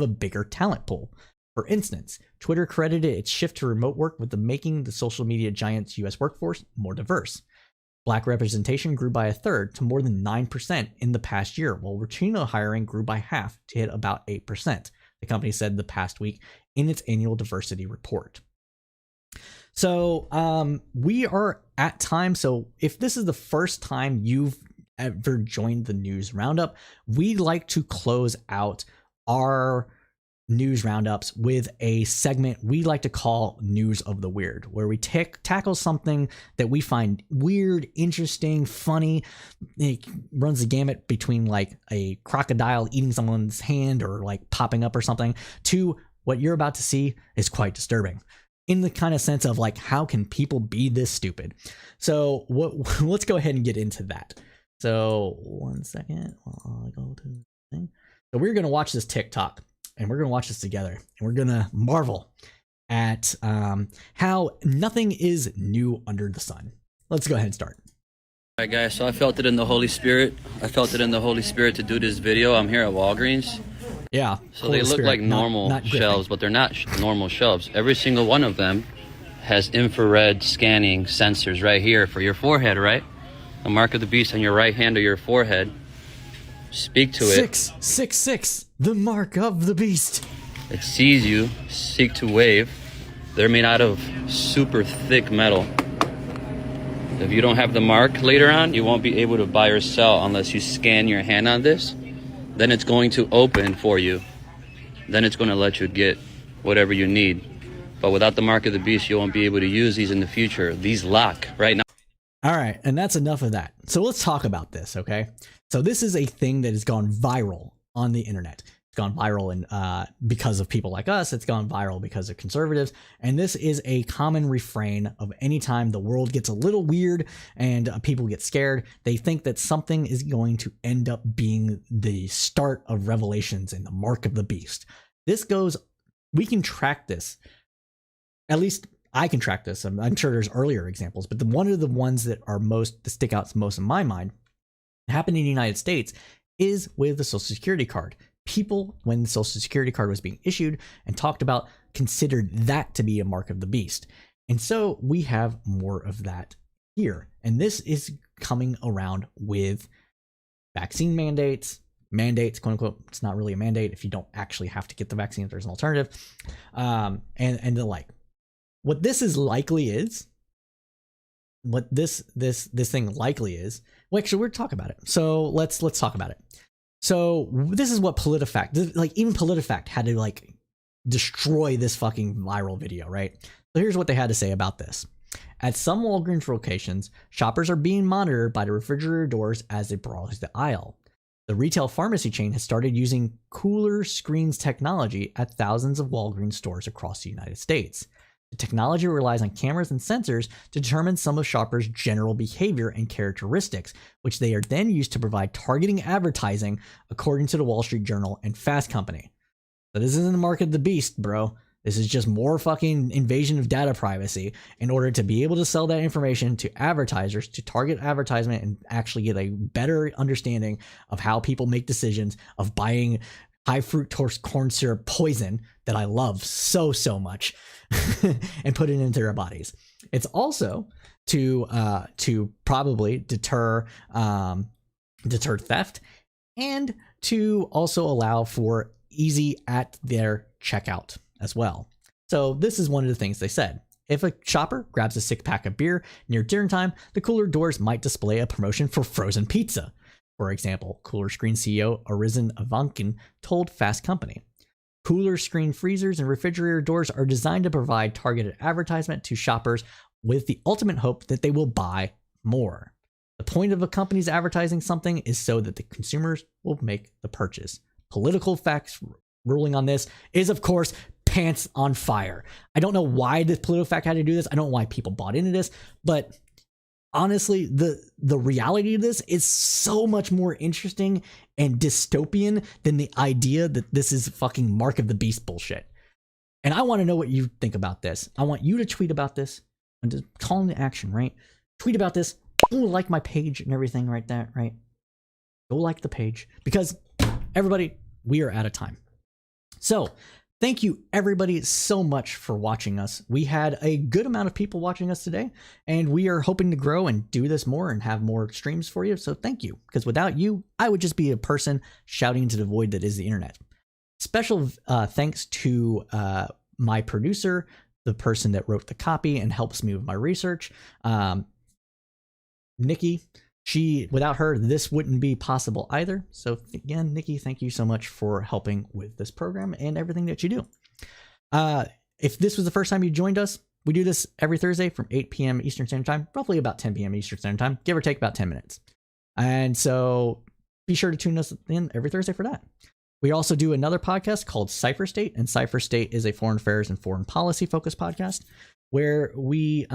a bigger talent pool. For instance, Twitter credited its shift to remote work with making the social media giant's U.S. workforce more diverse. Black representation grew by a third to more than 9% in the past year, while Latino hiring grew by half to hit about 8%. The company said the past week in its annual diversity report. So we are at time. So if this is the first time you've ever joined the news roundup, we like to close out our news roundups with a segment we like to call News of the Weird, where we tackle something that we find weird, interesting, funny. It runs the gamut between like a crocodile eating someone's hand or like popping up or something, to what you're about to see is quite disturbing, in the kind of sense of like, how can people be this stupid? So let's go ahead and get into that. So 1 second while I go to the thing. So we're going to watch this TikTok. And we're going to watch this together, and we're going to marvel at how nothing is new under the sun. Let's go ahead and start. All right, guys, so I felt it in the Holy Spirit. To do this video. I'm here at Walgreens. Yeah. So they look like normal shelves, but they're not normal shelves. Every single one of them has infrared scanning sensors right here for your forehead, right? The mark of the beast on your right hand or your forehead. Speak to it. 666. The mark of the beast. It sees you, seek to wave. They're made out of super thick metal. If you don't have the mark later on, you won't be able to buy or sell unless you scan your hand on this. Then it's going to open for you. Then it's going to let you get whatever you need. But without the mark of the beast, you won't be able to use these in the future. These lock right now. All right, and that's enough of that. So let's talk about this, okay? So this is a thing that has gone viral on the internet. It's gone viral because of people like us. It's gone viral because of conservatives. And this is a common refrain of any time the world gets a little weird and people get scared. They think that something is going to end up being the start of revelations and the mark of the beast. This goes, we can track this. At least I can track this. I'm sure there's earlier examples, but one of the ones that stick out most in my mind happened in the United States is with the Social Security card. People, when the Social Security card was being issued and talked about, considered that to be a mark of the beast. And so we have more of that here. And this is coming around with vaccine mandates, quote unquote. It's not really a mandate if you don't actually have to get the vaccine, if there's an alternative, and the like. What this is likely is, what this thing likely is, well, actually, we're talking about it. So let's talk about it. So this is what PolitiFact, like even PolitiFact had to like destroy this fucking viral video, right? So here's what they had to say about this. At some Walgreens locations, shoppers are being monitored by the refrigerator doors as they browse the aisle. The retail pharmacy chain has started using cooler screens technology at thousands of Walgreens stores across the United States. The technology relies on cameras and sensors to determine some of shoppers' general behavior and characteristics, which they are then used to provide targeting advertising, according to the Wall Street Journal and Fast Company. So this isn't the mark of the beast, bro. This is just more fucking invasion of data privacy in order to be able to sell that information to advertisers, to target advertisement and actually get a better understanding of how people make decisions of buying high fructose corn syrup poison that I love so much and put it into their bodies. It's also to probably deter theft and to also allow for easy at their checkout as well. So this is one of the things they said. If a shopper grabs a 6-pack of beer near dinner time, the cooler doors might display a promotion for frozen pizza. For example, Cooler Screen CEO Arisen Avankin told Fast Company. Cooler screen freezers and refrigerator doors are designed to provide targeted advertisement to shoppers with the ultimate hope that they will buy more. The point of a company's advertising something is so that the consumers will make the purchase. Political facts ruling on this is, of course, pants on fire. I don't know why the PolitiFact had to do this. I don't know why people bought into this, but honestly, the reality of this is so much more interesting and dystopian than the idea that this is fucking mark of the beast bullshit. And I want to know what you think about this. I want you to tweet about this and just call into action, right? Tweet about this. Ooh, like my page and everything right there, right? Go like the page because everybody, we are out of time. So thank you everybody so much for watching us. We had a good amount of people watching us today, and we are hoping to grow and do this more and have more streams for you. So thank you, because without you, I would just be a person shouting into the void that is the internet. Special thanks to my producer, the person that wrote the copy and helps me with my research, Nikki. Without her, this wouldn't be possible either. So again, Nikki, thank you so much for helping with this program and everything that you do. If this was the first time you joined us, we do this every Thursday from 8 p.m. Eastern Standard Time, roughly about 10 p.m. Eastern Standard Time, give or take about 10 minutes. And so be sure to tune us in every Thursday for that. We also do another podcast called Cipher State, and Cipher State is a foreign affairs and foreign policy focused podcast where we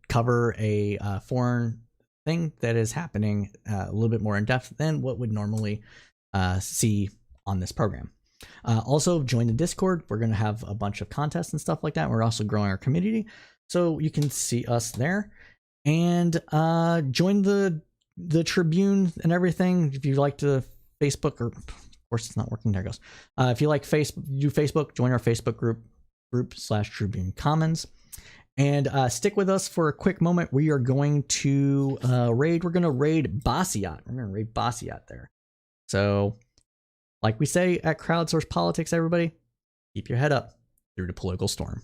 cover a foreign thing that is happening a little bit more in depth than what would normally see on this program. Also, join the Discord. We're going to have a bunch of contests and stuff like that. We're also growing our community, so you can see us there. And join the Tribune and everything. If you like to Facebook, or of course it's not working. There it goes. If you like Facebook, join our Facebook group/Tribune Commons. And stick with us for a quick moment. We are going to raid. We're going to raid Basiat. We're going to raid Basiat there. So Like we say at Crowdsourced Politics, everybody, keep your head up through the political storm.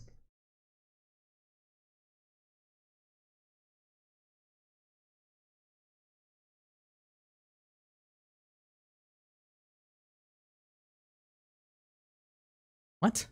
What?